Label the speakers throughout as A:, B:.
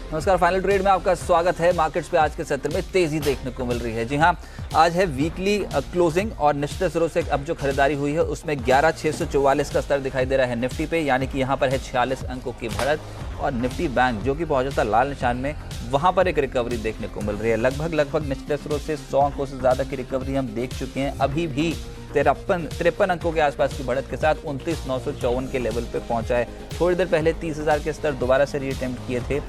A: नमस्कार, final trade में आपका स्वागत है। मार्केट्स पे आज के सत्र में तेजी देखने को मिल रही है। जी हां, आज है वीकली क्लोजिंग और निश्चित रूप से अब जो खरीदारी हुई है उसमें 11,644 का स्तर दिखाई दे रहा है निफ्टी पे, यानी कि यहां पर है 46 अंकों की बढ़त। और निफ्टी बैंक जो कि पहुंचा था लाल निशान में, वहां पर एक रिकवरी देखने को मिल रही है। लगभग निश्चित रूप से 100 अंकों से ज्यादा की रिकवरी हम देख चुके हैं। अभी भी 53 अंकों के आसपास की बढ़त के साथ 29,954 के लेवल पे पहुंचा है। थोड़ी देर पहले 30,000 के स्तर दोबारा से रीअटेम्प्ट किए थे,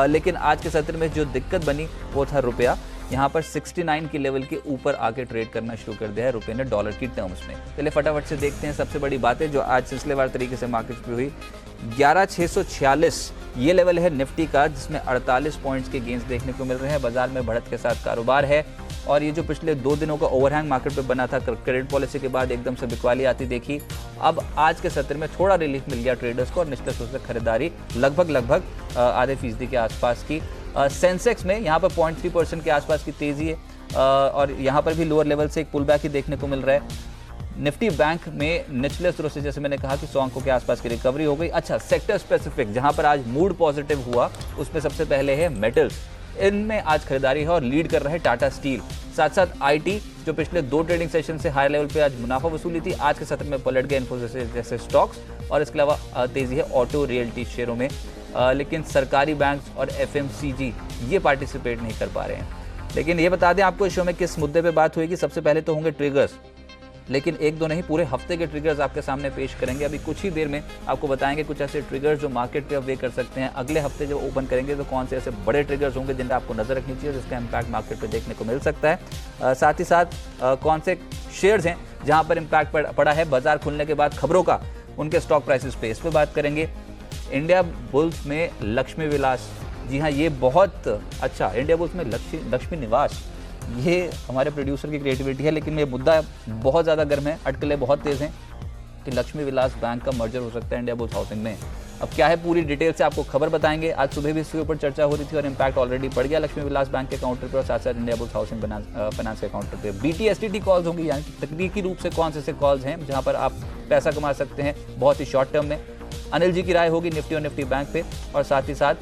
A: लेकिन आज के सत्र में जो दिक्कत बनी वो था रुपया। यहाँ पर 69 के लेवल के ऊपर आके ट्रेड करना शुरू कर दिया है रुपये ने डॉलर की टर्म्स में। चलिए फटाफट से देखते हैं सबसे बड़ी बातें जो आज सिलसिलेवार तरीके से मार्केट में हुई। 11,646 ये लेवल है निफ्टी का, जिसमें 48 पॉइंट्स के गेंस देखने को मिल रहे हैं। बाजार में बढ़त के साथ कारोबार है और ये जो पिछले 2 दिनों का ओवरहैंग मार्केट पे बना था क्रेडिट पॉलिसी के बाद एकदम से बिकवाली आती देखी, अब आज के सत्र में थोड़ा रिलीफ मिल गया ट्रेडर्स को और निश्चित रूप से खरीदारी लगभग आधे फीसदी के आसपास की। सेंसेक्स में यहाँ पर 0.3% के आसपास की तेजी है और यहाँ पर भी लोअर लेवल से एक पुल बैक ही देखने को मिल रहा है। निफ्टी बैंक में निचले स्तर से जैसे मैंने कहा कि 100 अंकों के आसपास की रिकवरी हो गई। अच्छा, सेक्टर स्पेसिफिक जहां पर आज मूड पॉजिटिव हुआ उसमें सबसे पहले है मेटल्स। इनमें आज खरीदारी है और लीड कर रहे हैं टाटा स्टील। साथ साथ आईटी जो पिछले 2 ट्रेडिंग सेशन से हाई लेवल पे आज मुनाफा वसूली थी, आज के सत्र में पलट गए इन्फोसिस जैसे स्टॉक्स। और इसके अलावा तेजी है ऑटो रियल्टी शेयरों में, लेकिन सरकारी बैंक्स और एफएमसीजी ये पार्टिसिपेट नहीं कर पा रहे हैं। लेकिन ये बता दें आपको इस शो में किस मुद्दे पे बात होगी। सबसे पहले तो होंगे ट्रिगर्स, लेकिन एक दो नहीं, पूरे हफ्ते के ट्रिगर्स आपके सामने पेश करेंगे। अभी कुछ ही देर में आपको बताएंगे कुछ ऐसे ट्रिगर्स जो मार्केट पे अब वे कर सकते हैं। अगले हफ्ते जब ओपन करेंगे तो कौन से ऐसे बड़े ट्रिगर्स होंगे जिन पर आपको नजर रखनी चाहिए, जिसका इम्पैक्ट मार्केट पे देखने को मिल सकता है। साथ ही साथ कौन से शेयर्स हैं जहां पर इम्पैक्ट पड़ा है बाजार खुलने के बाद खबरों का, उनके स्टॉक प्राइसेस पे, इस पर बात करेंगे। इंडिया बुल्स में लक्ष्मी विलास, जी हाँ ये बहुत अच्छा, इंडिया बुल्स में लक्ष्मी निवास, ये हमारे प्रोड्यूसर की क्रिएटिविटी है, लेकिन ये मुद्दा बहुत ज़्यादा गर्म है, अटकलें बहुत तेज़ हैं कि लक्ष्मी विलास बैंक का मर्जर हो सकता है इंडिया बुल्स हाउसिंग में। अब क्या है पूरी डिटेल से आपको खबर बताएंगे। आज सुबह भी इसके ऊपर चर्चा हो रही थी और इम्पैक्ट ऑलरेडी पड़ गया लक्ष्मी विलास बैंक के काउंटर पर और साथ साथ इंडिया बुल्स हाउसिंग फाइनेंस के काउंटर पर। BTSTT कॉल्स होंगी, यानी कि तकनीकी रूप से कौन से ऐसे कॉल्स हैं जहाँ पर आप पैसा कमा सकते हैं बहुत ही शॉर्ट टर्म में। अनिल जी की राय होगी निफ्टी और निफ्टी बैंक पे, और साथ ही साथ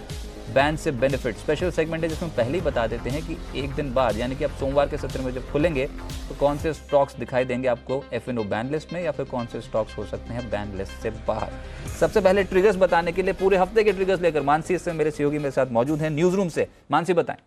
A: बैन से बेनिफिट स्पेशल सेगमेंट है जिसमें पहले ही बता देते हैं कि एक दिन बाद यानी कि अब सोमवार के सत्र में जब खुलेंगे तो कौन से स्टॉक्स दिखाई देंगे आपको F&O बैन लिस्ट में या फिर कौन से स्टॉक्स हो सकते हैं बैन लिस्ट से बाहर। सबसे पहले ट्रिगर्स बताने के लिए पूरे हफ्ते के ट्रिगर्स लेकर मानसी इससे मेरे सहयोगी मेरे साथ मौजूद हैं न्यूज रूम से। मानसी बताएं।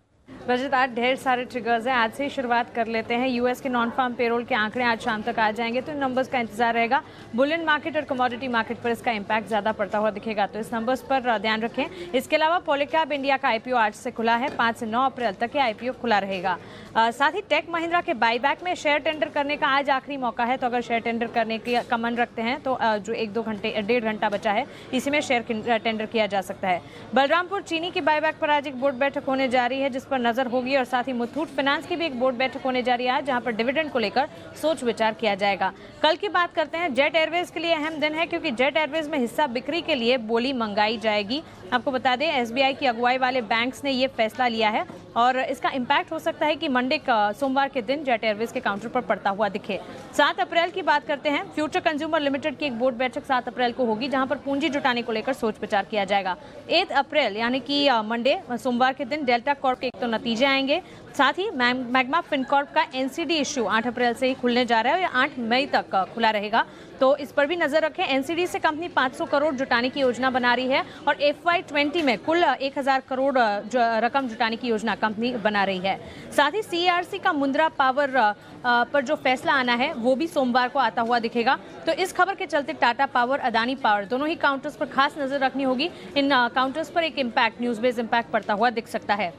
B: बजट आज ढेर सारे ट्रिगर्स हैं, आज से ही शुरुआत कर लेते हैं। यूएस के नॉन फार्म पेरोल के आंकड़े आज शाम तक आ जाएंगे तो इन नंबर्स का इंतजार रहेगा। बुलियन मार्केट और कमोडिटी मार्केट पर इसका इंपैक्ट ज्यादा पड़ता हुआ दिखेगा, तो इस नंबर्स पर ध्यान रखें। इसके अलावा पॉलीकैब इंडिया का IPO आज से खुला है, 5 से 9 अप्रैल तक ये IPO खुला रहेगा। साथ ही टेक महिंद्रा के बाईबैक में शेयर टेंडर करने का आज आखिरी मौका है, तो अगर शेयर टेंडर करने का मन रखते हैं तो जो 1-2 घंटा बचा है इसी में शेयर टेंडर किया जा सकता है। बलरामपुर चीनी की बाईबैक पर आज एक बोर्ड बैठक होने जा रही है जिस पर नजर होगी, और साथ ही मुथूट फाइनेंस की भी एक बोर्ड बैठक होने जा रही है जहां पर डिविडेंड को लेकर सोच विचार किया जाएगा। कल की बात करते हैं। जेट एयरवेज के लिए अहम दिन है क्योंकि जेट एयरवेज में हिस्सा बिक्री के लिए बोली मंगाई जाएगी। आपको बता दें SBI की अगुवाई वाले बैंक्स ने ये फैसला लिया है और इसका इम्पैक्ट हो सकता है कि मंडे का सोमवार के दिन जेट एयरवेज के काउंटर पर पड़ता हुआ दिखे। 7 अप्रैल की बात करते हैं। फ्यूचर कंज्यूमर लिमिटेड की एक बोर्ड बैठक 7 अप्रैल को होगी जहां पर पूंजी जुटाने को लेकर सोच विचार किया जाएगा। 8 अप्रैल यानी कि मंडे सोमवार के दिन डेल्टा कॉर्प के एक तो नतीजे आएंगे, साथ ही मैग्मा फिनकॉर्प का NCD इश्यू 8 अप्रैल से ही खुलने जा रहा है और 8 मई तक खुला रहेगा, तो इस पर भी नजर रखें। NCD से कंपनी 500 करोड़ जुटाने की योजना बना रही है और FY20 में कुल 1000 करोड़ रकम जुटाने की योजना कंपनी बना रही है। साथ ही CERC का मुंद्रा पावर पर जो फैसला आना है वो भी सोमवार को आता हुआ दिखेगा, तो इस खबर के चलते टाटा पावर, अदानी पावर दोनों ही काउंटर्स पर खास नजर रखनी होगी। इन काउंटर्स पर एक इम्पैक्ट, न्यूज बेस्ड इम्पैक्ट पड़ता हुआ दिख सकता है।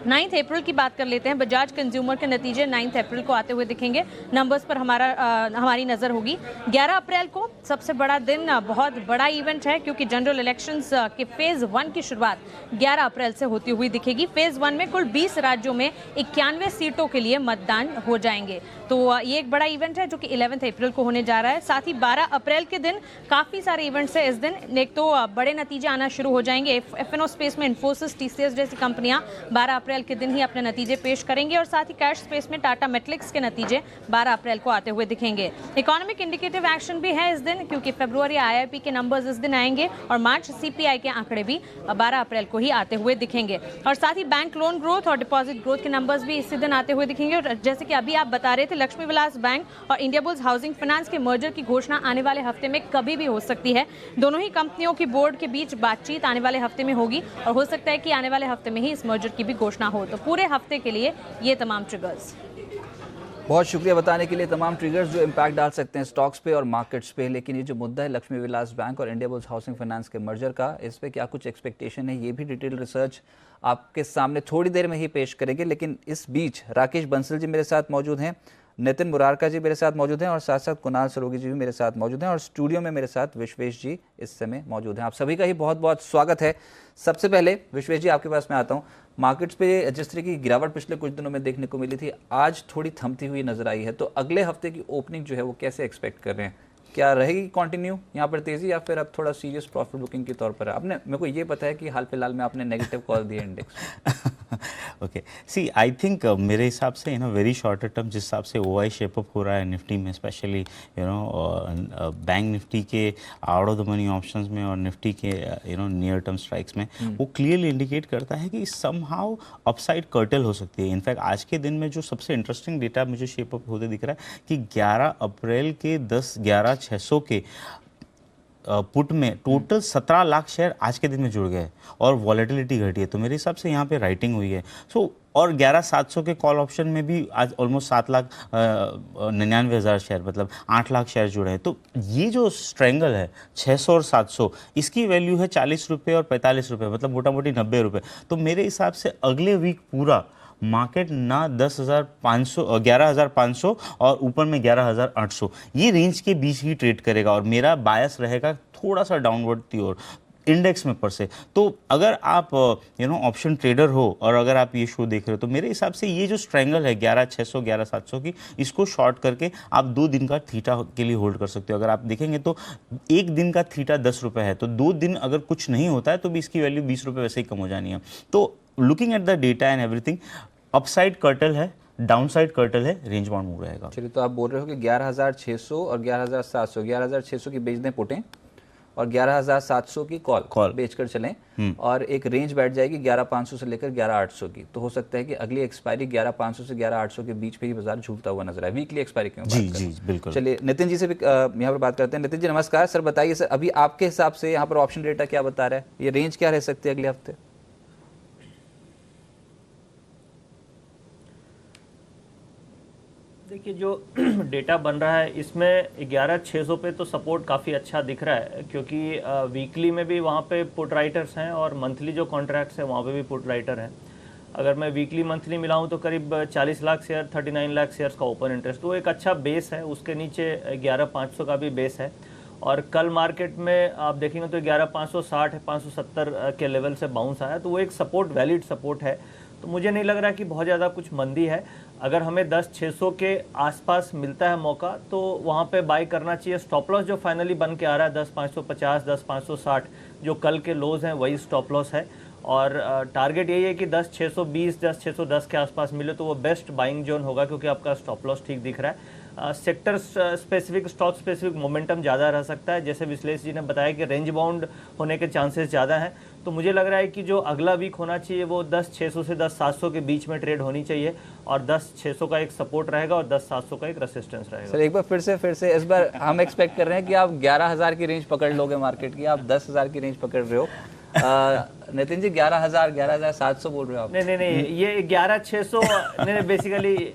B: 9 अप्रैल की बात कर लेते हैं। बजाज कंज्यूमर के नतीजे 9 अप्रैल को आते हुए दिखेंगे, नंबर्स पर हमारी नज़र होगी। 11 अप्रैल को सबसे बड़ा दिन, बहुत बड़ा इवेंट है क्योंकि जनरल इलेक्शंस के फेज़ 1 की शुरुआत 11 अप्रैल से होती हुई दिखेगी। फेज़ 1 में कुल 20 राज्यों में 91 सीटों के लिए मतदान हो जाएंगे, तो ये एक बड़ा इवेंट है जो कि 11 अप्रैल को होने जा रहा है। साथ ही 12 अप्रैल के दिन काफ़ी सारे इवेंट्स है इस दिन। एक तो बड़े नतीजे आना शुरू हो जाएंगे F&O स्पेस में इन्फोसिस, TCS जैसी कंपनियां 12 अप्रैल अप्रैल के दिन ही अपने नतीजे पेश करेंगे और साथ ही कैश स्पेस में टाटा मेटलिक्स के नतीजे 12 अप्रैल को आते हुए दिखेंगे। इकोनॉमिक इंडिकेटिव एक्शन भी है इस दिन, क्योंकि फरवरी आईआईपी के नंबर्स इस दिन आएंगे और मार्च सीपीआई के आंकड़े भी 12 अप्रैल को ही आते हुए दिखेंगे। और साथ ही बैंक लोन ग्रोथ और डिपॉजिट ग्रोथ के नंबर्स भी इसी दिन आते हुए दिखेंगे। और जैसे कि अभी आप बता रहे थे, लक्ष्मी विलास बैंक और इंडिया बुल्स हाउसिंग फाइनेंस के मर्जर की घोषणा आने वाले हफ्ते में कभी भी हो सकती है। दोनों ही कंपनियों की बोर्ड के बीच बातचीत आने वाले हफ्ते में होगी और हो सकता है कि आने वाले हफ्ते में ही इस मर्जर की भी घोषणा हो। तो पूरे हफ्ते के लिए ये तमाम ट्रिगर्स।
A: बहुत शुक्रिया बताने के लिए तमाम ट्रिगर्स जो इम्पैक्ट डाल सकते हैं स्टॉक्स पे और मार्केट्स पे। लेकिन ये जो मुद्दा है लक्ष्मी विलास बैंक और इंडिया बुल्स हाउसिंग फाइनेंस के मर्जर का, इस पे क्या कुछ एक्सपेक्टेशन है, ये भी डिटेल रिसर्च आपके सामने थोड़ी देर में ही पेश करेंगे। लेकिन इस बीच राकेश बंसल जी मेरे साथ मौजूद हैं, नितिन मुरारका जी मेरे साथ मौजूद हैं और साथ साथ कुणाल सरोगी जी भी मेरे साथ मौजूद हैं और स्टूडियो में मेरे साथ विश्वेश जी इस समय मौजूद हैं। आप सभी का ही बहुत बहुत स्वागत है। सबसे पहले विश्वेश जी आपके पास मैं आता हूं। मार्केट्स पे जिस तरह की गिरावट पिछले कुछ दिनों में देखने को मिली थी, आज थोड़ी थमती हुई नजर आई है, तो अगले हफ्ते की ओपनिंग जो है वो कैसे एक्सपेक्ट कर रहे हैं? क्या रहेगी कंटिन्यू यहाँ पर तेजी, या फिर अब थोड़ा सीरियस प्रॉफिट बुकिंग के तौर पर है? आपने मेरे को ये पता है कि हाल फिलहाल में आपने नेगेटिव कॉल दिए index.
C: Okay, see I think मेरे हिसाब से वेरी शॉर्टर टर्म जिस हिसाब से ओआई शेपअप हो रहा है निफ्टी में, स्पेशली बैंक निफ्टी के out of the money options में और निफ्टी के नियर टर्म स्ट्राइक्स में, वो क्लियरली इंडिकेट करता है कि समहाउ अपसाइड कर्टल हो सकती है। इनफैक्ट आज के दिन में जो सबसे इंटरेस्टिंग डेटा मुझे शेपअप होते दिख रहा है कि 11 अप्रैल के 11,600 के पुट में टोटल 17 लाख शेयर आज के दिन में जुड़ गए और वॉलेटिलिटी घटी है। तो मेरे हिसाब से यहाँ पे राइटिंग हुई है। और 11,700 के कॉल ऑप्शन में भी आज ऑलमोस्ट 7,99,000 शेयर, मतलब 8 लाख शेयर जुड़े हैं। तो ये जो स्ट्रेंगल है 600 और 700, इसकी वैल्यू है 40 रुपये और 45 रुपये, मतलब मोटा मोटी 90 रुपये। तो मेरे हिसाब से अगले वीक पूरा मार्केट ना 11,500 और ऊपर में 11,800, ये रेंज के बीच ही ट्रेड करेगा और मेरा बायस रहेगा थोड़ा सा डाउनवर्ड की ओर इंडेक्स में पर से। तो अगर आप ऑप्शन ट्रेडर हो और अगर आप ये शो देख रहे हो, तो मेरे हिसाब से ये जो स्ट्रेंगल है 11,600 11,700 की, इसको शॉर्ट करके आप 2 दिन का थीटा के लिए होल्ड कर सकते हो। अगर आप देखेंगे तो एक दिन का थीटा 10 रुपये है, तो 2 दिन अगर कुछ नहीं होता है तो भी इसकी वैल्यू 20 रुपये वैसे ही कम हो जानी है। तो looking at the data and everything, upside curtail है, डाउनसाइड कर्टल है, रेंज बाउंड मूव रहेगा।
A: चलिए, तो आप बोल रहे हो कि 11,600 और 11,700, 11,600 की बेच दें पुटें और 11,700 की कॉल बेचकर चलें और एक रेंज बैठ जाएगी 11,500 से लेकर 11,800 की। तो हो सकता है कि अगली एक्सपायरी 11,500 से 11,800 के बीच पे ही बाजार झूलता हुआ नजर आए। वीकली एक्सपायरी क्यों बात
C: जी बिल्कुल।
A: चलिए नितिन जी से भी यहाँ पर बात करते हैं। नितिन जी नमस्कार। सर बताइए सर, अभी आपके हिसाब से यहाँ पर ऑप्शन डेटा क्या बता रहा है, ये रेंज क्या रह सकती है अगले हफ्ते?
D: देखिए, जो डेटा बन रहा है इसमें 11,600 पे तो सपोर्ट काफ़ी अच्छा दिख रहा है, क्योंकि वीकली में भी वहाँ पे पुट राइटर्स हैं और मंथली जो कॉन्ट्रैक्ट्स हैं वहाँ पे भी पुट राइटर हैं। अगर मैं वीकली मंथली मिलाऊं तो करीब 40 लाख शेयर, 39 लाख शेयर्स का ओपन इंटरेस्ट, तो एक अच्छा बेस है। उसके नीचे 11,500 का भी बेस है और कल मार्केट में आप देखेंगे तो 11,560 570 के लेवल से बाउंस आया, तो वो एक सपोर्ट, वैलिड सपोर्ट है। तो मुझे नहीं लग रहा कि बहुत ज़्यादा कुछ मंदी है। अगर हमें 10,600 के आसपास मिलता है मौका तो वहाँ पे बाई करना चाहिए। स्टॉप लॉस जो फाइनली बन के आ रहा है 10,550, 10,560 जो कल के लोज हैं वही स्टॉप लॉस है और टारगेट यही है कि 10,620, 10,610 के आसपास मिले तो वो बेस्ट बाइंग जोन होगा, क्योंकि आपका स्टॉप लॉस ठीक दिख रहा है। Sector specific, stock specific momentum ज़्यादा रह सकता है। जैसे विश्लेष जी ने बताया कि रेंज बाउंड होने के चांसेस ज़्यादा हैं, तो मुझे लग रहा है कि जो अगला वीक होना चाहिए वो 10,600 से 10,700 के बीच में ट्रेड होनी चाहिए और 10,600 का एक सपोर्ट रहेगा और 10,700 का एक रेसिस्टेंस रहेगा।
A: सर एक बार फिर से इस बार हम एक्सपेक्ट कर रहे हैं कि आप 11,000 की रेंज पकड़ लोगे मार्केट की, आप 10,000 की रेंज पकड़ रहे हो। नितिन जी 11,000 11,700 बोल रहे हो आप?
D: नहीं, ये 11,600 नहीं, बेसिकली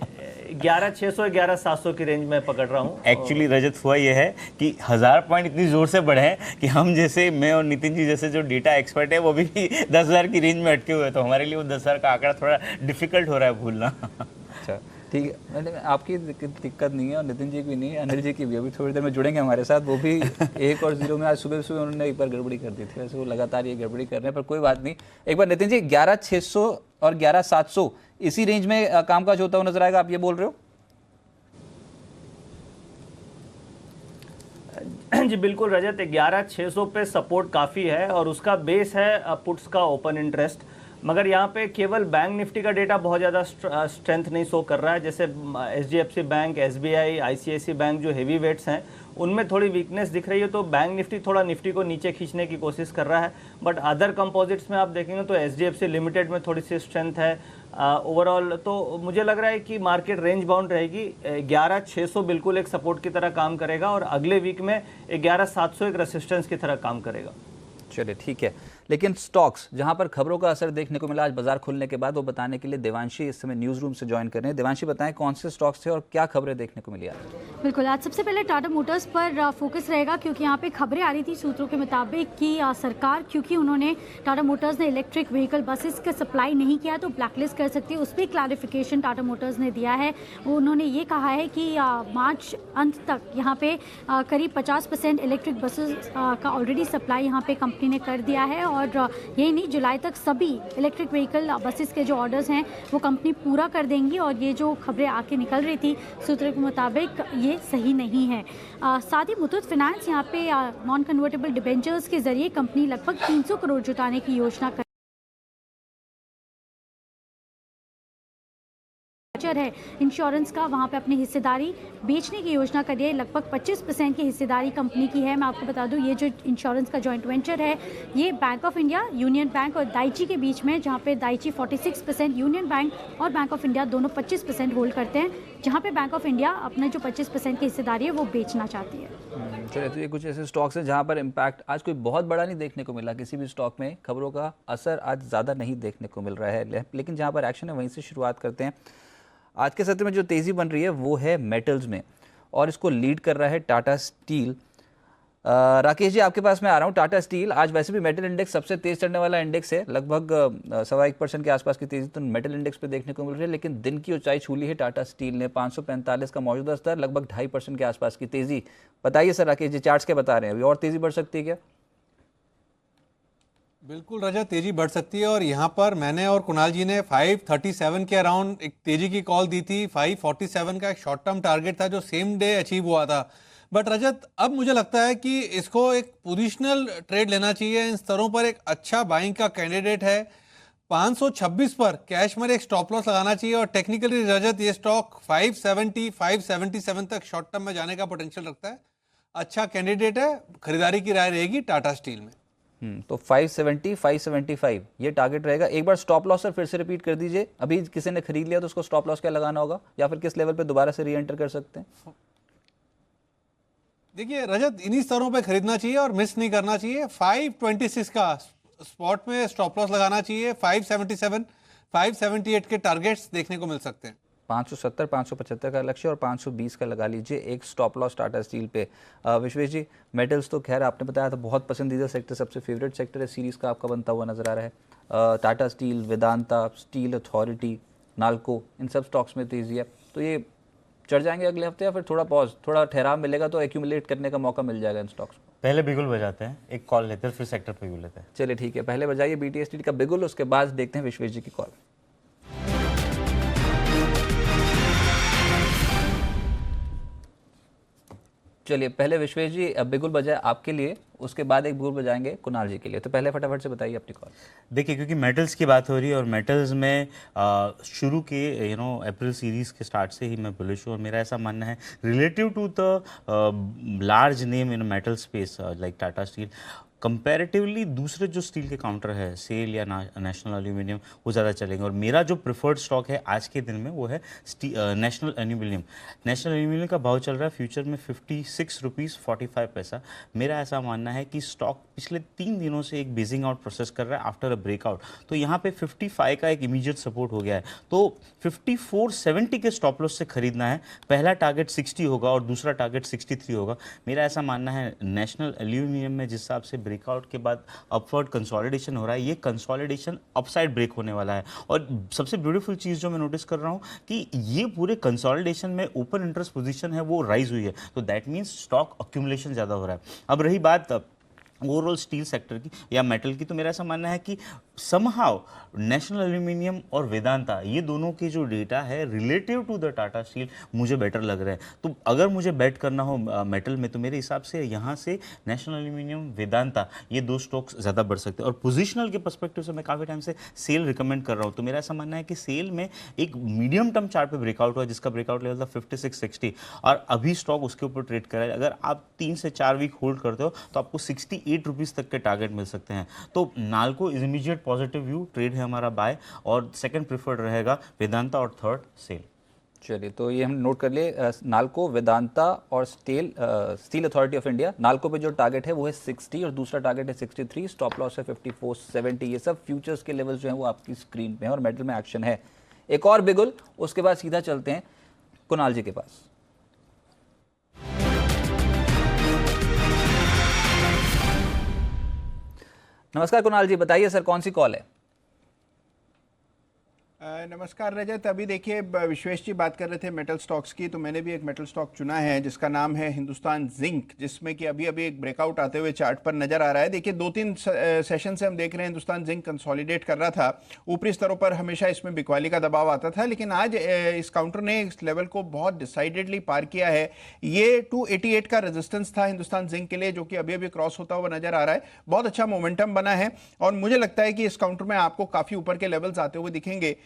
D: 11,600 11,700 की रेंज में पकड़ रहा हूँ।
C: एक्चुअली रजत हुआ ये है कि 1000 पॉइंट इतनी जोर से बढ़े हैं कि हम जैसे, मैं और नितिन जी जैसे जो डेटा एक्सपर्ट है वो भी 10,000 की रेंज में अटके हुए हैं, तो हमारे लिए वो 10,000 का आंकड़ा थोड़ा डिफिकल्ट हो रहा है भूलना।
A: अच्छा ठीक है, मैंने आपकी दिक्कत नहीं है और नितिन जी की भी नहीं है, अनिल जी की भी अभी थोड़ी देर में जुड़ेंगे हमारे साथ। वो भी 1 और 0 में आज सुबह उन्होंने एक बार गड़बड़ी कर दी थी, वैसे वो लगातार ये गड़बड़ी कर रहे हैं, पर कोई बात नहीं। एक बार नितिन जी 11,600 और 11,700 इसी रेंज में कामकाज होता हुआ नजर आएगा, आप ये बोल रहे हो?
D: जी बिल्कुल रजत, 11,600 पे सपोर्ट काफ़ी है और उसका बेस है पुट्स का ओपन इंटरेस्ट। मगर यहाँ पे केवल बैंक निफ्टी का डेटा बहुत ज़्यादा स्ट्रेंथ नहीं शो कर रहा है। जैसे HDFC bank, SBI, ICICI bank जो हेवी वेट्स हैं उनमें थोड़ी वीकनेस दिख रही है, तो बैंक निफ्टी थोड़ा निफ्टी को नीचे खींचने की कोशिश कर रहा है। बट अदर कंपोजिट्स में आप देखेंगे तो HDFC लिमिटेड में थोड़ी सी स्ट्रेंथ है ओवरऑल। तो मुझे लग रहा है कि मार्केट रेंज बाउंड रहेगी। 11,600 बिल्कुल एक सपोर्ट की तरह काम करेगा और अगले वीक में 11,700 एक रेसिस्टेंस की तरह काम करेगा।
A: चलिए ठीक है, लेकिन स्टॉक्स जहां पर खबरों का असर देखने को मिला आज बाजार खुलने के बाद, वो बताने के लिए देवांशी इस समय न्यूज रूम से ज्वाइन कर रहे हैं। देवांशी, बताएं कौन से स्टॉक्स थे और क्या खबरें देखने को मिली आज?
E: बिल्कुल, आज सबसे पहले टाटा मोटर्स पर फोकस रहेगा, क्योंकि यहाँ पे खबरें आ रही थी सूत्रों के मुताबिक कि सरकार, क्योंकि उन्होंने टाटा मोटर्स ने इलेक्ट्रिक व्हीकल बसेस का सप्लाई नहीं किया तो ब्लैकलिस्ट कर सकती है। उस पर क्लैरिफिकेशन टाटा मोटर्स ने दिया है। वो उन्होंने ये कहा है कि मार्च अंत तक यहाँ पे करीब 50% इलेक्ट्रिक बसेस का ऑलरेडी सप्लाई यहाँ पे कंपनी ने कर दिया है, और यही नहीं, जुलाई तक सभी इलेक्ट्रिक व्हीकल बसेस के जो ऑर्डर्स हैं वो कंपनी पूरा कर देंगी। और ये जो खबरें आके निकल रही थी सूत्रों के मुताबिक ये सही नहीं है। साथ ही मुथूट फाइनेंस यहाँ पे नॉन कन्वर्टेबल डिबेंचर्स के जरिए कंपनी लगभग 300 करोड़ जुटाने की योजना है इंश्योरेंस का, वहाँ पे अपनी हिस्सेदारी बेचने की योजना करी है। लगभग 25% की हिस्सेदारी कंपनी की है। मैं आपको बता दूं, ये जो इंश्योरेंस का जॉइंट वेंचर है ये bank of India, union bank और दाइची के बीच में, जहाँ पे दाइची 46%, यूनियन बैंक और बैंक ऑफ इंडिया दोनों 25% होल्ड करते हैं, जहाँ पे बैंक ऑफ इंडिया अपने जो 25% की हिस्सेदारी है वो बेचना चाहती है।
A: चलिए, तो ये कुछ ऐसे स्टॉक्स हैं जहाँ पर इम्पैक्ट आज कोई बहुत बड़ा नहीं देखने को मिला। किसी भी स्टॉक में खबरों का असर आज ज़्यादा नहीं देखने को मिल रहा है, लेकिन जहाँ पर एक्शन है वहीं से शुरुआत करते हैं। आज के सत्र में जो तेज़ी बन रही है वो है मेटल्स में, और इसको लीड कर रहा है टाटा स्टील। राकेश जी, आपके पास मैं आ रहा हूँ। टाटा स्टील आज वैसे भी मेटल इंडेक्स सबसे तेज चढ़ने वाला इंडेक्स है, लगभग 1.25% के आसपास की तेज़ी तो मेटल इंडेक्स पे देखने को मिल रही है, लेकिन दिन की ऊंचाई छू ली है टाटा स्टील ने। 545 का मौजूदा स्तर, लगभग 2.5% के आसपास की तेज़ी। बताइए सर राकेश जी, चार्ट्स क्या बता रहे हैं, अभी और तेज़ी बढ़ सकती है क्या?
F: बिल्कुल रजत, तेजी बढ़ सकती है। और यहाँ पर मैंने और कुणाल जी ने 537 के अराउंड एक तेजी की कॉल दी थी। 547 का एक शॉर्ट टर्म टारगेट था जो सेम डे अचीव हुआ था। बट रजत, अब मुझे लगता है कि इसको एक पोजिशनल ट्रेड लेना चाहिए। इन स्तरों पर एक अच्छा बाइंग का कैंडिडेट है। 526 पर कैश में एक स्टॉप लॉस लगाना चाहिए। और टेक्निकली रजत, ये स्टॉक 570, 577 तक शॉर्ट टर्म में जाने का पोटेंशियल रखता है। अच्छा कैंडिडेट है, खरीदारी की राय रहेगी टाटा स्टील में।
A: तो 570, 575 ये टारगेट रहेगा। एक बार स्टॉप लॉस सर फिर से रिपीट कर दीजिए। अभी किसी ने खरीद लिया तो उसको स्टॉप लॉस क्या लगाना होगा, या फिर किस लेवल पे दोबारा से री एंटर कर सकते हैं?
F: देखिए रजत, इन्हीं स्तरों पे खरीदना चाहिए और मिस नहीं करना चाहिए। 526 का स्पॉट में स्टॉप लॉस लगाना चाहिए। 577, 578 के टारगेट्स देखने को मिल सकते हैं।
A: 570, 575 का लक्ष्य और 520 का लगा लीजिए एक स्टॉप लॉस टाटा स्टील पे। विश्वेश जी, मेटल्स तो खैर आपने बताया था बहुत पसंदीदा सेक्टर, सबसे फेवरेट सेक्टर है सीरीज का आपका बनता हुआ नजर आ रहा है। Tata steel, Vedanta, steel authority, Nalco, इन सब स्टॉक्स में तेजी है, तो ये चढ़ जाएंगे अगले हफ्ते या फिर थोड़ा पॉज, थोड़ा ठहराव मिलेगा तो एक्यूमुलेट करने का मौका मिल जाएगा इन स्टॉक्स में?
C: पहले बिगुल बजाते हैं, एक कॉल लेते हैं, फिर सेक्टर पे भी लेते हैं।
A: चलिए ठीक है, पहले बजाइए BTST का बिगुल, उसके बाद देखते हैं विश्वेश जी की कॉल। चलिए, पहले विश्वेश जी बिगुल बजाए आपके लिए, उसके बाद एक बिगुल बजाएंगे कुणाल जी के लिए। तो पहले फटाफट से बताइए अपनी कॉल।
C: देखिए, क्योंकि मेटल्स की बात हो रही है और मेटल्स में शुरू के अप्रैल सीरीज के स्टार्ट से ही मैं बुलिश हूँ। और मेरा ऐसा मानना है relative to the large name in metal space like Tata Steel, comparatively दूसरे जो स्टील के काउंटर है, सेल या नेशनल एल्यूमिनियम, वो ज़्यादा चलेंगे। और मेरा जो प्रेफर्ड स्टॉक है आज के दिन में वो है नेशनल एल्यूमिनियम। नेशनल एल्यूमिनियम का भाव चल रहा है फ्यूचर में 56 रुपीज़ 45 पैसा। मेरा ऐसा मानना है कि स्टॉक पिछले 3 दिनों से एक बेजिंग आउट प्रोसेस कर रहा है आफ्टर अ ब्रेकआउट। तो यहाँ पे 55 का एक इमीडिएट सपोर्ट हो गया है, तो 54.70 के स्टॉप लॉस से खरीदना है। पहला टारगेट 60 होगा और दूसरा टारगेट 63 होगा। मेरा ऐसा मानना है नेशनल एल्यूमिनियम में जिस हिसाब से ब्रेकआउट के बाद अपवर्ड कंसोलिडेशन हो रहा है, ये कंसोलिडेशन अपसाइड ब्रेक होने वाला है। और सबसे ब्यूटीफुल चीज़ जो मैं नोटिस कर रहा हूँ कि ये पूरे कंसोलिडेशन में ओपन इंटरेस्ट पोजीशन है वो राइज हुई है, तो दैट मीन्स स्टॉक अक्यूमुलेशन ज़्यादा हो रहा है। अब रही बात ओवरऑल स्टील सेक्टर की या मेटल की, तो मेरा ऐसा मानना है कि समहाउ नेशनल एल्यूमिनियम और वेदांता ये दोनों के जो डेटा है relative to the Tata Steel मुझे बेटर लग रहा है। तो अगर मुझे बेट करना हो मेटल में तो मेरे हिसाब से यहाँ से नेशनल एल्यूमिनियम वेदांता ये दो स्टॉक्स ज़्यादा बढ़ सकते हैं। और पोजिशनल के पर्सपेक्टिव से मैं काफ़ी टाइम से सेल रिकमेंड कर रहा हूँ। तो मेरा ऐसा मानना है कि सेल में एक मीडियम टर्म चार्ट पे ब्रेकआउट हुआ जिसका ब्रेकआउट लेवल था 5660 और अभी स्टॉक उसके ऊपर ट्रेड कर रहा है। अगर आप 3 से 4 वीक होल्ड करते हो तो आपको 68 रुपीज़ तक के टारगेट मिल सकते हैं। तो NALCO is immediate positive view, trade है हमारा बाय, और सेकंड प्रेफर्ड रहेगा वेदांता और थर्ड सेल।
A: चलिए, तो ये हम नोट कर लिए, नाल्को, वेदांता और steel authority of India. NALCO पे जो टारगेट है वो है 60 और दूसरा टारगेट है 63, स्टॉप लॉस है 5470। ये सब फ्यूचर्स के लेवल्स जो हैं वो आपकी स्क्रीन पे हैं और मेटल में एक्शन है। एक और बिगुल, उसके बाद सीधा चलते हैं कुणाल जी के पास। नमस्कार कुणाल जी, बताइए सर कौन सी कॉल है?
G: नमस्कार रजत। अभी देखिए विश्वेश जी बात कर रहे थे मेटल स्टॉक्स की, तो मैंने भी एक मेटल स्टॉक चुना है जिसका नाम है हिंदुस्तान जिंक, जिसमें कि अभी अभी एक ब्रेकआउट आते हुए चार्ट पर नजर आ रहा है। देखिए 2-3 सेशन से हम देख रहे हैं हिंदुस्तान जिंक कंसोलिडेट कर रहा था। ऊपरी स्तरों पर हमेशा इसमें बिकवाली का दबाव आता था, लेकिन आज इस काउंटर ने इस लेवल को बहुत डिसाइडेडली पार किया है। ये 288 का रेजिस्टेंस था हिंदुस्तान जिंक के लिए, जो कि अभी अभी क्रॉस होता हुआ नजर आ रहा है। बहुत अच्छा मोमेंटम बना है और मुझे लगता है कि इस काउंटर में आपको काफी ऊपर के लेवल्स आते हुए दिखेंगे।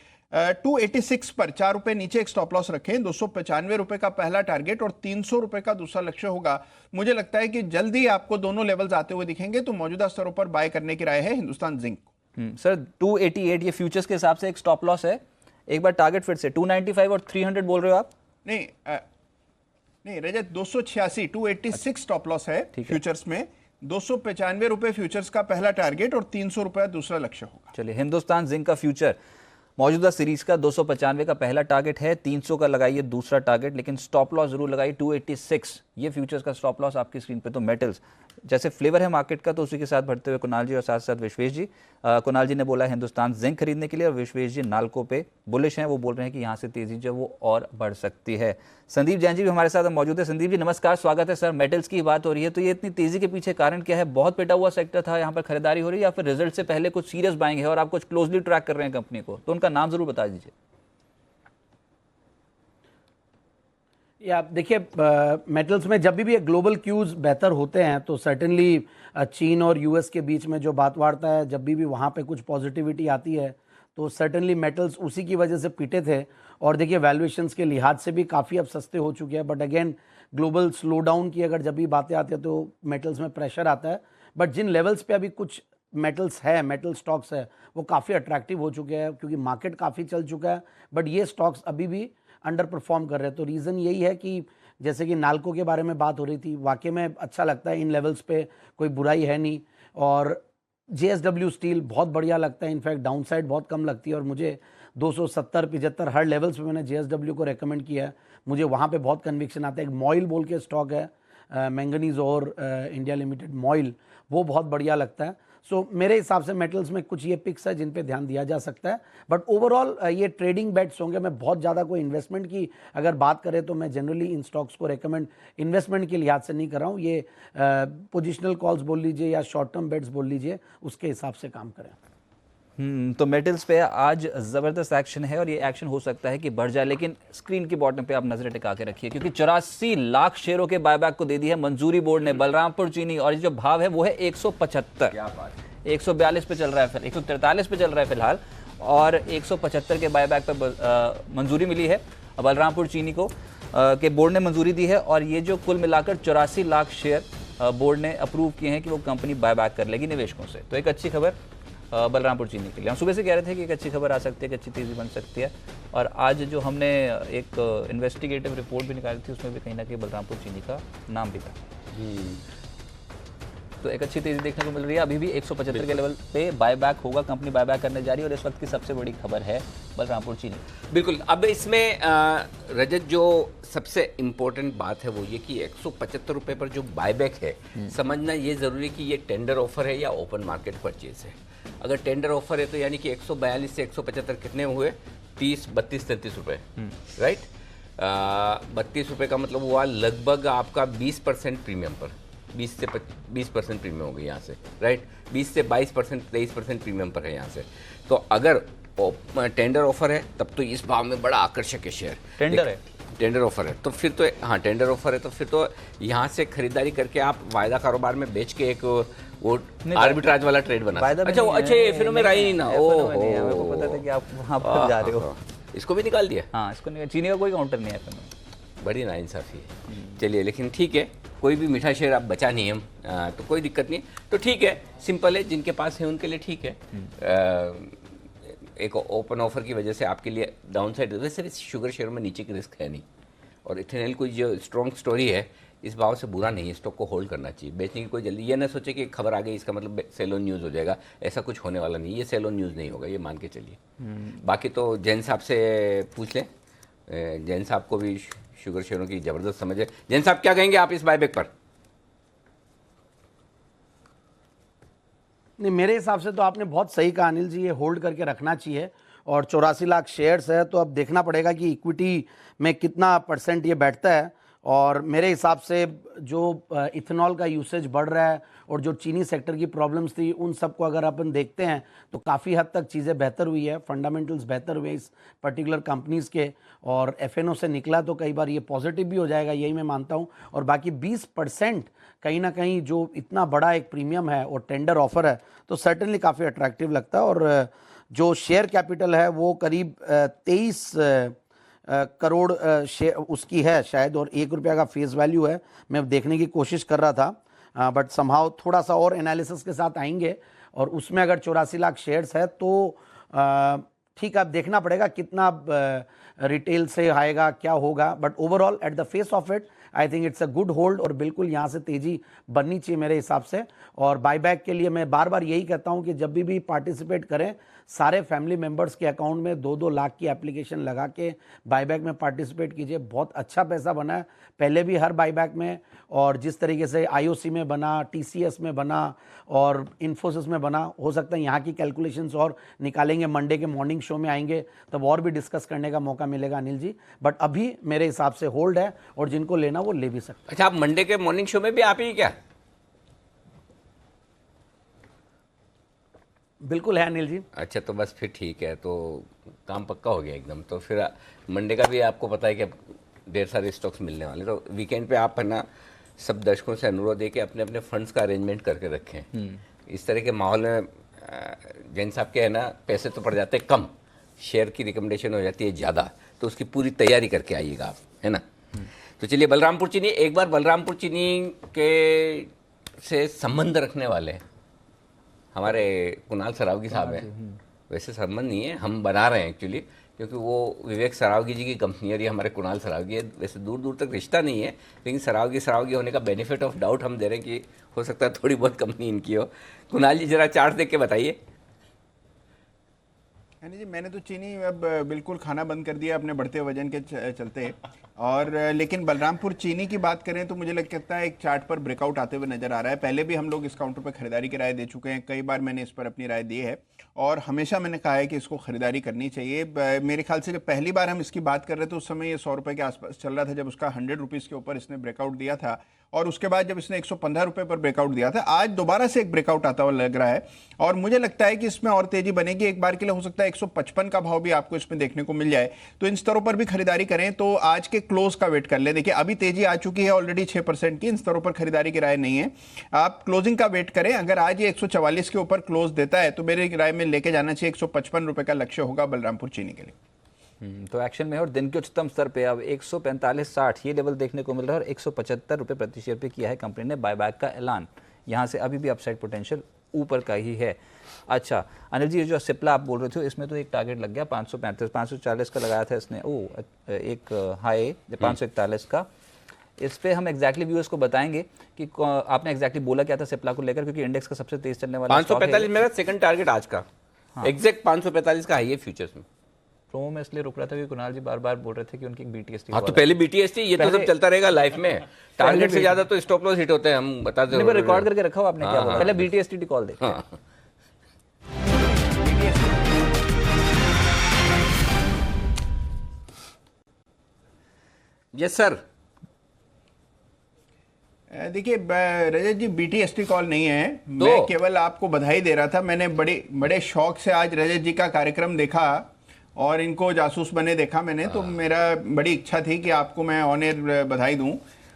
G: 286 पर 4 रुपए नीचे एक स्टॉप लॉस रखें। 295 रुपए का पहला टारगेट और 300 रुपए का दूसरा लक्ष्य होगा। मुझे लगता है कि जल्दी आपको दोनों लेवल्स आते हुए दिखेंगे, तो मौजूदा स्तरों पर बाय करने की राय है हिंदुस्तान जिंक।
A: सर 288 ये फ्यूचर्स के हिसाब से एक स्टॉप लॉस है। एक बार टारगेट फिर से 295 और 300 बोल रहे हो आप?
G: नहीं रजत, 286 286 स्टॉप लॉस है फ्यूचर्स में। 295 रुपए फ्यूचर्स का पहला टारगेट और 300 रुपए दूसरा लक्ष्य होगा।
A: चलिए, हिंदुस्तान जिंक का फ्यूचर मौजूदा सीरीज का 295 का पहला टारगेट है, 300 का लगाइए दूसरा टारगेट, लेकिन स्टॉप लॉस जरूर लगाइए 286। ये फ्यूचर्स का स्टॉप लॉस आपकी स्क्रीन पे। तो मेटल्स जैसे फ्लेवर है मार्केट का, तो उसी के साथ बढ़ते हुए कुणाल जी और साथ साथ विश्वेश जी। कुणाल जी ने बोला हिंदुस्तान जिंक खरीदने के लिए और विश्वेश जी नाल्को पे बुलिश हैं। वो बोल रहे हैं कि यहाँ से तेजी जो वो और बढ़ सकती है। संदीप जैन जी भी हमारे साथ मौजूद है। संदीप जी नमस्कार, स्वागत है सर। मेटल्स की बात हो रही है, तो ये इतनी तेजी के पीछे कारण क्या है? बहुत पिटा हुआ सेक्टर था, यहाँ पर खरीदारी हो रही है, या फिर रिजल्ट से पहले कुछ सीरियस बाइंग है और आप कुछ क्लोजली ट्रैक कर रहे हैं कंपनी को? तो उनका नाम जरूर बता दीजिए।
H: या देखिए, मेटल्स में जब भी ग्लोबल क्यूज बेहतर होते हैं तो सर्टेनली चीन और यूएस के बीच में जो बात वार्ता है, जब भी वहाँ पे कुछ पॉजिटिविटी आती है तो सर्टेनली मेटल्स उसी की वजह से पिटे थे। और देखिए वैल्यूएशंस के लिहाज से भी काफ़ी अब सस्ते हो चुके हैं। But again global slow down की अगर जब भी बातें आती हैं तो मेटल्स में प्रेशर आता है। बट जिन लेवल्स पे अभी कुछ मेटल्स है, मेटल स्टॉक्स है, वो काफ़ी अट्रैक्टिव हो चुके हैं क्योंकि मार्केट काफ़ी चल चुका है। बट ये स्टॉक्स अभी भी अंडर परफॉर्म कर रहे हैं। तो रीज़न यही है कि जैसे कि नाल्को के बारे में बात हो रही थी, वाकई में अच्छा लगता है, इन लेवल्स पे कोई बुराई है नहीं। और JSW स्टील बहुत बढ़िया लगता है, इनफैक्ट डाउनसाइड बहुत कम लगती है। और मुझे 270-75 हर लेवल्स पे मैंने JSW को रेकमेंड किया है, मुझे वहाँ पे बहुत कन्विक्शन आता है। एक मॉइल बोल के स्टॉक है, मैंगनीज और इंडिया लिमिटेड मॉइल, वो बहुत बढ़िया लगता है। सो मेरे हिसाब से मेटल्स में कुछ ये पिक्स है जिन पे ध्यान दिया जा सकता है। बट ओवरऑल ये ट्रेडिंग बेट्स होंगे। मैं बहुत ज़्यादा कोई इन्वेस्टमेंट की अगर बात करें तो मैं जनरली इन स्टॉक्स को रेकमेंड इन्वेस्टमेंट के लिहाज से नहीं कर रहा हूँ। ये पोजिशनल कॉल्स बोल लीजिए या शॉर्ट टर्म बेट्स बोल लीजिए, उसके हिसाब से काम करें।
A: तो मेटल्स पे आज ज़बरदस्त एक्शन है और ये एक्शन हो सकता है कि बढ़ जाए, लेकिन स्क्रीन के बॉटम पे आप नजरें टिका के रखिए, क्योंकि 84 लाख शेयरों के बायबैक को दे दी है मंजूरी बोर्ड ने बलरामपुर चीनी। और ये जो भाव है वो है 175, 142 पे चल रहा है, 143 पे चल रहा है फिलहाल, और 175 के बायबैक पे मंजूरी मिली है बलरामपुर चीनी को, के बोर्ड ने मंजूरी दी है। और ये जो कुल मिलाकर 84 लाख शेयर बोर्ड ने अप्रूव किए हैं कि वो कंपनी बायबैक कर लेगी निवेशकों से। तो एक अच्छी खबर बलरामपुर चीनी के लिए। हम सुबह से कह रहे थे कि एक अच्छी खबर आ सकती है, कि अच्छी तेज़ी बन सकती है। और आज जो हमने एक इन्वेस्टिगेटिव रिपोर्ट भी निकाली थी, उसमें भी कहीं ना कहीं बलरामपुर चीनी का नाम भी था। तो एक अच्छी तेज़ी देखने को मिल रही है। अभी भी 175 के लेवल पे बायबैक होगा, कंपनी बायबैक करने जा रही है। और इस वक्त की सबसे बड़ी खबर है बलरामपुर चीनी।
I: बिल्कुल। अब इसमें रजत जो सबसे इम्पोर्टेंट बात है वो ये कि 175 रुपये पर जो बायबैक है, समझना ये ज़रूरी है कि ये टेंडर ऑफर है या ओपन मार्केट परचेज है। अगर टेंडर ऑफर है तो यानी कि 142 से 175 कितने हुए? 30, 32, 33 रुपये, राइट। 32 रुपये का मतलब हुआ लगभग आपका 20% प्रीमियम पर। 20% प्रीमियम हो गई यहाँ से, राइट। 20 से 22%, 23% प्रीमियम पर है यहाँ से। तो अगर टेंडर ऑफर है तब तो इस भाव में बड़ा आकर्षक है शेयर। टेंडर ऑफर है तो फिर तो, हाँ टेंडर ऑफर है तो फिर तो यहाँ से खरीदारी करके आप वायदा कारोबार में बेच के एक वो आर्बिट्राज वाला ट्रेड बना। अच्छा अच्छा, एफएनओ में रहा ही ना।
A: मेरे को पता था कि आप वहाँ पर जा रहे हो।
I: इसको भी निकाल दिया?
A: हाँ, इसको निकाल, चीनी का कोई काउंटर नहीं है एफएनओ में।
I: बड़ी नाइंसाफी है। चलिए, लेकिन ठीक है, कोई भी मीठा शेयर आप बचा नहीं हम, तो कोई दिक्कत नहीं। तो ठीक है, सिंपल है, जिनके पास है उनके लिए ठीक है। एक ओपन ऑफर की वजह से आपके लिए डाउन साइड, वैसे भी शुगर शेयर में नीचे की रिस्क है नहीं, और इथेनॉल कोई जो स्ट्रॉन्ग स्टोरी है इस भाव से बुरा नहीं है, स्टॉक को होल्ड करना चाहिए। बेचने की कोई जल्दी, ये ना सोचे कि खबर आ गई इसका मतलब सेल ऑन न्यूज़ हो जाएगा, ऐसा कुछ होने वाला नहीं, ये सेल ऑन न्यूज़ नहीं होगा, ये मान के चलिए। बाकी तो जैन साहब से पूछ लें, जैन साहब को भी शुगर शेयरों की ज़बरदस्त समझ है। जैन साहब क्या कहेंगे आप इस बायबैक पर?
H: नहीं, मेरे हिसाब से तो आपने बहुत सही कहा अनिल जी, ये होल्ड करके रखना चाहिए। और 84 लाख शेयर्स है तो अब देखना पड़ेगा कि इक्विटी में कितना % ये बैठता है। और मेरे हिसाब से जो इथेनॉल का यूसेज बढ़ रहा है और जो चीनी सेक्टर की प्रॉब्लम्स थी उन सबको अगर अपन देखते हैं तो काफ़ी हद तक चीज़ें बेहतर हुई है, फंडामेंटल्स बेहतर हुए इस पर्टिकुलर कंपनीज़ के, और एफएनओ से निकला तो कई बार ये पॉजिटिव भी हो जाएगा, यही मैं मानता हूँ। और बाकी 20% कहीं ना कहीं जो इतना बड़ा एक प्रीमियम है और टेंडर ऑफर है तो सर्टेनली काफ़ी अट्रैक्टिव लगता है। और जो शेयर कैपिटल है वो करीब 23 करोड़ शेयर उसकी है शायद, और ₹1 का फेस वैल्यू है। मैं देखने की कोशिश कर रहा था, बट समहाउ थोड़ा सा और एनालिसिस के साथ आएंगे, और उसमें अगर 84 लाख शेयर्स है तो ठीक है, अब देखना पड़ेगा कितना रिटेल से आएगा, क्या होगा। But overall at the face of it I think it's a good hold, और बिल्कुल यहाँ से तेज़ी बननी चाहिए मेरे हिसाब से। और बायबैक के लिए मैं बार बार यही कहता हूँ कि जब भी पार्टिसिपेट करें, सारे फैमिली मेंबर्स के अकाउंट में 2-2 लाख की एप्लीकेशन लगा के बायबैक में पार्टिसिपेट कीजिए। बहुत अच्छा पैसा बना है पहले भी हर बायबैक में, और जिस तरीके से आईओसी में बना, टीसीएस में बना और इन्फोसिस में बना, हो सकता है यहाँ की कैलकुलेशंस और निकालेंगे, मंडे के मॉर्निंग शो में आएंगे तब और भी डिस्कस करने का मौका मिलेगा अनिल जी। बट अभी मेरे हिसाब से होल्ड है, और जिनको लेना वो ले भी सकते।
I: अच्छा, आप मंडे के मॉर्निंग शो में भी आप ही क्या?
H: बिल्कुल है अनिल जी।
I: अच्छा, तो बस फिर ठीक है, तो काम पक्का हो गया एकदम। तो फिर मंडे का भी आपको पता है कि अब ढेर सारे स्टॉक्स मिलने वाले, तो वीकेंड पे आप है ना सब दर्शकों से अनुरोध है कि अपने अपने फंड्स का अरेंजमेंट करके रखें। इस तरह के माहौल में जैन साहब के है ना पैसे तो पड़ जाते हैं कम, शेयर की रिकमेंडेशन हो जाती है ज़्यादा, तो उसकी पूरी तैयारी करके आइएगा आप, है ना। तो चलिए, बलरामपुर चीनी, एक बार बलरामपुर चीनी के से संबंध रखने वाले हमारे कुणाल सरावगी साहब हैं। वैसे संबंध नहीं है, हम बना रहे हैं एक्चुअली, क्योंकि वो विवेक सरावगी जी की कंपनी है और ये हमारे कुणाल सरावगी है। वैसे दूर दूर तक रिश्ता नहीं है, लेकिन सरावगी होने का बेनिफिट ऑफ डाउट हम दे रहे हैं कि हो सकता है थोड़ी बहुत कंपनी इनकी हो। कुणाल जी, जरा चार्ट देख के बताइए।
G: जी, मैंने तो चीनी अब बिल्कुल खाना बंद कर दिया अपने बढ़ते वजन के चलते। और लेकिन बलरामपुर चीनी की बात करें तो मुझे लगता है एक चार्ट पर ब्रेकआउट आते हुए नजर आ रहा है। पहले भी हम लोग इस काउंटर पर खरीदारी की राय दे चुके हैं, कई बार मैंने इस पर अपनी राय दी है, और हमेशा मैंने कहा है कि इसको खरीदारी करनी चाहिए। मेरे ख्याल से जब पहली बार हम इसकी बात कर रहे थे उस समय ये ₹100 के आसपास चल रहा था, जब उसका ₹100 के ऊपर इसने ब्रेकआउट दिया था, और उसके बाद जब इसने ₹115 पर ब्रेकआउट दिया था, आज दोबारा से एक ब्रेकआउट आता हुआ लग रहा है, और मुझे लगता है कि इसमें और तेजी बनेगी। एक बार के लिए हो सकता है 155 का भाव भी आपको इसमें देखने को मिल जाए, तो इन स्तरों पर भी खरीदारी करें। तो आज के क्लोज का वेट कर ले। देखिए, अभी तेजी आ चुकी है ऑलरेडी 6% की, इन स्तरों पर खरीदारी की राय नहीं है, आप क्लोजिंग का वेट करें। अगर आज ये 144 के ऊपर क्लोज देता है तो मेरी राय में लेके जाना चाहिए। ₹155 का लक्ष्य होगा बलरामपुर चीनी के लिए।
A: तो एक्शन में है, और दिन के उच्चतम स्तर पे अब 145.60 ये लेवल देखने को मिल रहा है, और ₹175 प्रति शेयर पे किया है कंपनी ने बायबैक का ऐलान। यहाँ से अभी भी अपसाइड पोटेंशियल ऊपर का ही है। अच्छा अनिल जी, जो सिप्ला आप बोल रहे थे इसमें तो एक टारगेट लग गया 535, 540 का लगाया था इसने, एक हाई 541 का। इस पे हम एग्जैक्टली व्यूअर्स को बताएंगे कि आपने एग्जैक्टली बोला क्या था सिप्ला को लेकर, क्योंकि इंडेक्स का सबसे तेज चलने वाला
I: 545 मेरा सेकंड टारगेट आज का, एग्जैक्ट 545 का हाई है फ्यूचर्स में।
A: प्रोमो में इसलिए रुक रहा था कि कुणाल जी बार बार बोल रहे थे कि उनकी एक बीटीएसटी।
I: हाँ, तो पहले बीटीएसटी, ये तो सब चलता रहेगा लाइफ में, टारगेट से ज्यादा तो स्टॉप लॉस हिट होते हैं, हम बताते हैं।
A: रिकॉर्ड करके रखा हो आपने, क्या बोला पहले बीटीएसटी कॉल देखते हैं।
I: Yes sir.
G: देखिए रजत जी, BTST कॉल नहीं है, मैं केवल आपको बधाई दे रहा था। मैंने बड़े शौक से आज रजत जी का कार्यक्रम देखा और इनको जासूस बने देखा मैंने, तो मेरा बड़ी इच्छा थी कि आपको मैं ऑन एयर बधाई दूं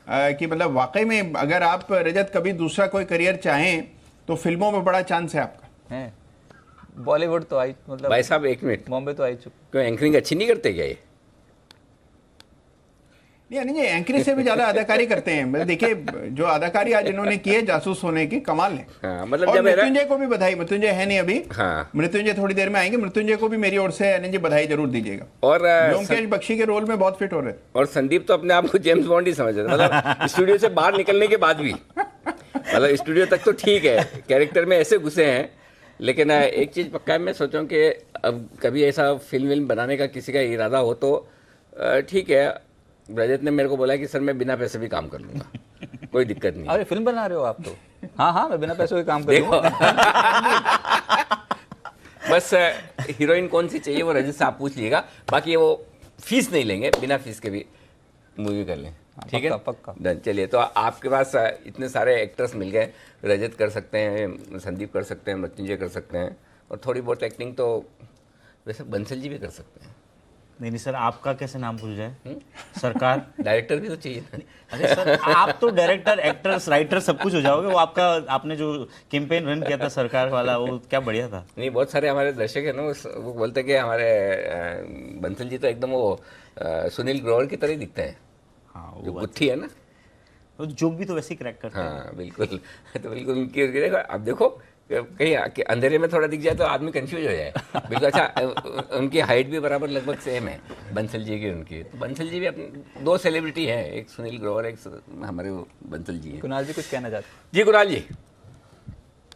G: कि मतलब वाकई में अगर आप रजत कभी दूसरा कोई करियर चाहें तो फिल्मों में बड़ा चांस है आपका।
A: है बॉलीवुड तो आई, मतलब
I: भाई साहब एक मिनट,
A: बॉम्बे तो आई चुकी।
I: क्यों एंकरिंग अच्छी नहीं करते क्या ये?
G: नहीं, एंकरिंग से भी ज्यादा अदाकारी करते हैं। मतलब देखिए जो अदाकारी आज इन्होंने की है जासूस होने की, कमाल है।
I: हाँ, मतलब
G: और
I: जब
G: मृत्युंजय को भी बधाई। मृत्युंजय है नहीं अभी।
I: हाँ।
G: मृत्युंजय थोड़ी देर में आएंगे। मृत्युंजय को भी मेरी ओर से अनिल जी बधाई जरूर दीजिएगा।
I: और
G: ब्योमकेश बख्शी के रोल में बहुत फिट हो रहे।
I: और संदीप तो अपने आप को जेम्स बॉन्ड ही समझ रहे, मतलब स्टूडियो से बाहर निकलने के बाद भी, मतलब स्टूडियो तक तो ठीक है, कैरेक्टर में ऐसे घुसे हैं। लेकिन एक चीज पक्का है, मैं सोच रहा हूँ कि अब कभी ऐसा फिल्म बनाने का किसी का इरादा हो तो ठीक है। रजत ने मेरे को बोला कि सर मैं बिना पैसे भी काम कर लूंगा, कोई दिक्कत नहीं।
A: अरे फिल्म बना रहे हो आप तो? हाँ, मैं बिना पैसों के काम कर लूंगा।
I: बस हीरोइन कौन सी चाहिए वो रजत से आप पूछ लीजिएगा, बाकी वो फीस नहीं लेंगे, बिना फीस के भी मूवी कर लें। ठीक है,
A: पक्का।
I: डन। चलिए, तो आपके पास इतने सारे एक्टर्स मिल गए, रजत कर सकते हैं, संदीप कर सकते हैं, मृत्युंजय कर सकते हैं, और थोड़ी बहुत एक्टिंग तो वैसे बंसल जी भी कर सकते हैं।
C: नहीं सर, आपका कैसे नाम भूल जाए? सरकार
I: डायरेक्टर भी तो चाहिए।
C: अरे सर, आप तो डायरेक्टर, एक्टर्स, राइटर सब कुछ हो जाओगे। वो आपका आपने जो कैंपेन रन किया था सरकार वाला, वो क्या बढ़िया था।
I: नहीं, बहुत सारे हमारे दर्शक है ना, वो बोलते हैं कि हमारे बंसल जी तो एकदम वो सुनील ग्रोवर की तरह ही दिखते हैं।
C: हाँ,
I: जो गुत्थी है ना,
C: वो जोक भी तो वैसे ही क्रैक करते हैं।
I: हाँ बिल्कुल। तो बिल्कुल उनकी देखो, अब देखो कहीं अंधेरे में थोड़ा दिख जाए तो आदमी कंफ्यूज हो जाए। बिल्कुल। अच्छा, उनकी हाइट भी बराबर लगभग सेम है बंसल जी की, उनकी। तो बंसल जी भी अपने दो सेलिब्रिटी हैं, एक सुनील ग्रोवर, एक हमारे बंसल जी हैं।
A: कुणाल जी कुछ कहना चाहते
I: जी? कुणाल जी।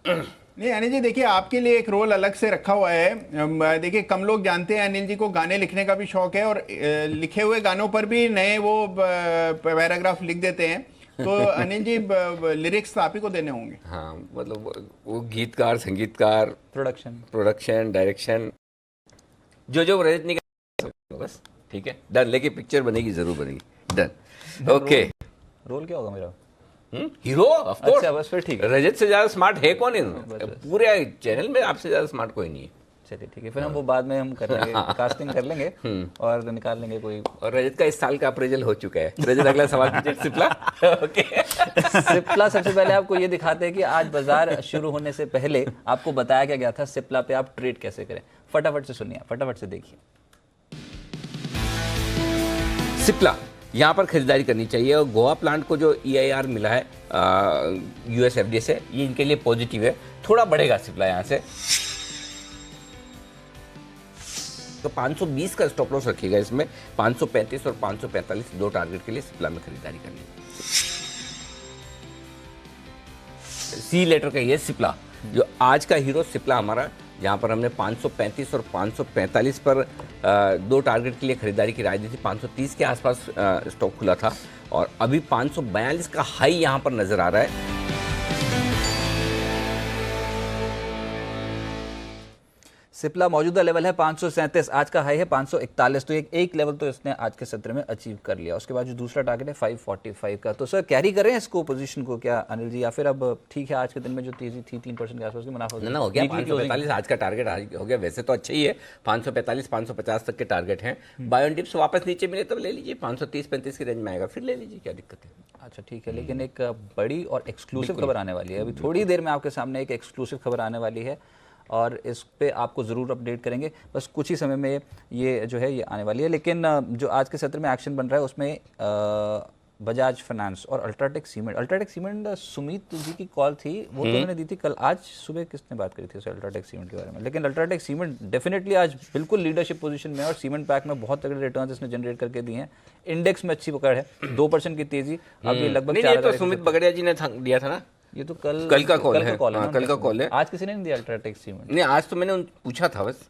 G: नहीं अनिल जी, देखिए आपके लिए एक रोल अलग से रखा हुआ है। देखिए कम लोग जानते हैं अनिल जी को गाने लिखने का भी शौक है, और लिखे हुए गानों पर भी नए वो पैराग्राफ लिख देते हैं। तो अनिल जी लिरिक्स तो आप ही को देने होंगे।
I: हाँ, मतलब वो गीतकार, संगीतकार, प्रोडक्शन, डायरेक्शन, जो रजत नहीं कर, बस ठीक है, डन। लेकिन पिक्चर बनेगी, जरूर बनेगी, डन। ओके।
A: रोल क्या होगा मेरा?
I: Hero, of course.
A: अच्छा, बस फिर ठीक है।
I: रजत से ज्यादा स्मार्ट है कौन है पूरे चैनल में? आपसे ज्यादा स्मार्ट कोई नहीं है।
A: चलिए ठीक है, फिर हम वो बाद में हम कर लेंगे, कास्टिंग कर लेंगे और निकाल लेंगे कोई।
I: और रजत का इस साल का अप्रेजल हो चुका है। रजत, अगला सवाल कीजिए। सिप्ला। ओके।
A: सिप्ला, सबसे पहले आपको ये दिखाते हैं कि आज बाजार शुरू होने से पहले आपको बताया क्या गया था सिप्ला पे आप ट्रेड कैसे करें। फटाफट से सुनिए, फटाफट से देखिए।
I: सिप्ला, यहाँ पर खरीदारी करनी चाहिए, और गोवा प्लांट को जो EIR मिला है US FDA से, ये इनके लिए पॉजिटिव है। थोड़ा बढ़ेगा सिप्ला यहाँ से, तो 520 का स्टॉप लॉस रखिएगा इसमें। 535 और 545 दो टारगेट के लिए सिप्ला में खरीदारी करनी है। सी लेटर का ये सिप्ला, जो आज का हीरो सिप्ला हमारा, जहाँ पर हमने 535 और 545 पर दो टारगेट के लिए खरीदारी की राय दी थी। 530 के आसपास स्टॉक खुला था, और अभी 542 का हाई यहाँ पर नजर आ रहा है।
A: सिप्ला मौजूदा लेवल है 537, आज का हाई है 541, तो एक लेवल तो इसने आज के सत्र में अचीव कर लिया। उसके बाद जो दूसरा टारगेट है 545 का। तो सर कैरी करें इसको पोजीशन को क्या अनिल जी, या फिर अब ठीक है आज के दिन में जो तेजी थी 3% के आसपास की मुनाफा
I: ना हो गया? 545 आज का टारगेट हो गया। वैसे तो अच्छा ही है, 545 550 तक के टारगेट हैं। बाय ऑन डिप्स वापस नीचे मिले तो ले लीजिए, 530-35 की रेंज में आएगा फिर ले लीजिए, क्या दिक्कत है।
A: अच्छा ठीक है, लेकिन एक बड़ी और एक्सक्लूसिव खबर आने वाली है। अभी थोड़ी देर में आपके सामने एक एक्सक्लूसिव खबर आने वाली है, और इस पे आपको ज़रूर अपडेट करेंगे। बस कुछ ही समय में ये जो है ये आने वाली है। लेकिन जो आज के सत्र में एक्शन बन रहा है उसमें बजाज फाइनेंस और अल्ट्राटेक सीमेंट सुमित जी की कॉल थी, वो तो उन्होंने दी थी कल। आज सुबह किसने बात करी थी उसे अल्ट्राटेक सीमेंट के बारे में? लेकिन अल्ट्राटेक सीमेंट डेफिनेटली आज बिल्कुल लीडरशिप पोजीशन में है, और सीमेंट पैक में बहुत तगड़े रिटर्न्स इसने जनरेट करके दिए हैं। इंडेक्स में अच्छी पकड़ है, 2% की तेजी। अब ये लगभग
I: तो सुमित बगड़िया जी ने दिया था ना,
A: ये तो कल
I: का कॉल है।
A: कल का कॉल है। आज किसी ने नहीं दिया अल्ट्राटेक सीमेंट?
I: नहीं, आज तो मैंने पूछा था बस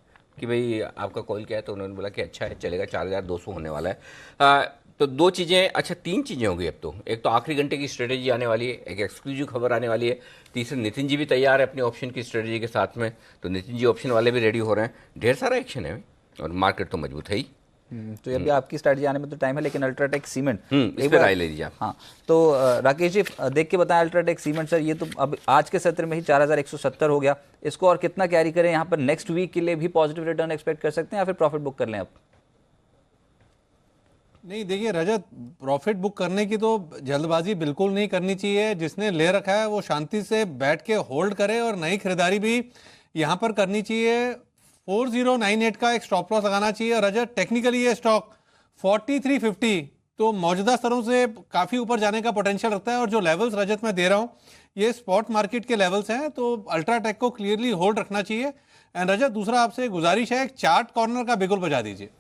I: कि भाई आपका कॉल क्या है, तो उन्होंने बोला कि अच्छा है, चलेगा, 4200 होने वाला है। तो दो चीज़ें, अच्छा 3 चीज़ें हो गई अब तो। एक तो आखिरी घंटे की स्ट्रेटेजी आने वाली है, एक एक्सक्लूसिव खबर आने वाली है, तीसरे नितिन जी भी तैयार है अपनी ऑप्शन की स्ट्रेटेजी के साथ में, तो नितिन जी ऑप्शन वाले भी रेडी हो रहे हैं। ढेर सारा एक्शन है, और मार्केट तो मजबूत है ही।
A: तो अभी आपकी स्ट्रैटेजी आने में तो टाइम है, लेकिन अल्ट्राटेक सीमेंट
I: इस पे राय ले लीजिए आप।
A: हाँ, तो राकेश जी देख के बताएं, अल्ट्राटेक सीमेंट सर ये तो अब आज के सत्र में ही 4170 हो गया, इसको और कितना कैरी करें? यहाँ पर नेक्स्ट वीक के लिए भी पॉजिटिव रिटर्न एक्सपेक्ट कर सकते हैं या फिर प्रॉफिट बुक कर लें अब?
F: नहीं देखिए रजत, प्रॉफिट बुक करने की तो जल्दबाजी बिल्कुल नहीं करनी चाहिए। जिसने ले रखा है वो शांति से बैठ के होल्ड करे और नई खरीदारी भी यहाँ पर करनी चाहिए। 4098 का एक स्टॉप लॉस लगाना चाहिए। रजत टेक्निकली ये स्टॉक 4350 तो मौजूदा स्तरों से काफ़ी ऊपर जाने का पोटेंशियल रखता है, और जो लेवल्स रजत मैं दे रहा हूँ ये स्पॉट मार्केट के लेवल्स हैं, तो अल्ट्राटेक को क्लियरली होल्ड रखना चाहिए। एंड रजत दूसरा आपसे गुजारिश है, एक चार्ट कॉर्नर का बिगुल बजा दीजिए।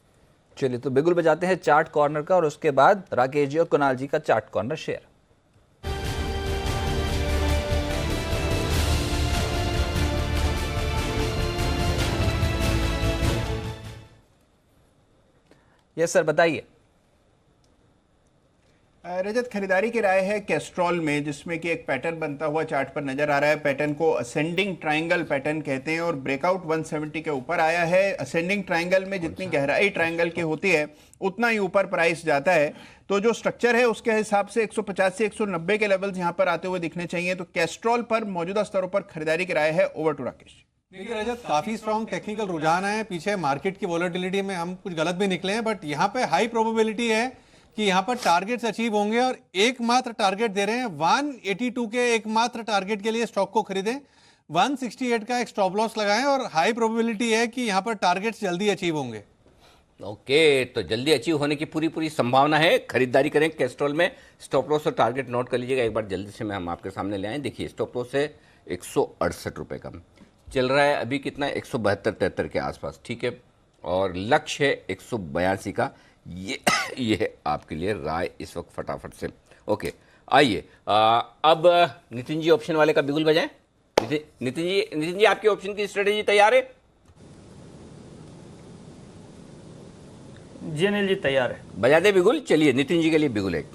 A: चलिए तो बिगुल बजाते हैं चार्ट कॉर्नर का, और उसके बाद राकेश जी और कुणाल जी का chart corner share. Yes sir, बताइए।
G: रजत, खरीदारी की राय है कैस्ट्रॉल में, जिसमें कि एक पैटर्न बनता हुआ चार्ट पर नजर आ रहा है। पैटर्न को असेंडिंग ट्रायंगल पैटर्न कहते हैं और ब्रेकआउट 170 के ऊपर आया है। असेंडिंग ट्रायंगल में जितनी गहराई ट्रायंगल की होती है उतना ही ऊपर प्राइस जाता है, तो जो स्ट्रक्चर है उसके हिसाब से 150 से 190 के लेवल्स यहां पर आते हुए दिखने चाहिए। तो कैस्ट्रॉल पर मौजूदा स्तरों पर खरीदारी की राय है। Over to Rakesh.
F: देखिए रजत, काफी स्ट्रॉन्ग टेक्निकल रुझान है पीछे। मार्केट की वॉलेटिलिटी में हम कुछ गलत भी निकले हैं, बट यहाँ पे हाई प्रोबेबिलिटी है कि यहाँ पर टारगेट्स अचीव होंगे, और एकमात्र टारगेट दे रहे हैं 182 के एकमात्र टारगेट के लिए स्टॉक को खरीदें। 168 का एक स्टॉप लॉस लगाएं, और हाई प्रोबेबिलिटी है कि यहाँ पर टारगेट्स जल्दी अचीव होंगे।
I: ओके, तो जल्दी अचीव होने की पूरी संभावना है। खरीदारी करें कैस्ट्रॉल में। स्टॉप लॉस और टारगेट नोट कर लीजिएगा एक बार जल्दी से, मैं हम आपके सामने ले आए। देखिए स्टॉप लॉस है 168 रुपये का, चल रहा है अभी कितना, 172-73 के आसपास, ठीक है। और लक्ष्य है 182 का। ये है आपके लिए राय इस वक्त फटाफट से। ओके, आइए अब नितिन जी ऑप्शन वाले का बिगुल बजाएं। नितिन जी आपकी ऑप्शन की स्ट्रेटेजी तैयार है?
D: जी अनिल जी तैयार है।
I: बजा दे बिगुल। चलिए नितिन जी के लिए बिगुल एक।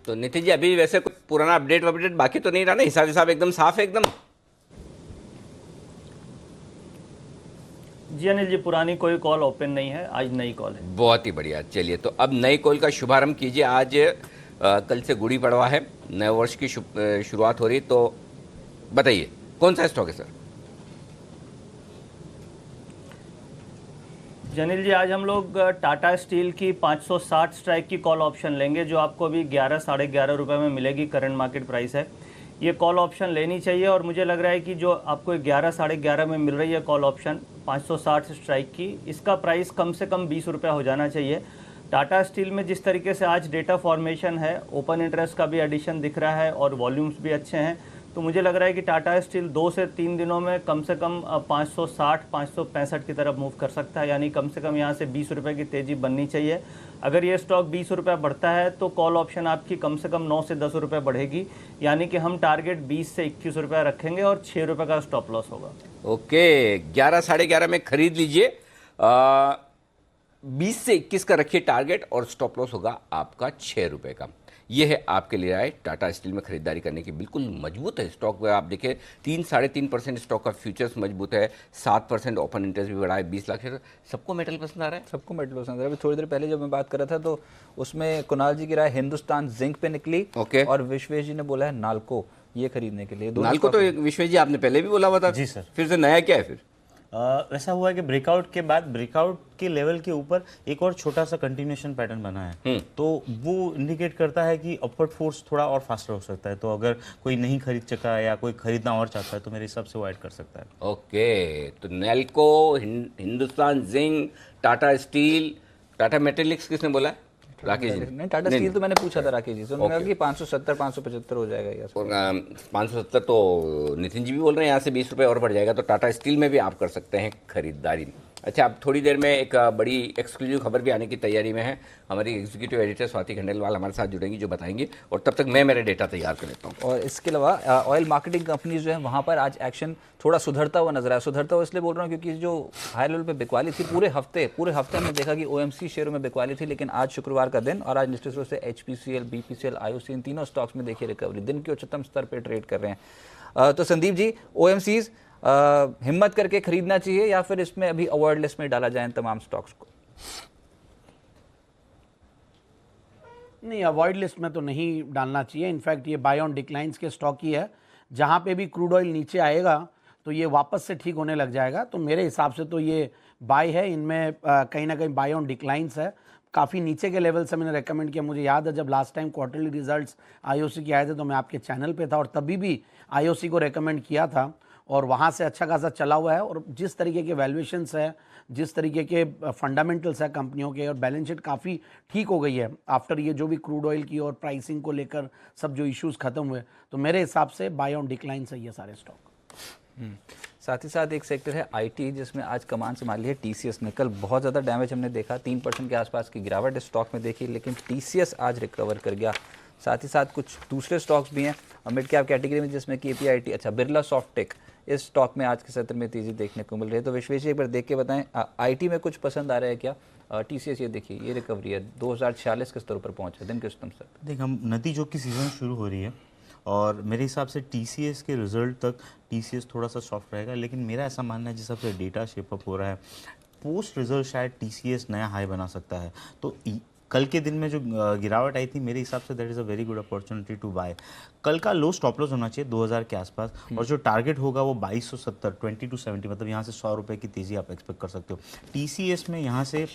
I: तो नितिन जी अभी वैसे कुछ पुराना अपडेट बाकी तो नहीं रहा ना? हिसाब एकदम साफ है एकदम?
D: जी अनिल जी, पुरानी कोई कॉल ओपन नहीं है, आज नई कॉल है।
I: बहुत ही बढ़िया। चलिए तो अब नई कॉल का शुभारंभ कीजिए। आज कल से गुड़ी पड़वा है, नए वर्ष की शुरुआत हो रही, तो बताइए कौन सा स्टॉक है सर?
D: जनिल जी, आज हम लोग टाटा स्टील की 560 स्ट्राइक की कॉल ऑप्शन लेंगे, जो आपको अभी 11 साढ़े 11 रुपये में मिलेगी। करंट मार्केट प्राइस है, ये कॉल ऑप्शन लेनी चाहिए। और मुझे लग रहा है कि जो आपको 11 साढ़े 11 में मिल रही है कॉल ऑप्शन 560 स्ट्राइक की, इसका प्राइस कम से कम 20 रुपये हो जाना चाहिए। टाटा स्टील में जिस तरीके से आज डेटा फॉर्मेशन है, ओपन इंटरेस्ट का भी एडिशन दिख रहा है और वॉल्यूम्स भी अच्छे हैं, तो मुझे लग रहा है कि टाटा स्टील 2 से 3 दिनों में कम से कम 560-565 की तरफ मूव कर सकता है। यानी कम से कम यहाँ से 20 रुपये की तेज़ी बननी चाहिए। अगर ये स्टॉक 20 रुपये बढ़ता है तो कॉल ऑप्शन आपकी कम से कम 9 से 10 रुपये बढ़ेगी। यानी कि हम टारगेट 20 से 21 रुपये रखेंगे और 6 रुपये का स्टॉप लॉस होगा।
I: ओके, 11 साढ़े 11 में खरीद लीजिए। 20 से 21 का रखिए टारगेट, और स्टॉप लॉस होगा आपका 6 रुपये का। ये है आपके लिए राय टाटा स्टील में खरीदारी करने की। बिल्कुल मजबूत है स्टॉक। आप देखिए 3-3.5% स्टॉक का फ्यूचर्स मजबूत है, 7% ओपन इंटरेस्ट भी बढ़ा है, 20 लाख। सबको मेटल पसंद आ रहा है,
A: सबको मेटल पसंद आ रहा है। अभी थोड़ी देर पहले जब मैं बात कर रहा था तो उसमें कुणाल जी की राय हिंदुस्तान जिंक पे निकली।
I: ओके।
A: और विश्वेश जी ने बोला है नाल्को, ये खरीदने के लिए।
I: नाल्को तो विश्वेश जी आपने पहले भी बोला हुआ था।
C: जी सर।
I: फिर से नया क्या है फिर?
C: वैसा हुआ है कि ब्रेकआउट के बाद ब्रेकआउट के लेवल के ऊपर एक और छोटा सा कंटिन्यूएशन पैटर्न बना है, तो वो इंडिकेट करता है कि अपवर्ड फोर्स थोड़ा और फास्टर हो सकता है। तो अगर कोई नहीं खरीद चुका है या कोई खरीदना और चाहता है तो मेरे हिसाब से वो ऐड कर सकता है।
I: ओके, तो Nelco, Hindustan zinc, Tata steel, Tata metallics किसने बोला है? राकेश जी।
A: नहीं, टाटा स्टील तो मैंने पूछा था राकेश जी से, उन्होंने कहा कि 570-575 हो जाएगा यार।
I: 570 तो नितिन जी भी बोल रहे हैं, यहाँ से 20 रुपये और बढ़ जाएगा, तो टाटा स्टील में भी आप कर सकते हैं खरीदारी। अच्छा, अब थोड़ी देर में एक बड़ी एक्सक्लूसिव खबर भी आने की तैयारी में है। हमारी एग्जीक्यूटिव एडिटर स्वाति खंडेलवाल हमारे साथ जुड़ेंगी, जो बताएंगी, और तब तक मैं मेरे डेटा तैयार कर लेता हूँ।
A: और इसके अलावा ऑयल मार्केटिंग कंपनीज जो है वहाँ पर आज एक्शन थोड़ा सुधरता हुआ नजर आया। सुधरता हुआ इसलिए बोल रहा हूँ क्योंकि जो हाई लेवल पे बिकवाली थी पूरे हफ्ते हमने देखा कि OMC शेयरों में बिकवाली थी, लेकिन आज शुक्रवार का दिन और आज निश्चित रूप से HPCL, BPCL, IOC इन तीनों स्टॉक्स में देखिए रिकवरी, दिन के उच्चतम स्तर पर ट्रेड कर रहे हैं। तो संदीप जी, OMCs हिम्मत करके खरीदना चाहिए या फिर इसमें अभी अवॉइड लिस्ट में डाला जाए इन तमाम स्टॉक्स को?
H: नहीं, अवॉइड लिस्ट में तो नहीं डालना चाहिए। इनफैक्ट ये बाय ऑन डिक्लाइंस के स्टॉक ही है। जहाँ पे भी क्रूड ऑयल नीचे आएगा तो ये वापस से ठीक होने लग जाएगा। तो मेरे हिसाब से तो ये बाय है। इनमें कहीं ना कहीं बाय ऑन डिक्लाइंस है। काफ़ी नीचे के लेवल से मैंने रेकमेंड किया। मुझे याद है जब last time quarterly results IOC के आए थे तो मैं आपके चैनल पे था और तभी भी IOC को रेकमेंड किया था और वहाँ से अच्छा खासा चला हुआ है। और जिस तरीके के वैल्यूएशंस है, जिस तरीके के फंडामेंटल्स है कंपनियों के, और बैलेंस शीट काफ़ी ठीक हो गई है आफ्टर ये जो भी क्रूड ऑयल की और प्राइसिंग को लेकर सब जो इश्यूज खत्म हुए, तो मेरे हिसाब से बाय ऑन डिक्लाइन है ये सारे स्टॉक।
A: साथ ही साथ एक सेक्टर है IT, जिसमें आज कमान संभाली है TCS ने। कल बहुत ज़्यादा डैमेज हमने देखा, 3% के आसपास की गिरावट इस स्टॉक में देखी, लेकिन TCS आज रिकवर कर गया। साथ ही साथ कुछ दूसरे स्टॉक्स भी हैं मिड कैप कैटेगरी में, जिसमें KPIT, अच्छा बिरला सॉफ्टेक, इस स्टॉक में आज के सत्र में तेजी देखने को मिल रही है। तो विश्वेश जी एक बार देख के बताएं, IT में कुछ पसंद आ रहा है क्या? TCS ये देखिए, ये रिकवरी है, 2046 के स्तर पर पहुंचे दिन के उच्चतम स्तर पर।
C: देख, हम नतीजों की सीज़न शुरू हो रही है और मेरे हिसाब से TCS के रिजल्ट तक TCS थोड़ा सा सॉफ्ट रहेगा, लेकिन मेरा ऐसा मानना है जिस हिसाब से डेटा शेप अप हो रहा है, पोस्ट रिजल्ट शायद TCS नया हाई बना सकता है। तो कल के दिन में जो गिरावट आई थी, मेरे हिसाब से that is a very good opportunity to buy. कल का लो स्टॉप लॉस होना चाहिए 2000 के आसपास, और जो टारगेट होगा वो 2270, 2270, मतलब यहाँ से 100 रुपये की तेज़ी आप एक्सपेक्ट कर सकते हो। TCS में यहाँ से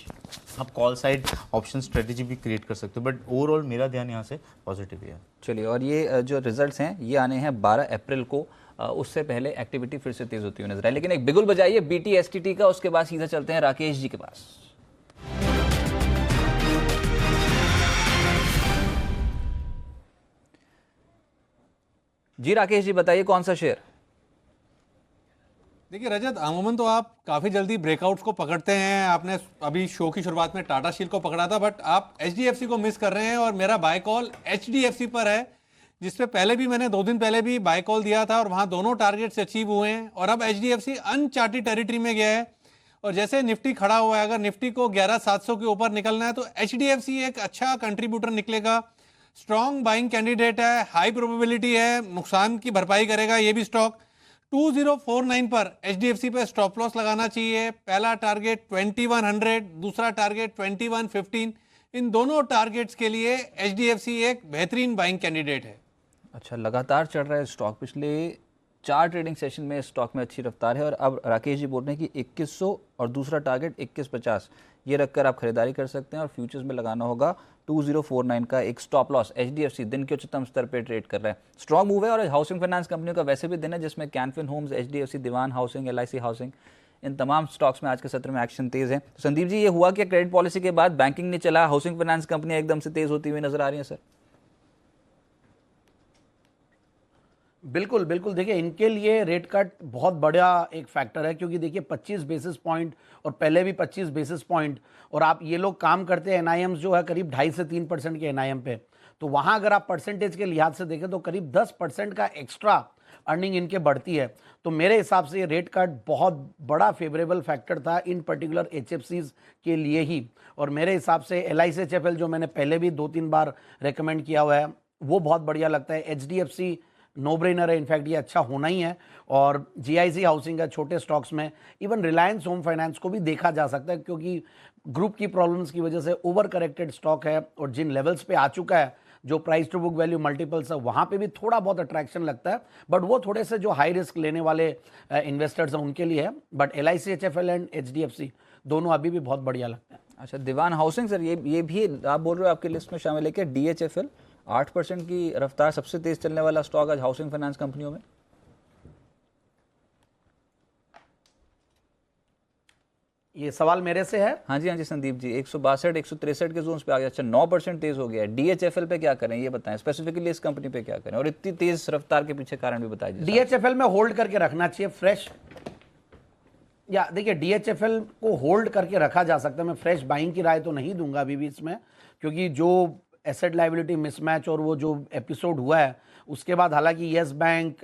C: आप कॉल साइड ऑप्शन स्ट्रेटेजी भी क्रिएट कर सकते हो, बट ओवरऑल मेरा ध्यान यहाँ से पॉजिटिव है।
A: चलिए, और ये जो रिजल्ट्स हैं ये आने हैं 12 अप्रैल को, उससे पहले एक्टिविटी फिर से तेज होती हुई नजर आई। लेकिन एक बिगुल बजाइए BTSTT का, उसके बाद सीधा चलते हैं राकेश जी के पास। जी राकेश जी, बताइए कौन सा शेयर?
F: देखिए रजत, अमूमन तो आप काफ़ी जल्दी ब्रेकआउट्स को पकड़ते हैं। आपने अभी शो की शुरुआत में टाटा स्टील को पकड़ा था, बट आप HDFC को मिस कर रहे हैं और मेरा बाय कॉल HDFC पर है, जिसपे पहले भी मैंने 2 दिन पहले भी बाय कॉल दिया था और वहाँ दोनों टारगेट्स अचीव हुए हैं। और अब HDFC अनचार्टेड टेरिटरी में गया है और जैसे निफ्टी खड़ा हुआ है, अगर निफ्टी को 11700 के ऊपर निकलना है तो HDFC एक अच्छा कंट्रीब्यूटर निकलेगा। स्ट्रॉन्ग बाइंग कैंडिडेट है, हाई प्रोबेबिलिटी है, नुकसान की भरपाई करेगा ये भी स्टॉक। 2049 पर HDFC पे स्टॉप लॉस लगाना चाहिए। पहला टारगेट 2100, दूसरा टारगेट 2115। इन दोनों टारगेट्स के लिए HDFC एक बेहतरीन बाइंग कैंडिडेट है।
A: अच्छा, लगातार चढ़ रहा है स्टॉक, पिछले 4 ट्रेडिंग सेशन में स्टॉक में अच्छी रफ्तार है और अब राकेश जी बोल रहे हैं कि 2100 और दूसरा टारगेट 2150 ये रखकर आप खरीदारी कर सकते हैं और फ्यूचर्स में लगाना होगा 2049 का एक स्टॉप लॉस। HDFC दिन के उच्चतम स्तर पर ट्रेड कर रहा है, स्ट्रॉन्ग मूव है। और हाउसिंग फाइनेंस कंपनियों का वैसे भी दिन है जिसमें कैनफिन होम्स, HDFC, दीवान हाउसिंग, LIC हाउसिंग, इन तमाम स्टॉक्स में आज के सत्र में एक्शन तेज है। तो संदीप जी, ये हुआ कि क्रेडिट पॉलिसी के बाद बैंकिंग नहीं चला, हाउसिंग फाइनेंस कंपनियां एकदम से तेज होती हुई नजर आ रही हैं सर?
H: बिल्कुल बिल्कुल, देखिए इनके लिए रेट कट बहुत बड़ा एक फैक्टर है, क्योंकि देखिए 25 बेसिस पॉइंट और पहले भी 25 बेसिस पॉइंट, और आप ये लोग काम करते हैं NIMs जो है करीब 2.5 से 3% के NIM पे, तो वहाँ अगर आप परसेंटेज के लिहाज से देखें तो करीब 10% का एक्स्ट्रा अर्निंग इनके बढ़ती है। तो मेरे हिसाब से ये रेट कट बहुत बड़ा फेवरेबल फैक्टर था इन पर्टिकुलर HFCs के लिए ही। और मेरे हिसाब से LIC HFL जो मैंने पहले भी 2-3 बार रेकमेंड किया हुआ है वो बहुत बढ़िया लगता है। HDFC नो ब्रेनर है, इनफैक्ट ये अच्छा होना ही है। और GIC हाउसिंग है छोटे स्टॉक्स में, इवन रिलायंस होम फाइनेंस को भी देखा जा सकता है, क्योंकि ग्रुप की प्रॉब्लम्स की वजह से ओवर करेक्टेड स्टॉक है और जिन लेवल्स पे आ चुका है, जो price to book value multiples है, वहाँ पे भी थोड़ा बहुत अट्रैक्शन लगता है, बट वो थोड़े से जो हाई रिस्क लेने वाले इन्वेस्टर्स हैं उनके लिए है। But LIC HFL and HDFC दोनों अभी भी बहुत बढ़िया लगता है।
A: अच्छा, दीवान हाउसिंग सर, ये भी आप बोल रहे हो आपकी लिस्ट में शामिल है क्या? DHFL 8% की रफ्तार, सबसे तेज चलने वाला स्टॉक आज हाउसिंग फाइनेंस कंपनियों में।
H: ये सवाल मेरे से है?
A: हाँ जी संदीप जी, 162 163 के जोन पे आ गया। अच्छा, 9% तेज हो गया है। DHFL पे क्या करें ये बताएं, स्पेसिफिकली इस कंपनी पे क्या करें, और इतनी तेज रफ्तार के पीछे कारण भी बताइए।
H: DHFL में होल्ड करके रखना चाहिए, फ्रेश या देखिए DHFL को होल्ड करके रखा जा सकता है, मैं फ्रेश बाइंग की राय तो नहीं दूंगा अभी भी इसमें, क्योंकि जो एसेट लाइबिलिटी मिसमैच और वो जो एपिसोड हुआ है उसके बाद, हालांकि येस बैंक,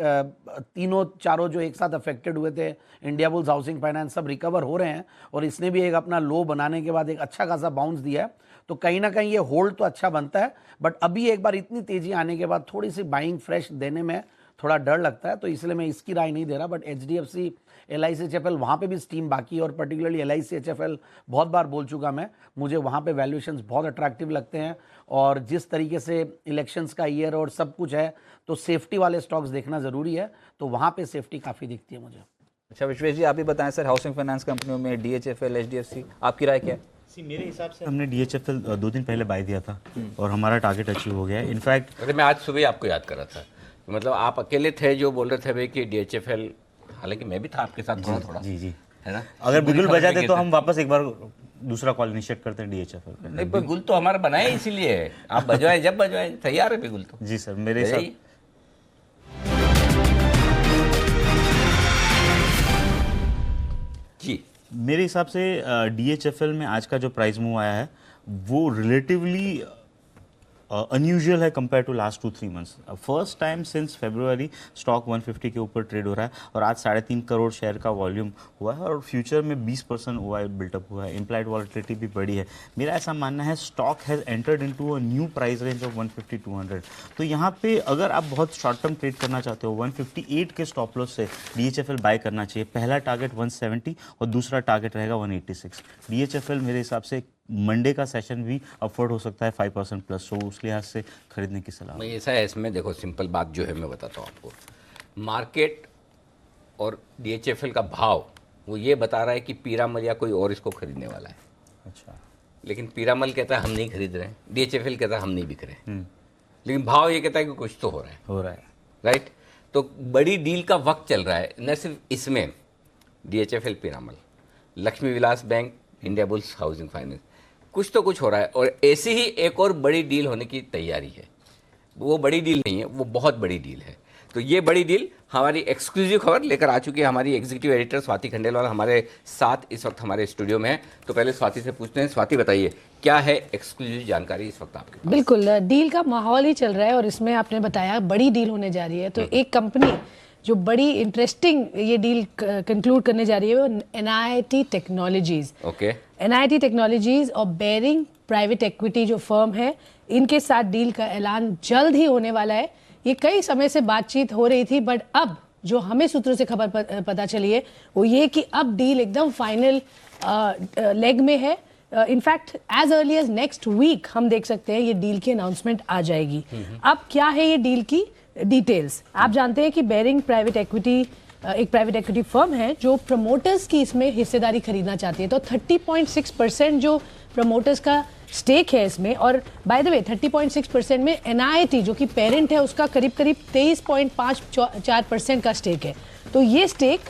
H: तीनों चारों जो एक साथ अफेक्टेड हुए थे, इंडियाबुल्स, हाउसिंग फाइनेंस, सब रिकवर हो रहे हैं और इसने भी एक अपना लो बनाने के बाद एक अच्छा खासा बाउंस दिया है, तो कहीं ना कहीं ये होल्ड तो अच्छा बनता है। बट अभी एक बार इतनी तेजी आने के बाद थोड़ी सी बाइंग फ्रेश देने में थोड़ा डर लगता है, तो इसलिए मैं इसकी राय नहीं दे रहा। बट HDFC, LICHFL, वहाँ पे भी स्टीम बाकी है, और पर्टिकुलरली LICHFL बहुत बार बोल चुका मैं, मुझे वहाँ पे वैल्यूएशंस बहुत अट्रैक्टिव लगते हैं, और जिस तरीके से इलेक्शंस का ईयर और सब कुछ है, तो सेफ्टी वाले स्टॉक्स देखना ज़रूरी है, तो वहाँ पे सेफ्टी काफ़ी दिखती है मुझे।
A: अच्छा विश्वेश जी, आप ही बताएं सर, हाउसिंग फाइनेंस कंपनियों में DHFL, HDFC, आपकी राय क्या है?
C: मेरे हिसाब से हमने DHFL 2 दिन पहले बाय दिया था और हमारा टारगेट अचीव हो गया है। इनफैक्ट
I: अरे मैं आज सुबह आपको याद कर रहा था, मतलब आप अकेले थे जो बोल रहे थे भाई कि DHFL, हालांकि मैं भी था आपके साथ थोड़ा थोड़ा,
C: जी
I: है ना।
C: अगर बिगुल बजाते तो हम वापस एक बार दूसरा कॉल इनिशिएट करते हैं DHFL पे।
I: नहीं, बिगुल तो हमारा बनाए इसीलिए है, आप बजवाएं जब बजवाएं, तैयार है बिगुल तो।
C: जी सर, मेरे साथ
I: जी
C: मेरे हिसाब से DHFL में आज का जो प्राइस मूव आया है वो रिलेटिवली अनयूजुअल है compare to last 2-3 months. First time since February stock 150 के ऊपर ट्रेड हो रहा है और आज 3.5 करोड़ शेयर का वॉल्यूम हुआ है और फ्यूचर में 20% OI बिल्टअप हुआ है। इम्प्लाइड वॉलिटिलिटी भी बढ़ी है। मेरा ऐसा मानना है stock has entered into a new price range of 150-200। तो यहाँ पे अगर आप बहुत शॉर्ट टर्म ट्रेड करना चाहते हो, 158 के स्टॉप लॉस से DHFL बाय करना चाहिए। पहला टारगेट 170 और दूसरा टारगेट रहेगा 186। DHFL मेरे हिसाब से मंडे का सेशन भी अपवर्ड हो सकता है 5% प्लस, तो उस लिहाज से खरीदने की सलाह।
I: मैं ऐसा है इसमें, देखो सिंपल बात जो है मैं बताता हूँ आपको, मार्केट और DHFL का भाव वो ये बता रहा है कि पीरामल या कोई और इसको खरीदने वाला है।
C: अच्छा,
I: लेकिन पीरामल कहता है हम नहीं खरीद रहे हैं, DHFL कहता है हम नहीं बिक रहे हैं, लेकिन भाव ये कहता है कि कुछ तो हो रहा है, राइट। तो बड़ी डील का वक्त चल रहा है, न सिर्फ इसमें DHFL, Piramal, Lakshmi Vilas bank, Indiabulls, housing finance, कुछ तो कुछ हो रहा है। और ऐसी ही एक और बड़ी डील होने की तैयारी है। वो बड़ी डील नहीं है, वो बहुत बड़ी डील है। तो ये बड़ी डील, हमारी एक्सक्लूसिव खबर लेकर आ चुकी है हमारी एग्जीक्यूटिव एडिटर स्वाति खंडेलवाल हमारे साथ इस वक्त हमारे स्टूडियो में है। तो पहले स्वाति से पूछते हैं, स्वाति बताइए क्या है एक्सक्लूसिव जानकारी इस वक्त आपके पास?
J: बिल्कुल, डील का माहौल ही चल रहा है और इसमें आपने बताया बड़ी डील होने जा रही है। तो एक कंपनी जो बड़ी इंटरेस्टिंग ये डील कंक्लूड करने जा रही है वो NIIT technologies.
I: Okay,
J: NIIT technologies और बेरिंग प्राइवेट इक्विटी जो फर्म है, इनके साथ डील का ऐलान जल्द ही होने वाला है। ये कई समय से बातचीत हो रही थी, बट अब जो हमें सूत्रों से खबर पता चली है वो ये कि अब डील एकदम फाइनल लेग में है। In fact as early as next week हम देख सकते हैं ये डील की अनाउंसमेंट आ जाएगी। अब क्या है ये डील की डिटेल्स? आप जानते हैं कि बेरिंग प्राइवेट इक्विटी एक प्राइवेट इक्विटी फर्म है जो प्रमोटर्स की इसमें हिस्सेदारी खरीदना चाहती है। तो 30.6% जो प्रमोटर्स का स्टेक है इसमें, और बाय द वे 30.6% में NIIT जो कि पेरेंट है उसका करीब 23.54% का स्टेक है। तो ये स्टेक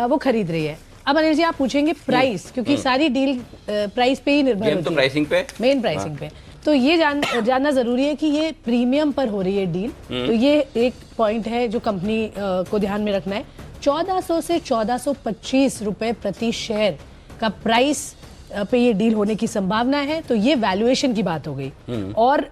J: वो खरीद रही है। अब अनिल जी आप पूछेंगे प्राइस, क्योंकि सारी डील प्राइस पे ही निर्भर होती है,
I: प्राइसिंग पे,
J: मेन प्राइसिंग पे। तो ये जानना जरूरी है कि ये प्रीमियम पर हो रही है डील। तो ये एक पॉइंट है जो कंपनी को ध्यान में रखना है। 1400 से 1425 रुपए प्रति शेयर का प्राइस पे ये डील होने की संभावना है। तो ये वैल्यूएशन की बात हो गई। और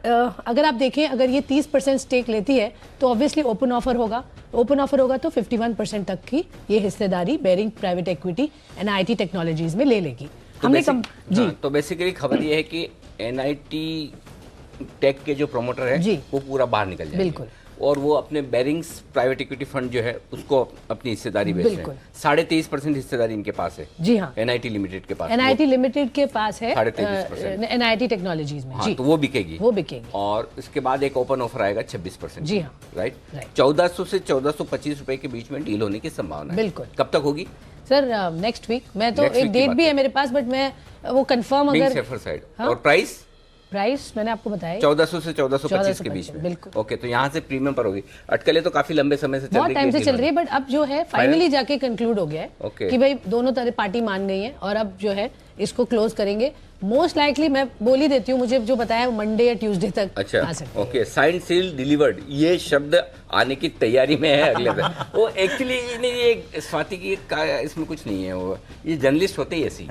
J: अगर आप देखें, अगर ये 30% स्टेक लेती है तो ऑब्वियसली ओपन ऑफर होगा। ओपन ऑफर होगा तो 51% तक की ये हिस्सेदारी Baring Private Equity NIIT Technologies में ले लेगी। हमने जी
I: तो बेसिकली खबर ये है कि NIIT टेक के जो प्रमोटर है वो पूरा बाहर निकल जाएंगे।
J: बिल्कुल।
I: और वो अपने बेरिंग्स प्राइवेट इक्विटी फंड जो है उसको अपनी हिस्सेदारी बेच रहे हैं। 23.5% हिस्सेदारी इनके पास है।
J: जी हाँ,
I: NIIT लिमिटेड के पास,
J: NIIT लिमिटेड के पास है
I: 23%
J: NIIT टेक्नोलॉजीज में।
I: हाँ,
J: जी,
I: तो वो बिकेगी,
J: वो बिकेगी।
I: और इसके बाद एक ओपन ऑफर आएगा 26%।
J: जी हाँ,
I: राइट। 1400 से 1425 रुपए के बीच में डील होने की संभावना है।
J: बिल्कुल।
I: कब तक होगी
J: सर? Next week. मैं तो एक डेट भी है मेरे पास, बट मैं वो कंफर्म अगर
I: साइड। और प्राइस
J: प्राइस मैंने आपको बताया
I: 1400 से 1425 के बीच में।
J: बिल्कुल।
I: ओके, तो यहाँ से प्रीमियम पर होगी। अटकलें तो काफी लंबे समय से चल रही
J: बहुत टाइम से चल रही है, बट अब जो है फाइनली जाके कंक्लूड हो गया है
I: Okay.
J: कि भाई दोनों तरह पार्टी मान गई है और अब जो है इसको क्लोज करेंगे। मोस्ट लाइकली मैं बोल ही देती हूँ, मुझे जो बताया मंडे या ट्यूसडे तक
I: अच्छा,
J: आ सकते हैं।
I: ओके, साइन सील डिलीवर्ड, ये शब्द आने की तैयारी में है अगले दिन। वो एक्चुअली ये स्वाति की इसमें कुछ नहीं है, वो ये जर्नलिस्ट होते ही ऐसी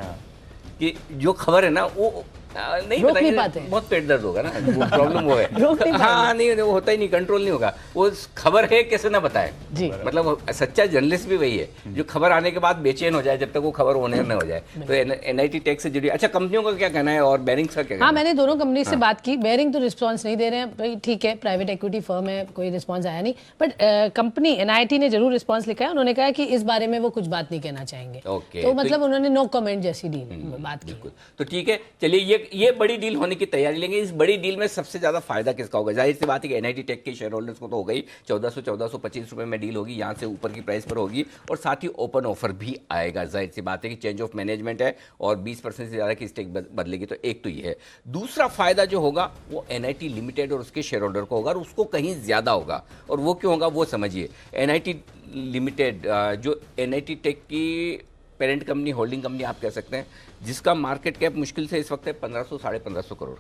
I: कि जो खबर है ना वो नहीं
J: रोक
I: बताइए,
J: नहीं पाते।
I: बहुत पेट दर्द होगा ना, वो प्रॉब्लम वो है।
J: रोक नहीं
I: हाँ नहीं, वो होता ही नहीं, कंट्रोल नहीं होगा। वो खबर है कैसे ना बताए
J: जी।
I: मतलब सच्चा जर्नलिस्ट भी वही है जो खबर आने के बाद बेचैन हो जाए जब तक वो खबर होने न हो जाए। तो एनआईटी टेक से जुड़ी, अच्छा कंपनियों का क्या कहना है और बेरिंग्स का क्या कहना
J: हाँ,
I: है?
J: मैंने दोनों कंपनी से बात की। बेरिंग तो रिस्पांस नहीं दे रहे हैं भाई, ठीक है प्राइवेट इक्विटी फर्म है, कोई रिस्पांस आया नहीं, बट कंपनी एनआईटी ने जरूर रिस्पांस लिखा है। उन्होंने कहा कि इस बारे में वो कुछ बात नहीं कहना चाहेंगे।
I: Okay,
J: तो मतलब उन्होंने नो कमेंट जैसी बात की।
I: बिल्कुल, तो ठीक है, चलिए ये बड़ी डील होने की तैयारी लेंगे। इस बड़ी डील में सबसे ज्यादा फायदा किसका होगा? जाहिर सी बात है कि एनआईटी टेक के शेयर होल्डर्स को तो हो गई, 1425 रुपए में डील होगी, यहाँ से ऊपर की प्राइस पर होगी और साथ ही ओपन ऑफर भी आएगा। जाहिर सी बात है कि चेंज ऑफ मैनेजमेंट है और 20% से ज्यादा की स्टेक बदलेगी, तो एक तो ये है। दूसरा फायदा जो होगा वो एनआईटी लिमिटेड और उसके शेयर होल्डर को होगा और उसको कहीं ज्यादा होगा। और वो क्यों होगा वो समझिए। एनआईटी लिमिटेड जो एनआईटी टेक की पेरेंट कंपनी, होल्डिंग कंपनी आप कह सकते हैं, जिसका मार्केट कैप मुश्किल से इस वक्त है 1500 साढ़े 1500 करोड़,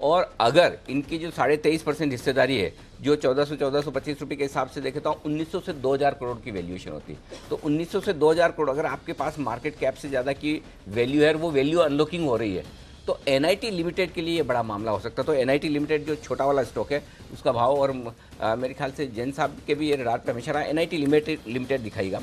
I: और अगर इनकी जो 23.5% हिस्सेदारी है जो 1425 रुपये के हिसाब से देखे तो 1900 से 2000 करोड़ की वैल्यूएशन होती है। तो 1900 से 2000 करोड़ अगर आपके पास मार्केट कैप से ज़्यादा की वैल्यू है, वो वैल्यू अनलॉकिंग हो रही है, तो एनआईटी लिमिटेड के लिए ये बड़ा मामला हो सकता है। तो एनआईटी लिमिटेड जो छोटा वाला स्टॉक है उसका भाव, और मेरे ख्याल से जैन साहब के भी ये रडार पे हमेशा रहा, एनआईटी लिमिटेड दिखाएगा।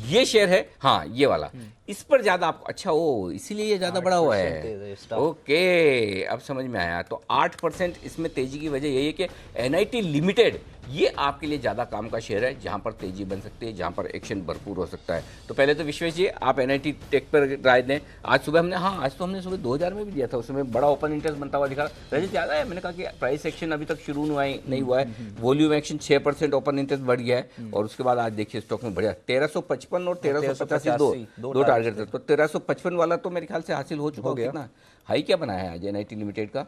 I: ये शेयर है, हाँ ये वाला, इस पर ज़्यादा आपको, अच्छा वो इसीलिए ये ज़्यादा बड़ा हुआ है। ओके, अब समझ में आया। तो 8% इसमें तेज़ी की वजह यही है कि एनआईटी लिमिटेड ये आपके लिए ज़्यादा काम का शेयर है, जहाँ पर तेज़ी बन सकती है, जहाँ पर एक्शन भरपूर हो सकता है। तो पहले तो विश्वेश जी आप एनआईटी टेक पर राय दें। आज सुबह हमने, हाँ आज तो हमने सुबह 2000 में भी दिया था, उसमें बड़ा ओपन इंटरेस्ट बनता हुआ दिखा। रजत याद है मैंने कहा कि प्राइस एक्शन अभी तक शुरू नहीं हुआ है, वॉल्यूम एक्शन 6% ओपन इंटरेस्ट बढ़ गया है, और उसके बाद आज देखिए स्टॉक में बढ़िया 1355 और 1385 दो टारगेट थे। तो 1355 वाला तो मेरे ख्याल से हासिल हो चुका होगा ना। हाई क्या बनाया है आज एनआईटी लिमिटेड का?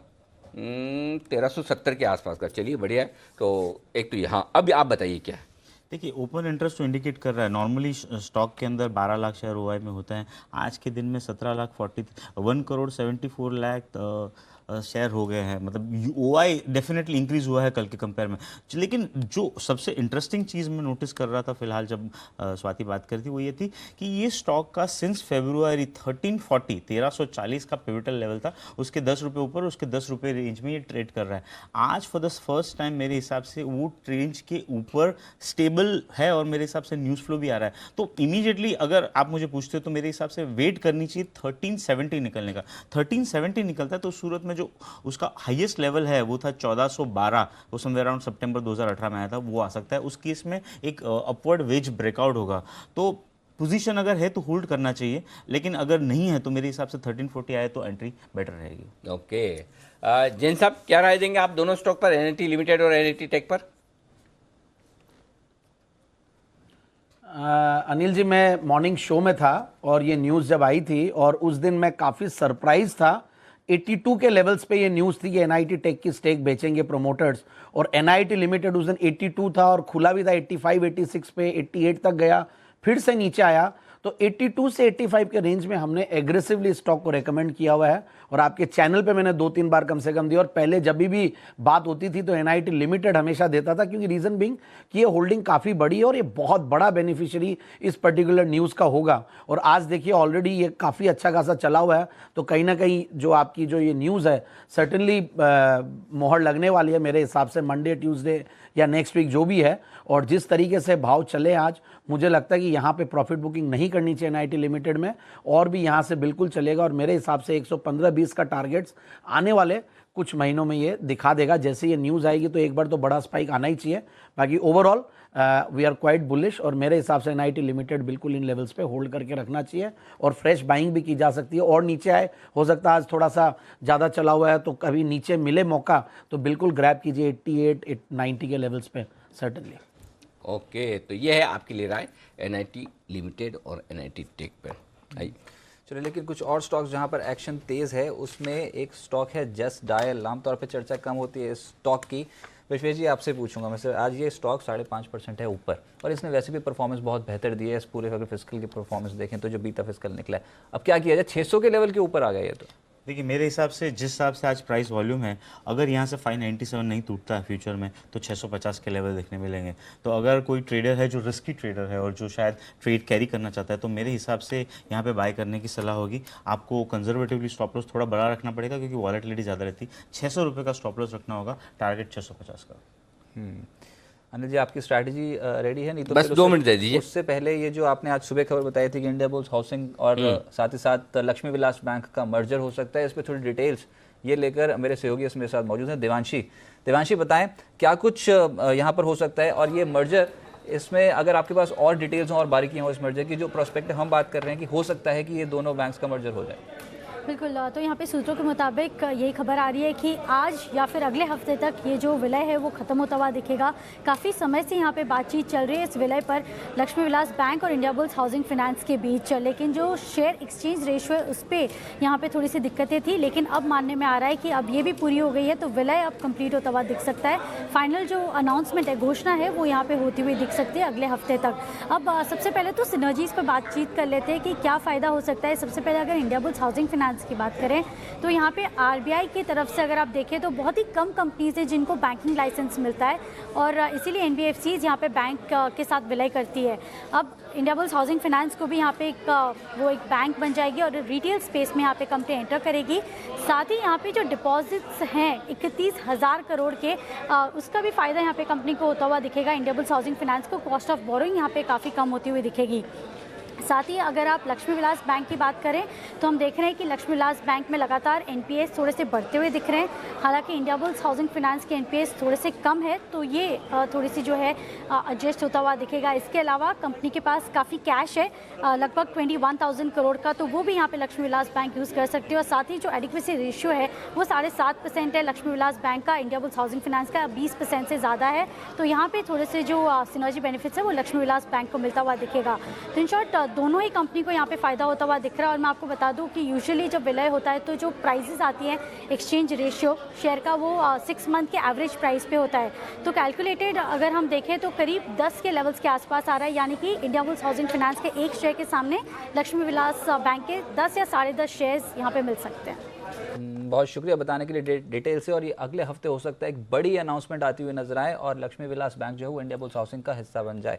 I: 1370 के आसपास का। चलिए बढ़िया है। तो एक तो ये, हाँ अब आप बताइए क्या है?
C: देखिए ओपन इंटरेस्ट तो इंडिकेट कर रहा है। नॉर्मली स्टॉक के अंदर 12 लाख शेयर ओआई में होते हैं, आज के दिन में 1 करोड़ 74 लाख शेयर हो गए हैं। मतलब ओआई डेफिनेटली इंक्रीज हुआ है कल के कंपेयर में। लेकिन जो सबसे इंटरेस्टिंग चीज़ मैं नोटिस कर रहा था फिलहाल जब स्वाति बात कर रही थी, वो ये थी कि ये स्टॉक का सिंस फरवरी 1340 का पिवटल लेवल था, उसके 10 रुपये ऊपर, उसके 10 रुपये रेंज में ये ट्रेड कर रहा है। आज फॉर द फर्स्ट टाइम मेरे हिसाब से वो रेंज के ऊपर स्टेबल है और मेरे हिसाब से न्यूज़ फ्लो भी आ रहा है। तो इमीडिएटली अगर आप मुझे पूछते हो तो मेरे हिसाब से वेट करनी चाहिए 1370 निकलने का। 1370 निकलता है तो सूरत में जो उसका हाईएस्ट लेवल है वो था 1412, वो समवेयर अराउंड सितंबर 2018 में आया था, वो आ सकता है। उस केस में एक अपवर्ड वेज ब्रेकआउट होगा। तो पोजीशन अगर है तो होल्ड करना चाहिए, लेकिन अगर नहीं है तो मेरे हिसाब से 1340 आए तो एंट्री बेटर रहेगी।
I: ओके, जैन साहब क्या राय देंगे आप दोनों स्टॉक पर, एनआईटी लिमिटेड और एनआईटी टेक पर?
H: अनिल जी, मैं मॉर्निंग शो में था और ये न्यूज़ जब आई थी, और उस दिन मैं काफ़ी सरप्राइज था। 82 के लेवल्स पे ये न्यूज़ थी कि एनआईटी टेक की स्टेक बेचेंगे प्रोमोटर्स, और एनआईटी लिमिटेड उस दिन 82 था और खुला भी था 85, 86 पे, 88 तक गया, फिर से नीचे आया। तो 82 से 85 के रेंज में हमने एग्रेसिवली स्टॉक को रेकमेंड किया हुआ है, और आपके चैनल पे मैंने 2-3 बार कम से कम दी। और पहले जब भी बात होती थी तो एनआईटी लिमिटेड हमेशा देता था, क्योंकि रीज़न बिंग कि ये होल्डिंग काफ़ी बड़ी है और ये बहुत बड़ा बेनिफिशियरी इस पर्टिकुलर न्यूज़ का होगा। और आज देखिए ऑलरेडी ये काफ़ी अच्छा खासा चला हुआ है। तो कहीं ना कहीं जो आपकी जो ये न्यूज़ है सर्टनली मोहर लगने वाली है मेरे हिसाब से, मंडे, ट्यूसडे या नेक्स्ट वीक जो भी है। और जिस तरीके से भाव चले आज, मुझे लगता है कि यहाँ पे प्रॉफिट बुकिंग नहीं करनी चाहिए एनआईटी लिमिटेड में, और भी यहाँ से बिल्कुल चलेगा। और मेरे हिसाब से 115-20 का टारगेट्स आने वाले कुछ महीनों में ये दिखा देगा। जैसे ये न्यूज़ आएगी तो एक बार तो बड़ा स्पाइक आना ही चाहिए। बाकी overall we are quite bullish, और मेरे हिसाब से एनआईटी लिमिटेड बिल्कुल इन लेवल्स पे होल्ड करके रखना चाहिए, और फ्रेश बाइंग भी की जा सकती है। और नीचे आए, हो सकता है आज थोड़ा सा ज़्यादा चला हुआ है तो कभी नीचे मिले मौका तो बिल्कुल ग्रैब कीजिए 88, 90 के लेवल्स पे सर्टनली।
I: ओके, तो ये है आपके लिए राय एनआईटी लिमिटेड और एनआईटी टेक पर। आइए
A: चलिए, लेकिन कुछ और स्टॉक्स जहां पर एक्शन तेज है उसमें एक स्टॉक है जस्ट डायल। आमतौर पे चर्चा कम होती है इस स्टॉक की। विश्वेश जी, आपसे पूछूंगा मैं सर, आज ये स्टॉक 5.5% है ऊपर, और इसने वैसे भी परफॉर्मेंस बहुत बेहतर दी है इस पूरे, अगर फिस्कल की परफॉर्मेंस देखें तो जो बीटा फिस्कल निकला है। अब क्या किया जाए, 600 के लेवल के ऊपर आ गया ये तो।
C: देखिए, मेरे हिसाब से जिस हिसाब से आज प्राइस वॉल्यूम है, अगर यहाँ से 597 नहीं टूटता है फ्यूचर में तो 650 के लेवल देखने मिलेंगे। तो अगर कोई ट्रेडर है जो रिस्की ट्रेडर है और जो शायद ट्रेड कैरी करना चाहता है, तो मेरे हिसाब से यहाँ पे बाय करने की सलाह होगी। आपको कंजर्वेटिवली स्टॉप लॉस थोड़ा बड़ा रखना पड़ेगा क्योंकि वॉलेटिलिटी ज़्यादा रहती है। 600 रुपये का स्टॉप लॉस रखना होगा, टारगेट 650 का।
A: अनिल जी, आपकी स्ट्रैटेजी रेडी है? नहीं तो
I: बस
A: फिर
I: 2 मिनट दे दीजिए।
A: उससे पहले ये जो आपने आज सुबह खबर बताई थी कि इंडिया बुल्स हाउसिंग और साथ ही साथ लक्ष्मी विलास बैंक का मर्जर हो सकता है, इस पर थोड़ी डिटेल्स ये लेकर मेरे सहयोगी मेरे साथ मौजूद हैं, देवांशी बताएं क्या कुछ यहाँ पर हो सकता है, और ये मर्जर, इसमें अगर आपके पास और डिटेल्स हों और बारीकियाँ हो इस मर्जर की, जो प्रोस्पेक्टिव हम बात कर रहे हैं कि हो सकता है कि ये दोनों बैंक्स का मर्जर हो जाए।
E: बिल्कुल, तो यहाँ पे सूत्रों के मुताबिक यही खबर आ रही है कि आज या फिर अगले हफ्ते तक ये जो विलय है वो ख़त्म होता हुआ दिखेगा। काफ़ी समय से यहाँ पे बातचीत चल रही है इस विलय पर लक्ष्मी विलास बैंक और इंडिया बुल्स हाउसिंग फाइनेंस के बीच, लेकिन जो शेयर एक्सचेंज रेशियो है उस पर यहाँ पे थोड़ी सी दिक्कतें थी, लेकिन अब मानने में आ रहा है कि अब ये भी पूरी हो गई है, तो विलय अब कंप्लीट होता हुआ दिख सकता है। फाइनल जो अनाउंसमेंट है, घोषणा है, वो यहाँ पर होती हुई दिख सकती है अगले हफ्ते तक। अब सबसे पहले तो सिनर्जीज़ पर बातचीत कर लेते हैं कि क्या फ़ायदा हो सकता है। सबसे पहले अगर इंडिया बुल्स हाउसिंग फाइनेंस की बात करें तो यहाँ पे आरबीआई की तरफ से अगर आप देखें तो बहुत ही कम कंपनीज हैं जिनको बैंकिंग लाइसेंस मिलता है, और इसीलिए एनबीएफसीज यहाँ पे बैंक के साथ विलय करती है। अब इंडिया बुल्स हाउसिंग फाइनेंस को भी यहाँ पे एक बैंक बन जाएगी और रिटेल स्पेस में यहाँ पे कंपनी एंटर करेगी। साथ ही यहाँ पे जो डिपॉजिट्स हैं 31,000 करोड़ के, उसका भी फ़ायदा यहाँ पे कंपनी को होता हुआ दिखेगा। इंडिया बुल्स हाउसिंग फाइनेंस को कॉस्ट ऑफ बोरोइंग यहाँ पे काफ़ी कम होती हुई दिखेगी। साथ ही अगर आप लक्ष्मी विलास बैंक की बात करें तो हम देख रहे हैं कि लक्ष्मी विलास बैंक में लगातार एनपीएस थोड़े से बढ़ते हुए दिख रहे हैं। हालांकि इंडिया बुल्स हाउसिंग फाइनेंस के एनपीएस थोड़े से कम है, तो ये थोड़ी सी जो है एडजस्ट होता हुआ दिखेगा। इसके अलावा कंपनी के पास काफ़ी कैश है, लगभग 21,000 करोड़ का, तो वो भी यहाँ पे लक्ष्मी विलास बैंक यूज़ कर सकती है। और साथ ही जो एडिक्वेसी रेशियो है वो 7.5% है लक्ष्मी विलास बैंक का, इंडिया बुल्स हाउसिंग फाइनेंस का 20% से ज़्यादा है। तो यहाँ पे थोड़े से जो सिनर्जी बेनिफिट्स है वो लक्ष्मी विलास बैंक को मिलता हुआ दिखेगा। तो इन शॉर्ट दोनों ही कंपनी को यहाँ पे फ़ायदा होता हुआ दिख रहा है। और मैं आपको बता दूँ कि यूजुअली जब विलय होता है तो जो प्राइसेस आती हैं एक्सचेंज रेशियो शेयर का, वो 6 मंथ के एवरेज प्राइस पे होता है। तो कैलकुलेटेड अगर हम देखें तो करीब 10 के लेवल्स के आसपास आ रहा है, यानी कि इंडिया बुल्स हाउसिंग फाइनेंस के एक शेयर के सामने लक्ष्मी विलास बैंक के 10 या 10.5 शेयर्स यहाँ पे मिल सकते हैं।
A: बहुत शुक्रिया बताने के लिए डिटेल से। और ये अगले हफ्ते हो सकता है एक बड़ी अनाउंसमेंट आती हुई नजर आए और लक्ष्मी विलास बैंक जो है वो इंडिया बुल्स हाउसिंग का हिस्सा बन जाए।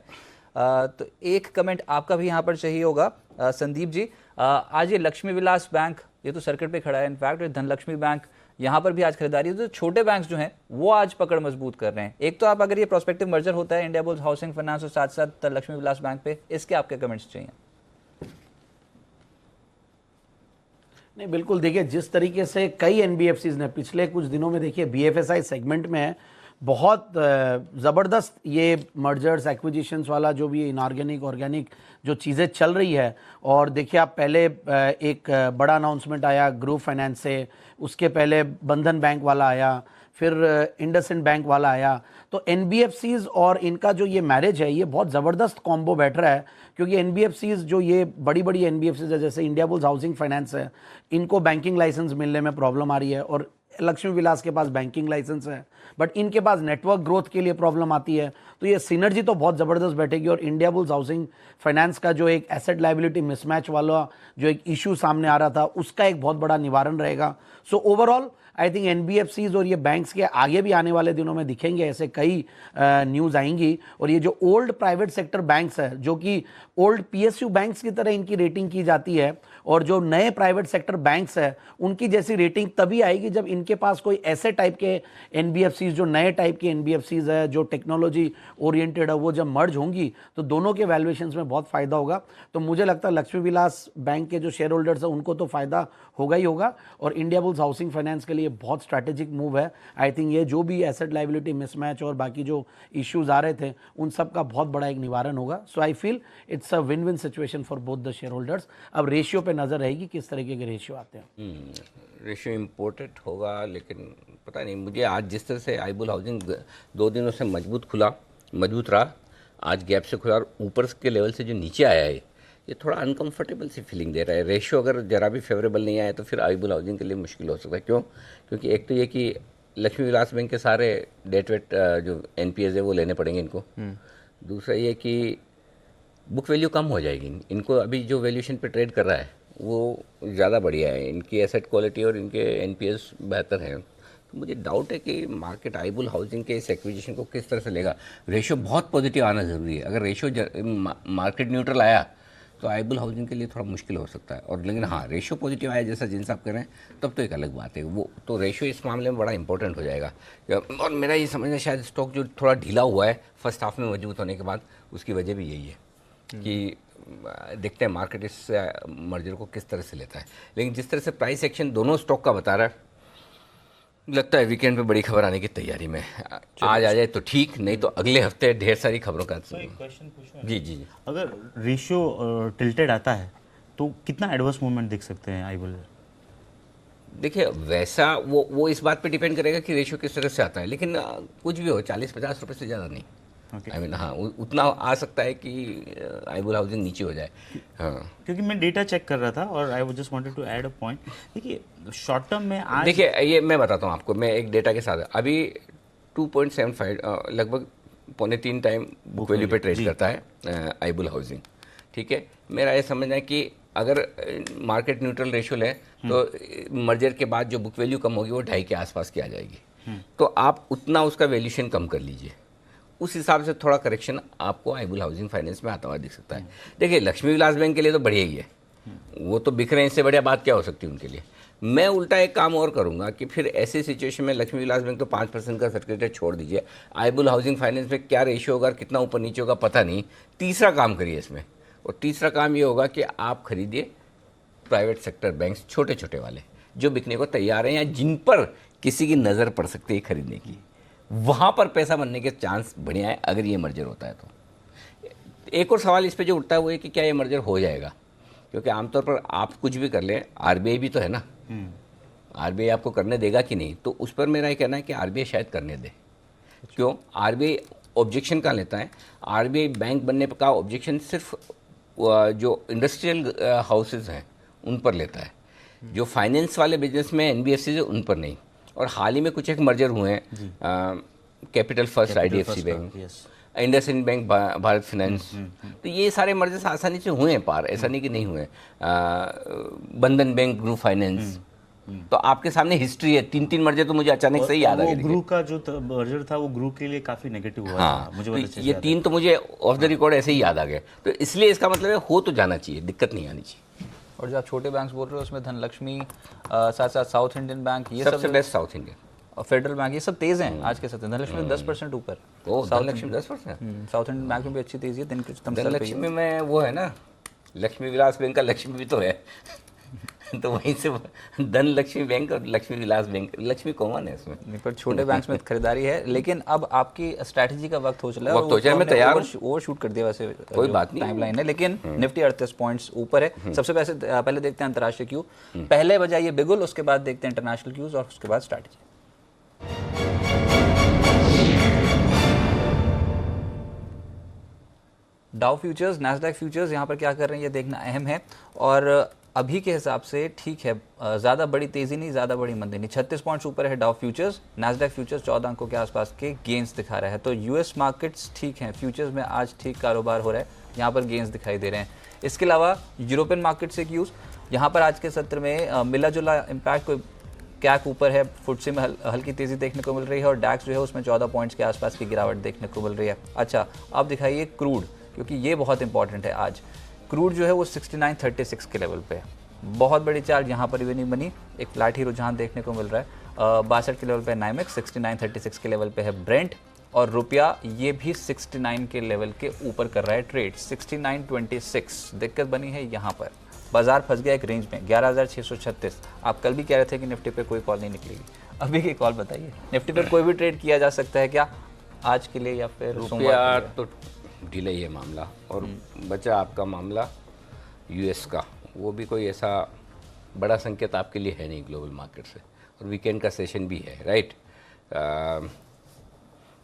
A: तो एक कमेंट आपका भी यहाँ पर चाहिए होगा संदीप जी। आज ये लक्ष्मी विलास बैंक ये तो सर्किट पे खड़ा है, इनफैक्ट धनलक्ष्मी बैंक यहाँ पर भी आज खरीदारी है, तो छोटे बैंक्स जो हैं वो आज पकड़ मजबूत कर रहे हैं। एक तो आप अगर ये प्रोस्पेक्टिव मर्जर होता है इंडिया बुल्स हाउसिंग फाइनेंस और साथ साथ लक्ष्मी विलास बैंक पे, इसके आपके कमेंट्स चाहिए।
H: नहीं, बिल्कुल, देखिए जिस तरीके से कई एनबीएफसीज ने पिछले कुछ दिनों में, देखिए बीएफएसआई सेगमेंट में बहुत ज़बरदस्त ये मर्जर्स एक्विजिशंस वाला जो भी इनऑर्गेनिक ऑर्गेनिक जो चीज़ें चल रही है। और देखिए आप पहले एक बड़ा अनाउंसमेंट आया ग्रुप फाइनेंस से, उसके पहले बंधन बैंक वाला आया, फिर इंडसइंड बैंक वाला आया। तो एनबीएफसीज और इनका जो ये मैरिज है ये बहुत ज़बरदस्त कॉम्बो बैठ रहा है, क्योंकि एनबीएफसीज जो ये बड़ी बड़ी एनबीएफसीज है जैसे इंडिया बुल्स हाउसिंग फाइनेंस है, इनको बैंकिंग लाइसेंस मिलने में प्रॉब्लम आ रही है, और लक्ष्मी विलास के पास बैंकिंग लाइसेंस है बट इनके पास नेटवर्क ग्रोथ के लिए प्रॉब्लम आती है। तो ये सिनर्जी तो बहुत ज़बरदस्त बैठेगी और इंडिया बुल्स हाउसिंग फाइनेंस का जो एक एसेट लाइबिलिटी मिसमैच वाला जो एक इशू सामने आ रहा था उसका एक बहुत बड़ा निवारण रहेगा। So overall I think NBFCs और ये बैंक्स के आगे भी आने वाले दिनों में दिखेंगे, ऐसे कई न्यूज़ आएंगी। और ये जो ओल्ड प्राइवेट सेक्टर बैंक्स है जो कि ओल्ड पीएसयू बैंक्स की तरह इनकी रेटिंग की जाती है, और जो नए प्राइवेट सेक्टर बैंक्स है उनकी जैसी रेटिंग तभी आएगी जब इनके पास कोई ऐसे टाइप के एनबीएफसीज, जो नए टाइप के एनबीएफसीज है जो टेक्नोलॉजी ओरिएंटेड है, वो जब मर्ज होंगी तो दोनों के वैल्यूएशंस में बहुत फ़ायदा होगा। तो मुझे लगता है लक्ष्मी विलास बैंक के जो शेयर होल्डर्स हैं उनको तो फ़ायदा होगा ही होगा, और इंडिया बुल्स हाउसिंग फाइनेंस के लिए बहुत स्ट्रैटेजिक मूव है। आई थिंक ये जो भी एसेट लाइबिलिटी मिसमैच और बाकी जो इश्यूज आ रहे थे उन सब का बहुत बड़ा एक निवारण होगा। So I feel it's a win win situation for both the shareholders. अब रेशियो पे नज़र रहेगी किस तरीके के रेशियो आते हैं।
I: रेशियो इम्पोर्टेंट होगा, लेकिन पता नहीं मुझे आज जिस तरह से आई बुल हाउसिंग 2 दिनों से मजबूत रहा, आज गैप से खुला और ऊपर के लेवल से जो नीचे आया है ये थोड़ा अनकंफर्टेबल सी फीलिंग दे रहा है। रेशियो अगर जरा भी फेवरेबल नहीं आए तो फिर आईबुल हाउसिंग के लिए मुश्किल हो सकता है। क्यों? क्योंकि एक तो ये कि लक्ष्मी विलास बैंक के सारे डेट वेट जो एनपीएस है वो लेने पड़ेंगे इनको। दूसरा ये कि बुक वैल्यू कम हो जाएगी। इनको अभी जो वैल्यूएशन पे ट्रेड कर रहा है वो ज़्यादा बढ़िया है, इनकी एसेट क्वालिटी और इनके एनपीएस बेहतर हैं। तो मुझे डाउट है कि मार्केट आईबुल हाउसिंग के इस एक्विजिशन को किस तरह से लेगा। रेशियो बहुत पॉजिटिव आना ज़रूरी है। अगर रेशियो मार्केट न्यूट्रल आया तो आईबुल हाउसिंग के लिए थोड़ा मुश्किल हो सकता है। और लेकिन हाँ, रेशियो पॉजिटिव आया जैसा जिन साहब कह रहे हैं तब तो एक अलग बात है। वो तो रेशियो इस मामले में बड़ा इंपॉर्टेंट हो जाएगा। और मेरा ये समझना शायद स्टॉक जो थोड़ा ढीला हुआ है फर्स्ट हाफ में मजबूत होने के बाद, उसकी वजह भी यही है कि देखते हैं मार्केट इस मर्जर को किस तरह से लेता है। लेकिन जिस तरह से प्राइस एक्शन दोनों स्टॉक का बता रहा है, लगता है वीकेंड पे बड़ी खबर आने की तैयारी में। आज आ जाए तो ठीक, नहीं तो अगले हफ्ते ढेर सारी खबरों का। जी जी जी,
C: अगर रेशियो टिल्टेड आता है तो कितना एडवर्स मूवमेंट देख सकते हैं आईबुल?
I: देखिए वैसा वो इस बात पे डिपेंड करेगा कि रेशियो किस तरह से आता है। लेकिन कुछ भी हो, 40-50 रुपये से ज़्यादा नहीं। आई मीन हाँ, उतना आ सकता है कि आईबुल हाउसिंग नीचे हो जाए। हाँ,
C: क्योंकि मैं डेटा चेक कर रहा था और I just wanted to add a point. देखिए शॉर्ट टर्म में आज
I: देखिए ये मैं बताता हूँ आपको, मैं एक डेटा के साथ अभी 2.75 लगभग 2.25 टाइम बुक वैल्यू पे ट्रेड करता है आईबुल हाउसिंग। ठीक है, मेरा ये समझना है कि अगर मार्केट न्यूट्रल रेशियो लें तो मर्जर के बाद जो बुक वैल्यू कम होगी वो 2.5 के आसपास की आ जाएगी। तो आप उतना उसका वैल्यूशन कम कर लीजिए, उस हिसाब से थोड़ा करेक्शन आपको आईबुल हाउसिंग फाइनेंस में आता हुआ दिख सकता है। देखिए लक्ष्मी विलास बैंक के लिए तो बढ़िया ही है, वो तो बिक रहे हैं, इससे बढ़िया बात क्या हो सकती है उनके लिए। मैं उल्टा एक काम और करूंगा कि फिर ऐसी सिचुएशन में लक्ष्मी विलास बैंक तो 5% का सर्टिफिकेट छोड़ दीजिए, आईबुल हाउसिंग फाइनेंस में क्या रेशियो होगा, कितना ऊपर नीचे होगा पता नहीं। तीसरा काम करिए इसमें, और तीसरा काम ये होगा कि आप खरीदिए प्राइवेट सेक्टर बैंक्स, छोटे छोटे वाले जो बिकने को तैयार हैं या जिन पर किसी की नज़र पड़ सकती है खरीदने की, वहाँ पर पैसा बनने के चांस बढ़िया है अगर ये मर्जर होता है तो। एक और सवाल इस पे जो उठता है वो है कि क्या ये मर्जर हो जाएगा, क्योंकि आमतौर पर आप कुछ भी कर लें, आरबीआई भी तो है ना, आरबीआई आपको करने देगा कि नहीं, तो उस पर मेरा ये कहना है कि आरबीआई शायद करने दे। क्यों? आरबीआई ऑब्जेक्शन कहाँ लेता है? आरबीआई बैंक बनने का ऑब्जेक्शन सिर्फ जो इंडस्ट्रियल हाउसेज हैं उन पर लेता है, जो फाइनेंस वाले बिजनेस में एनबीएफसी है उन पर नहीं। और हाल ही में कुछ एक मर्जर हुए हैं, capital first IDFC bank, IndusInd bank Bharat finance, तो ये सारे मर्जर्स आसानी से हुए हैं पार, ऐसा नहीं कि नहीं हुए। बंधन बैंक ग्रुप फाइनेंस, तो आपके सामने हिस्ट्री है। 3 मर्जर तो मुझे अचानक से ही याद आ गए।
C: ग्रुप का जो मर्जर था वो ग्रुप के लिए काफी नेगेटिव हुआ।
I: हाँ,
C: मुझे
I: तो ये 3 तो मुझे ऑफ द रिकॉर्ड ऐसे ही याद आ गए। तो इसलिए इसका मतलब है हो तो जाना चाहिए, दिक्कत नहीं आनी चाहिए।
A: और जो आप छोटे बैंक्स बोल रहे हो उसमें धनलक्ष्मी, साथ साथ साउथ इंडियन बैंक, ये
I: सबसे बेस्ट साउथ इंडियन
A: और फेडरल बैंक, ये सब तेज हैं आज के साथ। धनलक्ष्मी 10% ऊपर,
I: धनलक्ष्मी 10%।
A: साउथ इंडियन बैंक में भी अच्छी तेजी है दिन के
I: धनलक्ष्मी में वो है ना, लक्ष्मी विलास बैंक का लक्ष्मी भी तो है तो वहीं से धनलक्ष्मी बैंक और लक्ष्मी विलास बैंक, लक्ष्मी कॉमन है इसमें।
A: पर छोटे बैंक्स में खरीदारी है। लेकिन अब आपकी स्ट्रैटेजी का वक्त हो चला है,
I: वक्त हो चला, मैं तैयार हूं।
A: ओवर शूट कर दिया वैसे,
I: कोई बात नहीं,
A: टाइमलाइन है। लेकिन निफ्टी 38 पॉइंट्स ऊपर है। सबसे पहले देखते हैं अंतर्राष्ट्रीय क्यू, पहले बजाइए बिगुल, उसके बाद देखते हैं इंटरनेशनल क्यूज और उसके बाद strategy. Dow futures, Nasdaq futures यहाँ पर क्या कर रहे हैं ये देखना अहम है। और अभी के हिसाब से ठीक है, ज़्यादा बड़ी तेज़ी नहीं, ज़्यादा बड़ी मंदी नहीं। 36 पॉइंट्स ऊपर है डाउ फ्यूचर्स, नैस्डैक फ्यूचर्स 14 अंकों के आसपास के गेंस दिखा रहा है। तो यूएस मार्केट्स ठीक हैं, फ्यूचर्स में आज ठीक कारोबार हो रहा है, यहाँ पर गेंस दिखाई दे रहे हैं। इसके अलावा यूरोपियन मार्केट से क्यूज, यहाँ पर आज के सत्र में मिला जुला इम्पैक्ट, कोई कैक ऊपर है, फुटसे में हल्की तेज़ी देखने को मिल रही है और डैक्स जो है उसमें 14 पॉइंट्स के आसपास की गिरावट देखने को मिल रही है। अच्छा, अब दिखाइए क्रूड, क्योंककि ये बहुत इंपॉर्टेंट है आज। क्रूड जो है वो 69.36 के लेवल पे है, बहुत बड़ी चार्ज यहाँ पर भी नहीं बनी, एक फ्लैट ही रुझान देखने को मिल रहा है। 62 के लेवल पे नाइमेक्स, 69.36 के लेवल पे है ब्रेंट, और रुपया ये भी 69 के लेवल के ऊपर कर रहा है ट्रेड, 69.26। दिक्कत बनी है यहाँ पर, बाजार फंस गया एक रेंज में 11,636। आप कल भी कह रहे थे कि निफ्टी पे कोई कॉल नहीं निकलेगी, अभी की कॉल बताइए, निफ्टी पे कोई भी ट्रेड किया जा सकता है क्या आज के लिए, या फिर
I: रुपया तो ढीला ही है मामला। और बचा आपका मामला यूएस का, वो भी कोई ऐसा बड़ा संकेत आपके लिए है नहीं ग्लोबल मार्केट से, और वीकेंड का सेशन भी है, राइट।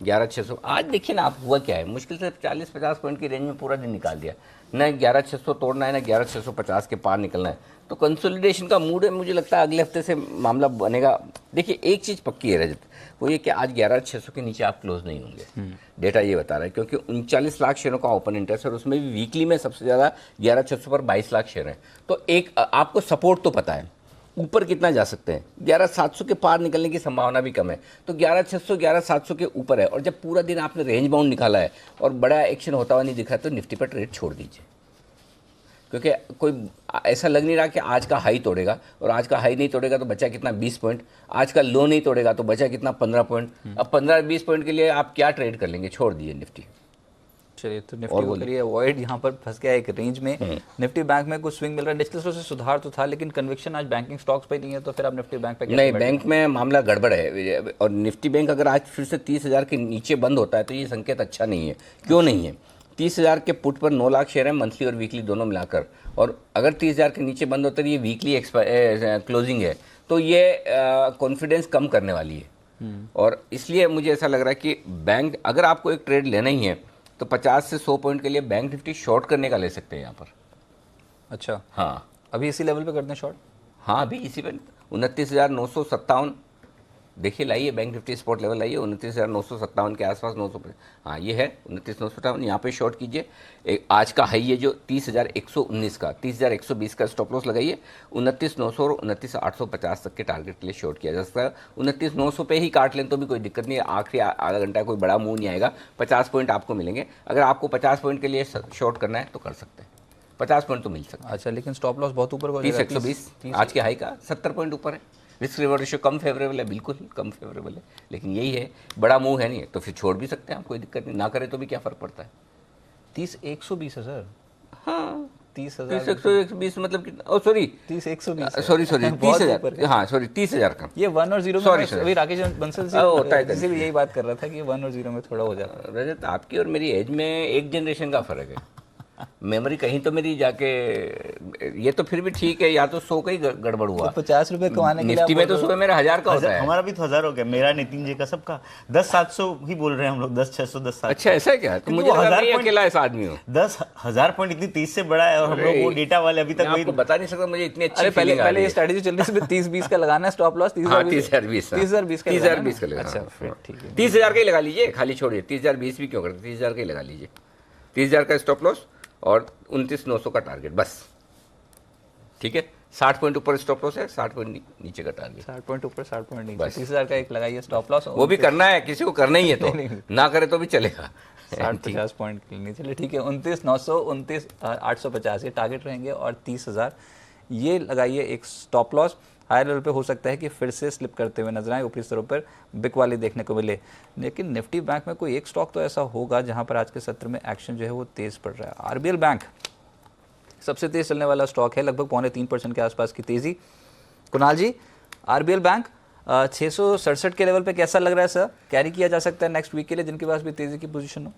I: 11,600 आज देखिए ना आप हुआ क्या है, मुश्किल से 40-50 पॉइंट की रेंज में पूरा दिन निकाल दिया, ना 11,600 तोड़ना है ना 11,650 के पार निकलना है, तो कंसोलिडेशन का मूड है, मुझे लगता है अगले हफ्ते से मामला बनेगा। देखिए एक चीज़ पक्की है रजत, वो ये कि आज 11,600 के नीचे आप क्लोज नहीं होंगे, डेटा ये बता रहा है, क्योंकि 39 लाख शेयरों का ओपन इंटरेस्ट है और उसमें भी वीकली में सबसे ज़्यादा 11,600 पर 22 लाख शेयर हैं, तो एक आपको सपोर्ट तो पता है, ऊपर कितना जा सकते हैं, 11,700 के पार निकलने की संभावना भी कम है, तो 11,600 11,700 के ऊपर है, और जब पूरा दिन आपने रेंज बाउंड निकाला है और बड़ा एक्शन होता हुआ नहीं दिख रहा, तो निफ्टी पर ट्रेड छोड़ दीजिए, क्योंकि कोई ऐसा लग नहीं रहा कि आज का हाई तोड़ेगा, और आज का हाई नहीं तोड़ेगा तो बचा कितना 20 पॉइंट, आज का लो नहीं तोड़ेगा तो बचा कितना 15 पॉइंट, अब 15-20 पॉइंट के लिए आप क्या ट्रेड कर लेंगे, छोड़ दीजिए निफ्टी।
A: चलिए, तो निफ्टी को करिए अवॉइड, यहाँ पर फंस गया एक रेंज में। निफ्टी बैंक में कुछ स्विंग मिल रहा है, निचले से सुधार तो था, लेकिन कन्विक्शन आज बैंकिंग स्टॉक्स पे नहीं है, तो फिर आप निफ्टी बैंक पे
I: नहीं, बैंक में मामला गड़बड़ है, और निफ्टी बैंक अगर आज फिर से 30,000 के नीचे बंद होता है तो ये संकेत अच्छा नहीं है। क्यों नहीं है? 30,000 के पुट पर 9 लाख शेयर है, मंथली और वीकली दोनों मिलाकर, और अगर 30,000 के नीचे बंद होता है, ये वीकली क्लोजिंग है, तो ये कॉन्फिडेंस कम करने वाली है, और इसलिए मुझे ऐसा लग रहा है कि बैंक, अगर आपको एक ट्रेड लेना ही है तो 50 से 100 पॉइंट के लिए बैंक निफ्टी शॉर्ट करने का ले सकते हैं यहाँ पर।
A: अच्छा,
I: हाँ,
A: अभी इसी लेवल पे करते हैं शॉर्ट?
I: हाँ, अभी इसी पे 29,957 देखिए, लाइए बैंक निफ्टी स्पॉट लेवल लाइए, 29,957 के आसपास, 900 पे, हाँ ये है 29,957, यहाँ पे शॉर्ट कीजिए। आज का हाई है जो 30,119 का, 30,120 का स्टॉप लॉस लगाइए, 29,900 और 29,850 तक के टारगेट के लिए शॉर्ट किया जा सकता है। 29,900 पे ही काट लें तो भी कोई दिक्कत नहीं है, आखिरी आधा घंटा कोई बड़ा मूव नहीं आएगा, 50 पॉइंट आपको मिलेंगे। अगर आपको 50 पॉइंट के लिए शॉर्ट करना है तो कर सकते हैं, 50 पॉइंट तो मिल सकता है।
A: अच्छा, लेकिन स्टॉप लॉस बहुत ऊपर,
I: 30,120 आज के हाई का 70 पॉइंट ऊपर है, रिस्क रिवॉर्ड रेशियो कम फेवरेबल है, बिल्कुल कम फेवरेबल है, लेकिन यही है, बड़ा मूव है नहीं, तो फिर छोड़ भी सकते हैं आप, कोई दिक्कत नहीं, ना करें तो भी क्या फ़र्क पड़ता है।
A: 30,120 है सर?
I: हाँ,
A: 30,120
I: मतलब कितना, सॉरी
A: 30,120,
I: सॉरी 30,000, हाँ सॉरी 30,000 का,
A: ये 1 और 0 में, अभी राकेश बंसल से भी यही बात कर रहा था कि 1 और 0 में थोड़ा हो जाता है।
I: रजत, आपकी और मेरी एज में एक जनरेशन का फ़र्क है, मेमोरी कहीं तो मेरी जाके, ये तो फिर भी ठीक है, या तो 100 का ही गड़बड़ हुआ,
A: तो 50 रुपए कमाने के लिए
I: निफ्टी में तो सुबह मेरा 1000 का होता है।
C: हमारा भी तो 1000 हो गया, मेरा, नितिन जी का, सबका 10,700 ही बोल रहे हैं हम लोग, 10,600 10,700।
I: अच्छा, ऐसा है क्या? तो मुझे लगा मैं अकेला ऐसा आदमी हूँ।
C: 10,000 पॉइंट इतनी 30 से बड़ा है, और हम लोग वो डेटा वाले अभी तक
I: आपको बता नहीं सकता, मुझे इतनी अच्छी
A: अरे पहले ये स्ट्रेटजी चल रही है, 30-20 का लगाना है स्टॉप लॉस,
I: 30,020 का
A: 30,020 का। अच्छा, फिर ठीक है,
I: 30,000 का ही लगा लीजिए, खाली छोड़िए 30,020 भी क्यों करते, 30,000 का ही लगा लीजिए, 30,000 का स्टॉप लॉस और 29,900 का टारगेट, बस ठीक है। 60 पॉइंट ऊपर स्टॉप लॉस है, 60 पॉइंट नीचे का टारगेट,
A: 60 पॉइंट ऊपर 60 पॉइंट नीचे, 30,000 का एक लगाइए स्टॉप लॉस,
I: वो भी करना है, किसी को करना ही है तो ना करे तो भी चलेगा,
A: 60-50 पॉइंट के लिए। चलिए ठीक है, 29,900 29,850 ये टारगेट रहेंगे, और 30,000 ये लगाइए एक स्टॉप लॉस। हायर लेवल पे हो सकता है कि फिर से स्लिप करते हुए नजर आए, ऊपरी स्तरों पर बिक वाली देखने को मिले, लेकिन निफ्टी बैंक में कोई एक स्टॉक तो ऐसा होगा जहां पर आज के सत्र में एक्शन जो है वो तेज पड़ रहा है। आरबीएल बैंक सबसे तेज चलने वाला स्टॉक है, लगभग 3.25% के आसपास की तेजी। कुणाल जी, आरबीएल बैंक 667 के लेवल पे कैसा लग रहा है सर? कैरी किया जा सकता है नेक्स्ट वीक के लिए, जिनके पास भी तेजी की पोजीशन हो?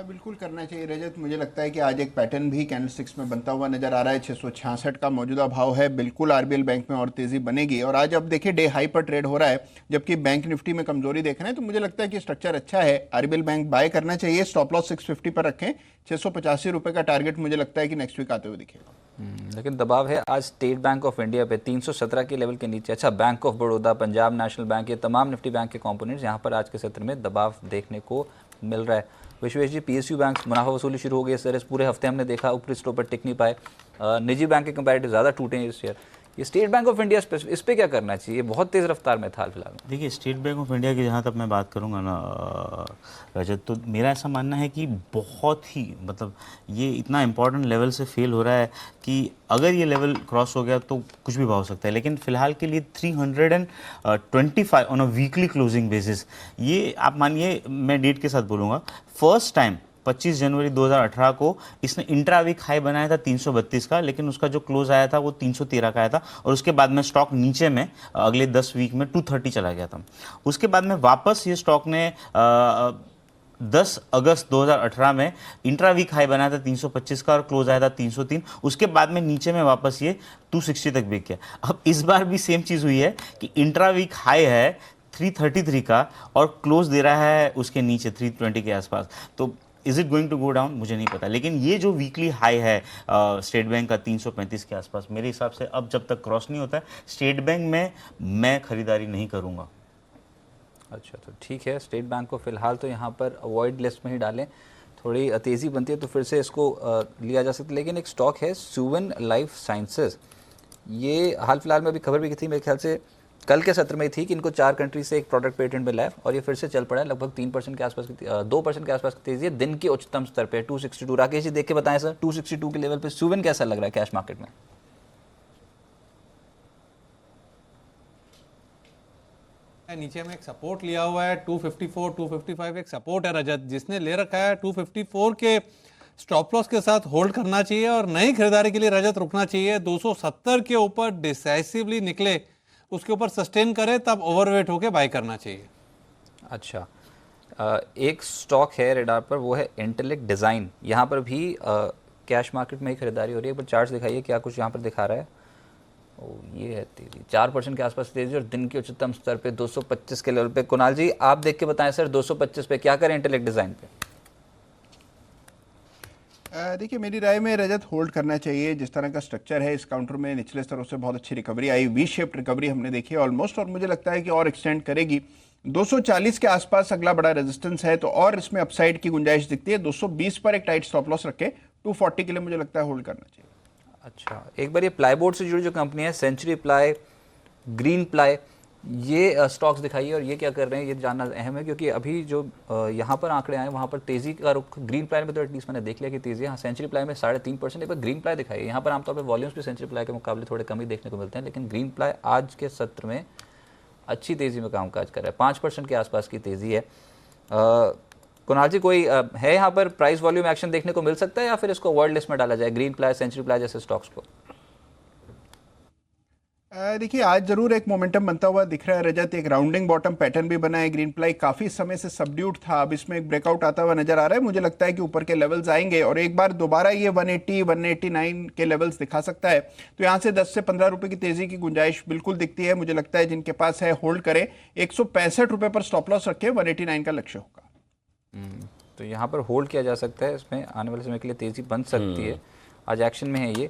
G: बिल्कुल करना चाहिए रजत, मुझे लगता है कि आज एक पैटर्न भी कैंडलस्टिक्स में बनता हुआ नजर आ रहा है। 666 का मौजूदा भाव है, बिल्कुल आरबीएल बैंक में और तेजी बनेगी, और आज अब देखिए डे हाई पर ट्रेड हो रहा है, जबकि बैंक निफ्टी में कमजोरी देख रहे हैं, तो मुझे लगता है कि स्ट्रक्चर अच्छा है, आरबीएल बैंक बाय करना चाहिए। स्टॉप लॉस 650 पर रखें, 685 रुपए का टारगेट मुझे लगता है कि नेक्स्ट वीक आते हुए दिखेगा।
A: लेकिन दबाव है आज स्टेट बैंक ऑफ इंडिया पे 317 के लेवल के नीचे। अच्छा, bank of Baroda, Punjab national bank, ये तमाम निफ्टी बैंक के कंपोनेंट्स यहाँ पर आज के सत्र में दबाव देखने को मिल रहा है। विश्वेश जी, पीएसयू बैंक मुनाफा वसूली शुरू हो गई है, इस पूरे हफ्ते हमने देखा ऊपरी स्टॉप पर टिक नहीं पाए, निजी बैंक के कंपैरेटिव ज़्यादा टूटे हैं इस शेयर। ये स्टेट बैंक ऑफ इंडिया इस पे क्या करना चाहिए? बहुत तेज़ रफ्तार में था फिलहाल।
C: देखिए, स्टेट बैंक ऑफ इंडिया की जहाँ तक मैं बात करूँगा ना रजत, तो मेरा ऐसा मानना है कि बहुत ही, मतलब ये इतना इम्पोर्टेंट लेवल से फेल हो रहा है कि अगर ये लेवल क्रॉस हो गया तो कुछ भी हो सकता है, लेकिन फिलहाल के लिए 325 on a weekly closing basis, ये आप मानिए, मैं डेट के साथ बोलूँगा, फर्स्ट टाइम 25 जनवरी 2018 को इसने इंट्रा वीक हाई बनाया था 332 का, लेकिन उसका जो क्लोज आया था वो 313 का आया था, और उसके बाद में स्टॉक नीचे में अगले 10 वीक में 230 चला गया था। उसके बाद में वापस ये स्टॉक ने 10 अगस्त 2018 में इंट्रा वीक हाई बनाया था 325 का और क्लोज आया था 303, उसके बाद में नीचे में वापस ये 260 तक बिक गया। अब इस बार भी सेम चीज़ हुई है कि इंट्रा वीक हाई है 333 का और क्लोज दे रहा है उसके नीचे 320 के आसपास, तो is it going to go down मुझे नहीं पता। लेकिन ये जो वीकली हाई है स्टेट बैंक का 335 के आसपास, मेरे हिसाब से अब जब तक क्रॉस नहीं होता है स्टेट बैंक में मैं खरीदारी नहीं करूंगा।
A: अच्छा, तो ठीक है, स्टेट बैंक को फिलहाल तो यहाँ पर अवॉइड लिस्ट में ही डालें, थोड़ी तेज़ी बनती है तो फिर से इसको लिया जा सकता है। लेकिन एक स्टॉक है सुवेन लाइफ साइंसेज, ये हाल फिलहाल में अभी खबर भी की थी, मेरे ख्याल से कल के सत्र में थी कि इनको 4 कंट्री से एक प्रोडक्ट पेटेंट मिला है और ये फिर से चल पड़ा है। लगभग 3% के आसपास की 2% के आसपास की तेजी है, दिन के उच्चतम स्तर पे 262। राकेश जी देख के बताएं सर, 262 के लेवल पे सुवेन कैसा लग रहा है कैश मार्केट में?
F: नीचे में एक सपोर्ट लिया हुआ है 254 255 एक सपोर्ट है रजत, जिसने ले रखा है 254 के स्टॉप लॉस के साथ होल्ड करना चाहिए और नई खरीदारी के लिए रजत रुकना चाहिए। 270 के ऊपर डिसाइसिवली निकले, उसके ऊपर सस्टेन करे, तब ओवरवेट होके बाय करना चाहिए।
A: अच्छा, एक स्टॉक है रेडार पर, वो है इंटेलेक्ट डिज़ाइन। यहाँ पर भी कैश मार्केट में ही खरीदारी हो रही है, पर चार्ट्स दिखाइए क्या कुछ यहाँ पर दिखा रहा है। ओ, ये है तेजी, 4% के आसपास तेजी और दिन के उच्चतम स्तर पे 225 के लेवल पे। कुणाल जी आप देख के बताएं सर, 225 पे क्या करें इंटेलेक्ट डिज़ाइन पे?
G: देखिए मेरी राय में रजत होल्ड करना चाहिए। जिस तरह का स्ट्रक्चर है इस काउंटर में, निचले स्तरों से बहुत अच्छी रिकवरी आई, वी शेप्ड रिकवरी हमने देखी ऑलमोस्ट, और मुझे लगता है कि और एक्सटेंड करेगी। 240 के आसपास अगला बड़ा रेजिस्टेंस है, तो और इसमें अपसाइड की गुंजाइश दिखती है। 220 पर एक टाइट स्टॉप लॉस रखे, 240 के लिए मुझे लगता है होल्ड करना चाहिए।
A: अच्छा, एक बार ये प्लाईबोर्ड से जुड़ी जो कंपनी है सेंचुरी प्लाई, ग्रीन प्लाई, ये स्टॉक्स दिखाइए और ये क्या कर रहे हैं, ये जानना अहम है, क्योंकि अभी जो यहाँ पर आंकड़े आए वहाँ पर तेजी का रुख ग्रीन प्लाई में तो एटलीस्ट मैंने देख लिया कि तेजी है। हाँ, सेंचुरी प्लाई में 3.5%। एक बार ग्रीन प्लाई दिखाइए। यहाँ पर आमतौर पर वॉल्यूम्स भी सेंचुरी प्लाई के मुकाबले थोड़े कम ही देखने को मिलते हैं, लेकिन ग्रीन प्लाई आज के सत्र में अच्छी तेजी में कामकाज कर रहा है, 5% के आसपास की तेजी है। कुणाल जी कोई है यहाँ पर प्राइस वॉल्यूम एक्शन देखने को मिल सकता है या फिर इसको वर्ल्ड लिस्ट में डाला जाए, ग्रीन प्लाई, सेंचुरी प्लाई जैसे स्टॉक्स को?
G: देखिए आज जरूर एक मोमेंटम बनता हुआ दिख रहा है रजत, एक राउंडिंग बॉटम पैटर्न भी बना है। ग्रीन प्लाई काफी समय से सबड्यूट था, अब इसमें एक ब्रेकआउट आता हुआ नजर आ रहा है। मुझे लगता है कि ऊपर के लेवल्स आएंगे और एक बार दोबारा ये 180 189 के लेवल्स दिखा सकता है, तो यहाँ से 10 से 15 रुपए की तेजी की गुंजाइश बिल्कुल दिखती है। मुझे लगता है जिनके पास है होल्ड करें, 165 रुपए पर स्टॉप लॉस रखे, 189 का लक्ष्य होगा।
A: तो यहाँ पर होल्ड किया जा सकता है, इसमें आने वाले समय के लिए तेजी बन सकती है। आज एक्शन में है ये,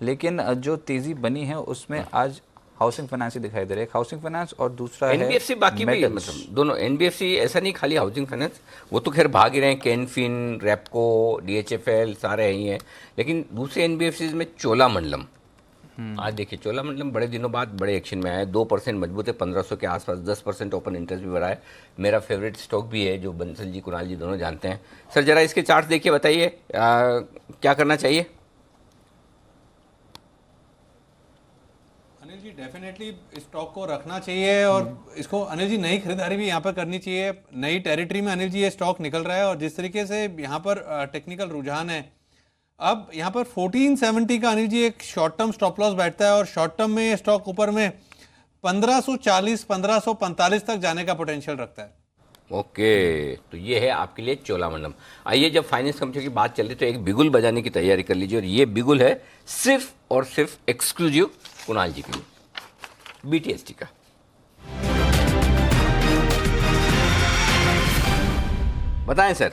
A: लेकिन जो तेजी बनी है उसमें आज हाउसिंग फाइनेंस ही दिखाई दे रहा है। हाउसिंग फाइनेंस और दूसरा है
I: एनबीएफसी, बाकी भी मतलब दोनों एनबीएफसी, ऐसा नहीं खाली हाउसिंग फाइनेंस, वो तो खैर भाग ही रहे हैं, कैनफिन, रेपको, डीएचएफएल सारे ही हैं, लेकिन दूसरे एनबीएफसी में चोलामंडलम, आज देखिए चोलामंडलम बड़े दिनों बाद बड़े एक्शन में आया है, 2% मजबूत है, 1500 के आसपास, 10% ओपन इंटरेस्ट भी बढ़ा है। मेरा फेवरेट स्टॉक भी है, जो बंसल जी, कुणाल जी दोनों जानते हैं। सर जरा इसके चार्ट देखिए, बताइए क्या करना चाहिए?
F: अनिल जी डेफिनेटली स्टॉक को रखना चाहिए और इसको अनिल जी नई खरीदारी भी यहाँ पर करनी चाहिए। नई टेरिटरी में अनिल जी ये स्टॉक निकल रहा है और जिस तरीके से यहाँ पर टेक्निकल रुझान है, अब यहाँ पर 1470 का अनिल जी एक शॉर्ट टर्म स्टॉप लॉस बैठता है और शॉर्ट टर्म में ये स्टॉक ऊपर में 1540 1545 तक जाने का पोटेंशियल रखता है।
I: ओके, तो ये है आपके लिए चोलामंडलम। आइए, जब फाइनेंस कंपनी की बात चल रही तो एक बिगुल बजाने की तैयारी कर लीजिए, और ये बिगुल है सिर्फ और सिर्फ एक्सक्लूसिव कुणाल जी के लिए, बीटीएसटी का। बताएं सर।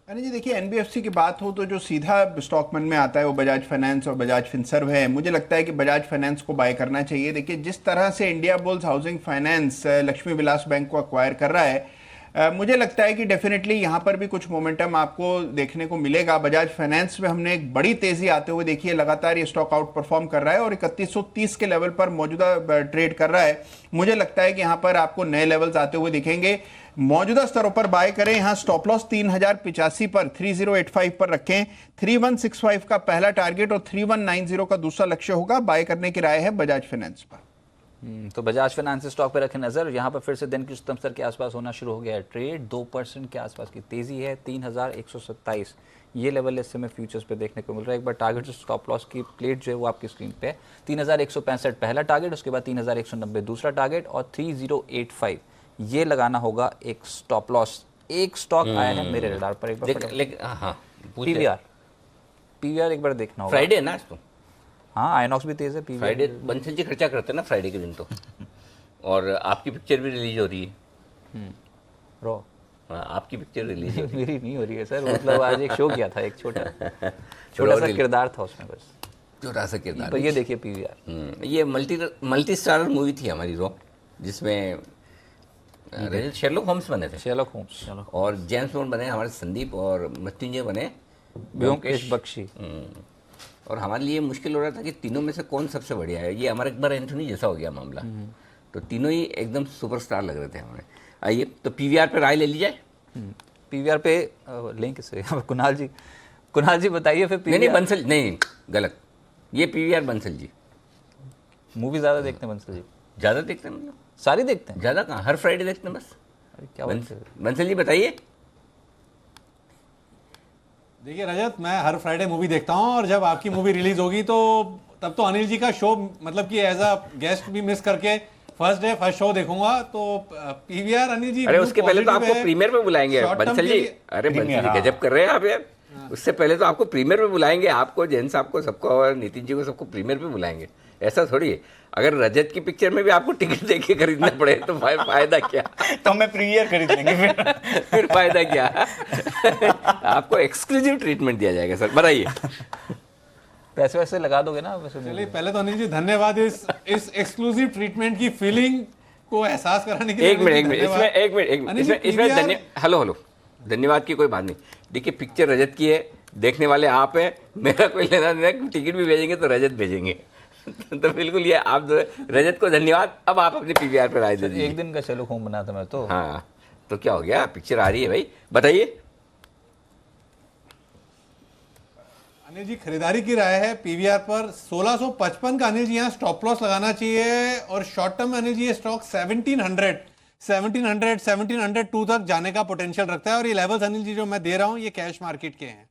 G: यानी जी देखिए, एनबीएफसी की बात हो तो जो सीधा स्टॉक मन में आता है वो बजाज फाइनेंस और बजाज फिनसर्व है। मुझे लगता है कि बजाज फाइनेंस को बाय करना चाहिए। देखिए जिस तरह से Indiabulls housing finance Lakshmi Vilas bank को अक्वायर कर रहा है, मुझे लगता है कि डेफिनेटली यहाँ पर भी कुछ मोमेंटम आपको देखने को मिलेगा। बजाज फाइनेंस में हमने एक बड़ी तेजी आते हुए देखी है, लगातार ये स्टॉक आउट परफॉर्म कर रहा है और 3130 के लेवल पर मौजूदा ट्रेड कर रहा है। मुझे लगता है कि यहाँ पर आपको नए लेवल्स आते हुए दिखेंगे। मौजूदा स्तरों पर बाय करें। यहाँ स्टॉप लॉस 3085 पर 3085 पर रखें। 3165 का पहला टारगेट और 3190 का दूसरा लक्ष्य होगा। बाय करने की राय है बजाज फाइनेंस पर।
A: तो बजाज फाइनेंस स्टॉक पर रखें नजर। यहाँ पर फिर से दिन की उच्चतम स्तर के आसपास होना शुरू हो गया है ट्रेड, 2% के आसपास की तेजी है, 3127 ये लेवल इस समय फ्यूचर्स पे देखने को मिल रहा है। एक बार टारगेट स्टॉप लॉस की प्लेट जो है वो आपकी स्क्रीन पे है। 3165 पहला टारगेट, उसके बाद 3190 दूसरा टारगेट और 3085 ये लगाना होगा एक स्टॉप लॉस। एक स्टॉक आया है मेरे रडार पर, एक बार पीवीआर एक बार देखना होगा।
I: फ्राइडे है ना आज तो।
A: हाँ, आइनॉक्स भी तेज है,
I: फ्राइडे बंसल जी खर्चा करते हैं ना फ्राइडे के दिन तो। और आपकी पिक्चर भी रिलीज हो रही है।
A: रॉ
I: हाँ, आपकी पिक्चर रिलीज हो रही
A: मेरी नहीं हो रही है सर, मतलब आज एक शो किया था, एक छोटा
I: है।
A: सा किरदार था उसमें बस,
I: छोटा सा किरदार।
A: पर ये देखिए पीवीआर,
I: ये मल्टी स्टारर मूवी थी हमारी रॉ, जिसमें रजत शेरलॉक होम्स बने थे,
A: शेरलॉक होम्स,
I: और जेम्स बॉन्ड बने हमारे संदीप, और मृत्युंजय बने
A: ब्योमकेश बख्शी।
I: और हमारे लिए मुश्किल हो रहा था कि तीनों में से कौन सबसे बढ़िया है। ये हमारे अकबर एंथोनी जैसा हो गया मामला, तो तीनों ही एकदम सुपरस्टार लग रहे थे हमारे। आइए तो पीवीआर पे राय ले ली जाए।
A: पीवीआर पे लें किसे? कुणाल जी बताइए फिर।
I: नहीं बंसल, नहीं गलत, ये पीवीआर बंसल जी।
A: मूवी ज्यादा देखते हैं बंसल जी?
I: ज़्यादा देखते हैं, मतलब
A: सारी देखते हैं?
I: ज़्यादा कहाँ, हर फ्राइडे देखते हैं बस।
A: अरे क्या बात है।
I: बंसल जी बताइए।
F: देखिए रजत, मैं हर फ्राइडे मूवी देखता हूँ, और जब आपकी मूवी रिलीज होगी तो तब तो अनिल जी का शो, मतलब कि एज अ गेस्ट भी मिस करके फर्स्ट शो देखूंगा। तो पीवीआर अनिल जी,
I: अरे उसके पहले तो आपको प्रीमियर पे बुलाएंगे बंसल जी। अरे बंसल जी गजब कर रहे हैं आप यार। उससे पहले तो आपको प्रीमियर पे बुलाएंगे, आपको, जैन साहब को, सबको, और नितिन जी को, सबको प्रीमियर पे बुलाएंगे। ऐसा थोड़ी है, अगर रजत की पिक्चर में भी आपको टिकट दे के खरीदना पड़े तो फायदा क्या?
C: तो मैं प्रीमियर खरीद लेंगे
I: फिर फायदा क्या? आपको एक्सक्लूसिव ट्रीटमेंट दिया जाएगा सर, बताइए।
A: पैसे वैसे लगा दोगे ना वैसे?
F: चलिए पहले तो अनिल जी धन्यवाद इस एक्सक्लूसिव ट्रीटमेंट की फीलिंग को एहसास कराने के लिए।
I: एक मिनट इसमें हेलो, धन्यवाद की कोई बात नहीं। देखिए पिक्चर रजत की है, देखने वाले आप हैं, मेरा कोई लेना देना, टिकट भी भेजेंगे तो रजत भेजेंगे। तो बिल्कुल ये आप रजत को धन्यवाद। अब आप अपने पीवीआर पर राय दे दीजिए।
A: एक दिन का शेरलॉक होम बना था मैं तो।
I: हाँ तो क्या हो गया, पिक्चर आ रही है भाई, बताइए।
F: अनिल जी खरीदारी की राय है पीवीआर पर 1655 का अनिल जी यहाँ स्टॉप लॉस लगाना चाहिए, और शॉर्ट टर्म अनिल जी ये स्टॉक 1702 तक जाने का पोटेंशियल रखता है, और ये लेवल्स अनिल जी जो मैं दे रहा हूँ ये कैश मार्केट के हैं।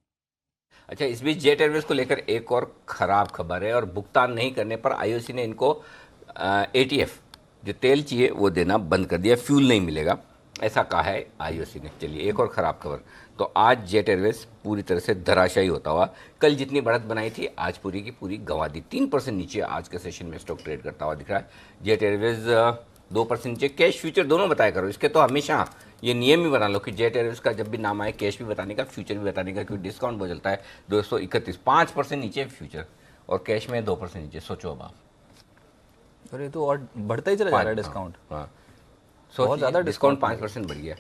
I: अच्छा, इस बीच जेट एयरवेज को लेकर एक और खराब खबर है, और भुगतान नहीं करने पर आईओसी ने इनको एटीएफ जो तेल चाहिए वो देना बंद कर दिया, फ्यूल नहीं मिलेगा, ऐसा कहा है आईओसी ने। चलिए एक और ख़राब खबर, तो आज जेट एयरवेज पूरी तरह से धराशायी होता हुआ, कल जितनी बढ़त बनाई थी आज पूरी की पूरी गंवा दी। 3% नीचे आज के सेशन में स्टॉक ट्रेड करता हुआ दिख रहा है। जेट एयरवेज 2% नीचे, कैश फ्यूचर दोनों बताया करो। इसके तो हमेशा ये नियम ही बना लो कि जेट एयरवेज का जब भी नाम आए कैश भी बताने का, फ्यूचर भी बताने का, क्योंकि डिस्काउंट बहुत चलता है। 231 5% नीचे फ्यूचर, और कैश में 2% नीचे। सोचो अब आप,
A: अरे तो और बढ़ता ही चला जा रहा है डिस्काउंट।
I: हाँ
A: बहुत ज़्यादा
I: डिस्काउंट 5% बढ़ गया।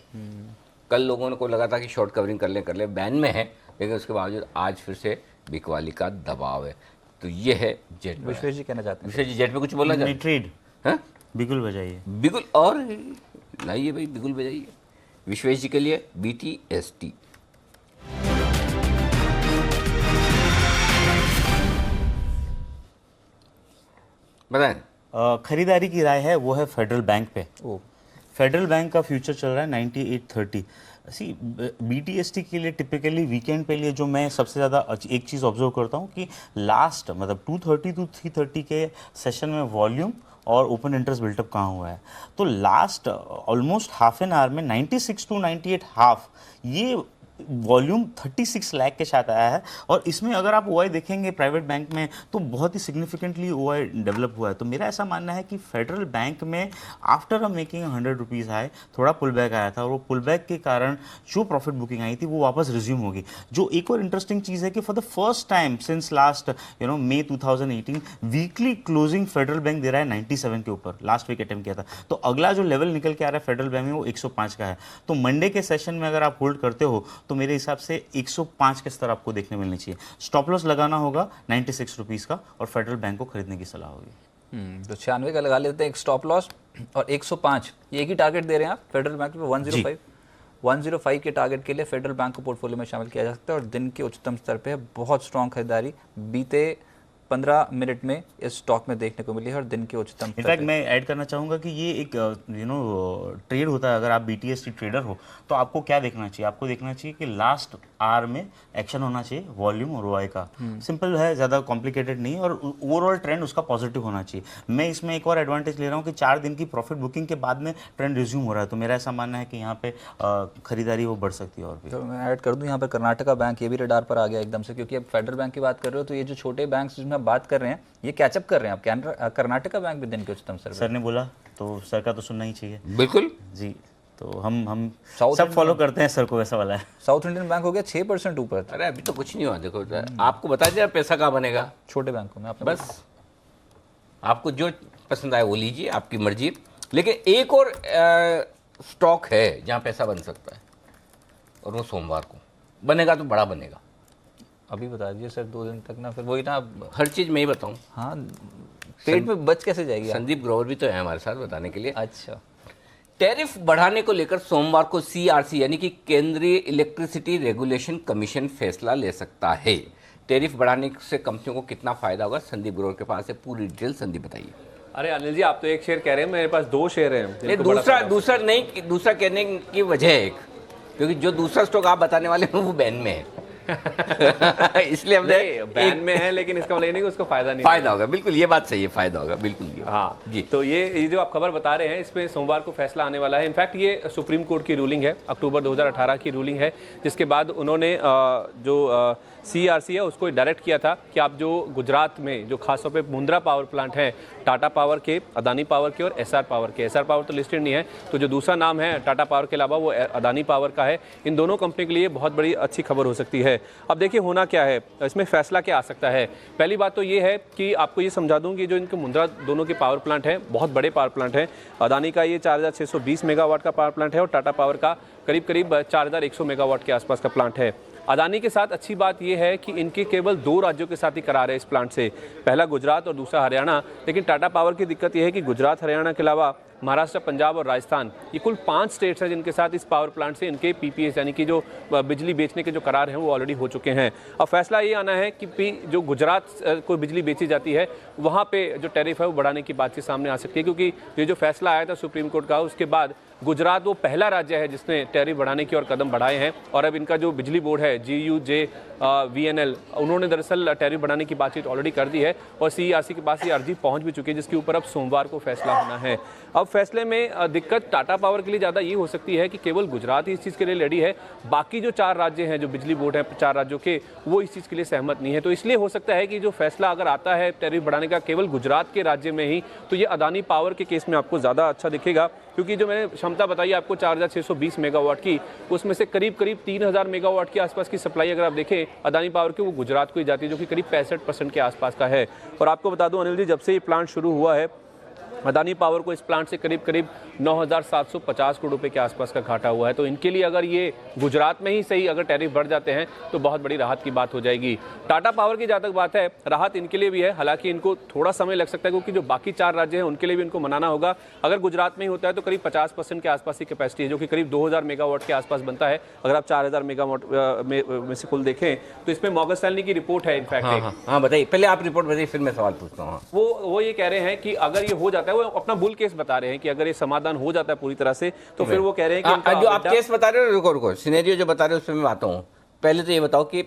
I: कल लोगों को लगा था कि शॉर्ट कवरिंग कर ले, बैन में है, लेकिन उसके बावजूद आज फिर से बिकवाली का दबाव है। तो ये है जेट।
A: विश्वेश जी कहना चाहते हैं?
I: विश्वेश जी जेट में कुछ बोलना चाहते हैं?
C: ट्रेड
I: हाँ
C: बिगुल बजाइए,
I: बिगुल, और लाइए भाई बिगुल बजाइए विश्वेश जी के लिए। BTST बताएं।
C: खरीदारी की राय है वो है फेडरल बैंक पे। फेडरल बैंक का फ्यूचर चल रहा है 9830। सी BTST के लिए टिपिकली वीकेंड पे लिए जो मैं सबसे ज़्यादा एक चीज़ ऑब्जर्व करता हूँ कि लास्ट मतलब 230 to 330 के सेशन में वॉल्यूम और ओपन इंटरेस्ट बिल्टअप कहाँ हुआ है। तो last almost half an hour में 96 to 98 हाफ ये वॉल्यूम 36 लाख के साथ आया है। और इसमें अगर आप OI देखेंगे प्राइवेट बैंक में तो बहुत ही सिग्निफिकेंटली OI डेवलप हुआ है। तो मेरा ऐसा मानना है कि फेडरल बैंक में आफ्टर मेकिंग 100 रुपीज़ हाई थोड़ा पुल बैक आया था, और वो पुल बैक के कारण जो प्रॉफिट बुकिंग आई थी वो वापस रिज्यूम होगी। जो एक और इंटरेस्टिंग चीज़ है कि for the first time since last May 2018 weekly closing federal bank दे रहा है 97 के ऊपर। लास्ट वीक अटेम्प्ट किया था, तो अगला जो लेवल निकल के आ रहा है फेडरल बैंक में वो 105 का है। तो मंडे के सेशन में अगर आप होल्ड करते हो तो मेरे हिसाब से 105 के स्तर आपको देखने मिलने चाहिए। स्टॉप लॉस लगाना होगा 96 रुपीज़ का, और फेडरल बैंक को खरीदने की सलाह होगी।
A: तो 96 का लगा लेते हैं एक स्टॉप लॉस, और 105 ये एक ही टारगेट दे रहे हैं आप फेडरल बैंक में। 105 के टारगेट के लिए फेडरल बैंक को पोर्टफोलियो में शामिल किया जा सकता है, और दिन के उच्चतम स्तर पे बहुत स्ट्रॉन्ग खरीदारी बीते 15 मिनट में इस स्टॉक में देखने को मिली है, और दिन के उच्चतम।
C: इनफैक्ट मैं ऐड करना चाहूँगा कि ये एक ट्रेड होता है। अगर आप BTST ट्रेडर हो तो आपको क्या देखना चाहिए? आपको देखना चाहिए कि लास्ट आवर में एक्शन होना चाहिए वॉल्यूम और OI का। सिंपल है, ज़्यादा कॉम्प्लिकेटेड नहीं, और ओवरऑल ट्रेंड उसका पॉजिटिव होना चाहिए। मैं इसमें एक और एडवांटेज ले रहा हूँ कि 4 दिन की प्रॉफिट बुकिंग के बाद में ट्रेंड रिज्यूम हो रहा है। तो मेरा ऐसा मानना है कि यहाँ पे खरीदारी वो बढ़ सकती है। और भी
A: तो मैं ऐड कर दूं यहाँ पर कर्नाटका बैंक, ये भी रडार पर आ गया एकदम से, क्योंकि अब फेडरल बैंक की बात कर रहे हो तो ये जो छोटे बैंक जिसमें आप बात कर रहे हैं ये कैचअप कर रहे हैं। अब कर्नाटका बैंक भी दिन के उच्चतम स्तर
C: सर ने बोला तो सर का तो सुनना ही चाहिए
I: बिल्कुल
C: जी। तो हम
A: साउथ
C: सब
A: इंडियन
C: फॉलो करते हैं सर को, वैसा वाला है।
A: साउथ इंडियन बैंक हो गया 6% ऊपर,
I: अरे अभी तो कुछ नहीं हुआ, देखो आपको बता दिया पैसा कहाँ बनेगा,
A: छोटे बैंकों में आपने
I: बस आपको जो पसंद आए वो लीजिए, आपकी मर्जी। लेकिन एक और स्टॉक है जहाँ पैसा बन सकता है, और वो सोमवार को बनेगा, तो बड़ा बनेगा।
A: अभी बता दीजिए सर, 2 दिन तक ना फिर वही ना,
I: हर चीज़ मैं ही बताऊँ।
A: हाँ पेट में बच कैसे जाएगी आप?
I: संदीप ग्रोवर भी तो है हमारे साथ बताने के लिए।
A: अच्छा,
I: टैरिफ बढ़ाने को लेकर सोमवार को सीआरसी यानी कि केंद्रीय इलेक्ट्रिसिटी रेगुलेशन कमीशन फैसला ले सकता है। टैरिफ बढ़ाने से कंपनियों को कितना फायदा होगा, संदीप ग्रोवर के पास है पूरी डिटेल। संदीप बताइए।
K: अरे अनिल जी, आप तो एक शेयर कह रहे हैं, मेरे पास 2 शेयर हैं।
I: नहीं, दूसरा कहने की वजह है एक, क्योंकि जो दूसरा स्टॉक आप बताने वाले हैं वो बैन में है। इसलिए हमने
K: बैन में है, लेकिन इसका मतलब ये नहीं कि उसको फायदा नहीं,
I: फायदा होगा। बिल्कुल ये बात सही है, फायदा होगा बिल्कुल।
K: हाँ
I: जी।
K: तो ये जो आप खबर बता रहे हैं, इसमें सोमवार को फैसला आने वाला है। इनफैक्ट ये सुप्रीम कोर्ट की रूलिंग है, अक्टूबर 2018 की रूलिंग है, जिसके बाद उन्होंने जो सीआरसी है उसको डायरेक्ट किया था कि आप जो गुजरात में जो खासतौर पे मुंद्रा पावर प्लांट है, टाटा पावर के, अदानी पावर के और एसआर पावर के, एसआर पावर तो लिस्टेड नहीं है, तो जो दूसरा नाम है टाटा पावर के अलावा वो अदानी पावर का है, इन दोनों कंपनी के लिए बहुत बड़ी अच्छी खबर हो सकती है। अब देखिए होना क्या है, इसमें फैसला क्या आ सकता है। पहली बात तो ये है कि आपको ये समझा दूं कि जो इनके मुंद्रा दोनों के पावर प्लांट हैं, बहुत बड़े पावर प्लांट हैं। अदानी का ये 4620 मेगावाट का पावर प्लांट है और टाटा पावर का करीब 4100 मेगावाट के आसपास का प्लांट है। अदानी के साथ अच्छी बात यह है कि इनके केवल 2 राज्यों के साथ ही करार है इस प्लांट से, पहला गुजरात और दूसरा हरियाणा। लेकिन टाटा पावर की दिक्कत यह है कि गुजरात हरियाणा के अलावा महाराष्ट्र, पंजाब और राजस्थान, ये कुल 5 स्टेट्स हैं जिनके साथ इस पावर प्लांट से इनके पीपीएस यानी कि जो बिजली बेचने के जो करार हैं वो ऑलरेडी हो चुके हैं। अब फैसला ये आना है कि जो गुजरात को बिजली बेची जाती है वहाँ पे जो टैरिफ है वो बढ़ाने की बातचीत सामने आ सकती है, क्योंकि ये जो फैसला आया था सुप्रीम कोर्ट का, उसके बाद गुजरात वो पहला राज्य है जिसने टैरिफ बढ़ाने की और कदम बढ़ाए हैं। और अब इनका जो बिजली बोर्ड है GUJVNL, उन्होंने दरअसल टैरिफ बढ़ाने की बातचीत ऑलरेडी कर दी है और सीईआरसी के पास ये अर्जी पहुंच भी चुकी है, जिसके ऊपर अब सोमवार को फैसला होना है। अब फैसले में दिक्कत टाटा पावर के लिए ज़्यादा ये हो सकती है कि केवल गुजरात ही इस चीज़ के लिए रेडी है, बाकी जो 4 राज्य हैं, जो बिजली बोर्ड हैं 4 राज्यों के, वो इस चीज़ के लिए सहमत नहीं है। तो इसलिए हो सकता है कि जो फैसला अगर आता है टैरिफ बढ़ाने का केवल गुजरात के राज्य में ही, तो ये अदानी पावर के केस में आपको ज़्यादा अच्छा दिखेगा, क्योंकि जो मैंने क्षमता बताई आपको 4620 मेगावाट की, उसमें से करीब 3000 मेगावाट के आसपास की सप्लाई अगर आप देखें अदानी पावर की, वो गुजरात को ही जाती है, जो कि करीब 65% के आसपास का है। और आपको बता दूं अनिल जी, जब से ये प्लांट शुरू हुआ है अदानी पावर को इस प्लांट से करीब 9750 करोड़ रुपए के आसपास का घाटा हुआ है। तो इनके लिए अगर ये गुजरात में ही सही अगर टैरिफ बढ़ जाते हैं तो बहुत बड़ी राहत की बात हो जाएगी। टाटा पावर की जहाँ तक बात है, राहत इनके लिए भी है, हालांकि इनको थोड़ा समय लग सकता है, क्योंकि जो बाकी 4 राज्य हैं उनके लिए भी इनको मनाना होगा। अगर गुजरात में ही होता है तो करीब 50% के आसपास की कैपेसिटी है, जो कि करीब 2000 मेगावाट के आसपास बनता है। अगर आप 4000 मेगावाट में से कुल देखें तो इसमें मॉर्गन स्टैनली की रिपोर्ट है इनफैक्ट।
I: हाँ बताइए, पहले आप रिपोर्ट बताइए फिर मैं सवाल पूछता हूँ।
K: वो ये कह रहे हैं कि अगर ये हो जाता है, वो अपना बुल केस बता रहे हैं कि अगर ये समाधान हो जाता है पूरी तरह से, तो फिर वो कह रहे हैं कि
I: जो आप केस बता रहे हो, रुको सिनेरियो जो बता रहे हो उस पर मैं आता हूँ। पहले तो ये बताओ कि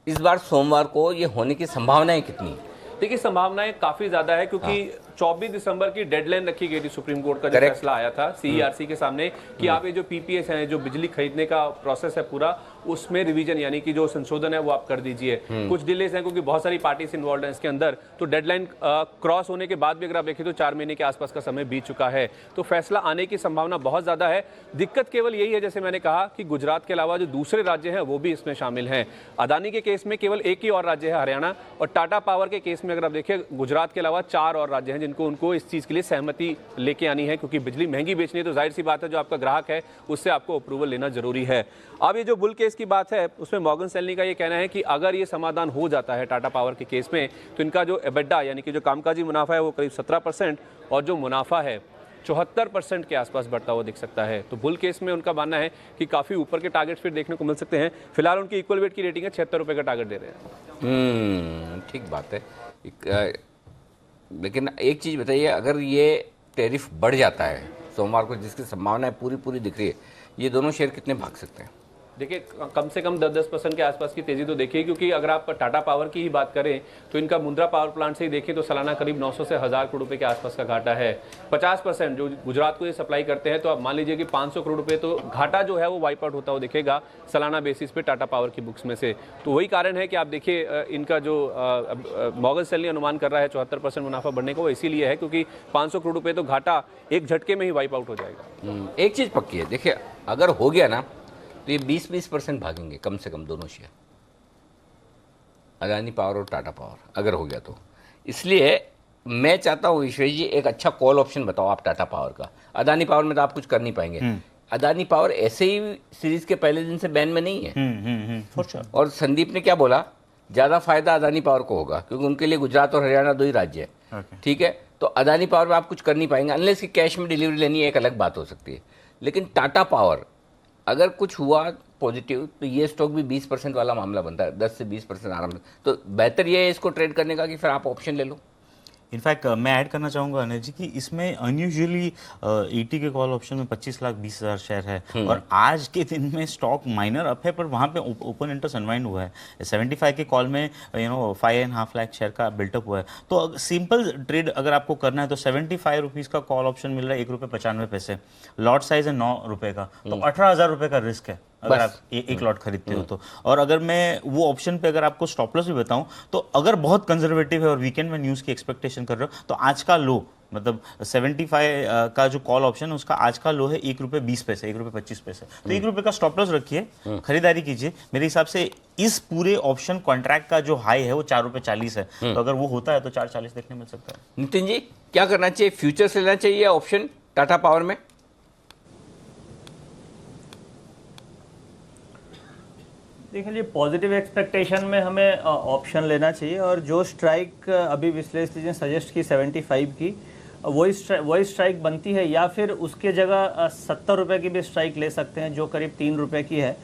I: इस बार सोमवार को ये होने की संभावनाएं कितनी?
K: देखिए संभावनाएं काफी ज्यादा है, क्योंकि 24 दिसंबर की डेडलाइन रखी गई थी, सुप्रीम कोर्ट का जो फैसला आया था सीईआरसी के सामने कि आप ये जो पीपीएस हैं, जो बिजली खरीदने का प्रोसेस है पूरा, उसमें रिवीजन यानी कि जो संशोधन है वो आप कर दीजिए। कुछ डिलेस हैं क्योंकि बहुत सारी पार्टीज इन्वॉल्व हैं इसके अंदर, तो डेडलाइन क्रॉस होने के बाद भी अगर आप देखें तो 4 महीने के आसपास का समय बीत चुका है, तो फैसला आने की संभावना बहुत ज्यादा है। दिक्कत केवल यही है, जैसे मैंने कहा कि गुजरात के अलावा जो दूसरे राज्य हैं वो भी इसमें शामिल हैं। अदानी के केस में केवल एक ही और राज्य है हरियाणा, और टाटा पावर के केस में अगर आप देखें गुजरात के अलावा 4 और राज्य हैं जिनको उनको इस चीज के लिए सहमति लेके आनी है, क्योंकि बिजली महंगी बेचनी है तो जाहिर सी बात है जो आपका ग्राहक है उससे आपको अप्रूवल लेना जरूरी है। अब ये जो बुल केस की बात है उसमें मॉर्गन स्टैनली का ये कहना है कि अगर ये समाधान हो जाता है टाटा पावर के केस में, तो इनका जो एबिडा यानी कि जो कामकाजी मुनाफा है वो करीब 17% और जो मुनाफा है 74% के आसपास बढ़ता हुआ दिख सकता है। तो बुल केस में उनका मानना है कि काफी ऊपर के टारगेट फिर देखने को मिल सकते हैं। फिलहाल उनकी इक्वल वेट की रेटिंग है, 76 रुपए का टारगेट दे रहे हैं।
I: ठीक बात है। लेकिन एक चीज बताइए, अगर ये टैरिफ बढ़ जाता है सोमवार को, जिसकी संभावना पूरी दिख रही है, ये दोनों शेयर कितने भाग सकते हैं?
K: देखिए कम से कम 10% के आसपास की तेजी तो देखिए, क्योंकि अगर आप टाटा पावर की ही बात करें तो इनका मुंद्रा पावर प्लांट से ही देखें तो सालाना करीब 900 से 1000 करोड़ रुपए के आसपास का घाटा है। 50% जो गुजरात को ये सप्लाई करते हैं, तो आप मान लीजिए कि 500 करोड़ रुपए तो घाटा जो है वो वाइप आउट होता हुआ दिखेगा सालाना बेसिस पे टाटा पावर की बुक्स में से। तो वही कारण है कि आप देखिए इनका जो मॉर्गन स्टैनली अनुमान कर रहा है 74% मुनाफा बढ़ने को, वो इसीलिए है क्योंकि 500 करोड़ रुपए तो घाटा एक झटके में ही वाइप आउट हो जाएगा।
I: एक चीज़ पक्की है, देखिए अगर हो गया ना तो ये 20% भागेंगे कम से कम दोनों शेयर, अदानी पावर और टाटा पावर, अगर हो गया तो। इसलिए मैं चाहता हूँ ईश्वर जी एक अच्छा कॉल ऑप्शन बताओ आप टाटा पावर का। अदानी पावर में तो आप कुछ कर नहीं पाएंगे। अदानी पावर ऐसे ही सीरीज के पहले दिन से बैन में नहीं है। और संदीप ने क्या बोला, ज़्यादा फायदा अदानी पावर को होगा क्योंकि उनके लिए गुजरात और हरियाणा 2 ही राज्य है। ठीक है, तो अदानी पावर में आप कुछ कर नहीं पाएंगे अनलेस कि कैश में डिलीवरी लेनी है, एक अलग बात हो सकती है। लेकिन टाटा पावर अगर कुछ हुआ पॉजिटिव तो ये स्टॉक भी 20% वाला मामला बनता है, 10 से 20% आराम से। तो बेहतर ये है इसको ट्रेड करने का कि फिर आप ऑप्शन ले लो।
C: इनफैक्ट मैं ऐड करना चाहूँगा अनिल जी कि इसमें अनयूजुअली 80 के कॉल ऑप्शन में 25,20,000 शेयर है और आज के दिन में स्टॉक माइनर अप है, पर वहाँ पे ओपन इंटरेस्ट अनवाइंड हुआ है। 75 के कॉल में 5.5 लाख शेयर का बिल्टअप हुआ है। तो सिंपल ट्रेड अगर आपको करना है तो 75 रुपीज़ का कॉल ऑप्शन मिल रहा है ₹1.95। लॉट साइज है 9 रुपये का, तो 18,000 रुपये का रिस्क है अगर आप एक लॉट खरीदते हो तो। और अगर मैं वो ऑप्शन पे अगर आपको स्टॉप लॉस भी बताऊं तो अगर बहुत कंजर्वेटिव है और वीकेंड में न्यूज़ की एक्सपेक्टेशन कर रहे हो तो आज का लो मतलब 75 का जो कॉल ऑप्शन है उसका आज का लो है ₹1.20, ₹1.25। तो ₹1 का स्टॉप लॉस रखिए, खरीदारी कीजिए। मेरे हिसाब से इस पूरे ऑप्शन कॉन्ट्रैक्ट का जो हाई है वो ₹4.40 है, तो अगर वो होता है तो 4.40 देखने मिल सकता है।
I: नितिन जी क्या करना चाहिए, फ्यूचर से लेना चाहिए ऑप्शन टाटा पावर में?
D: देखिए जी, पॉजिटिव एक्सपेक्टेशन में हमें ऑप्शन लेना चाहिए और जो स्ट्राइक अभी विश्लेषक ने सजेस्ट की 75 की, वही स्ट्राइक बनती है या फिर उसके जगह 70 रुपये की भी स्ट्राइक ले सकते हैं जो करीब 3 रुपये की है।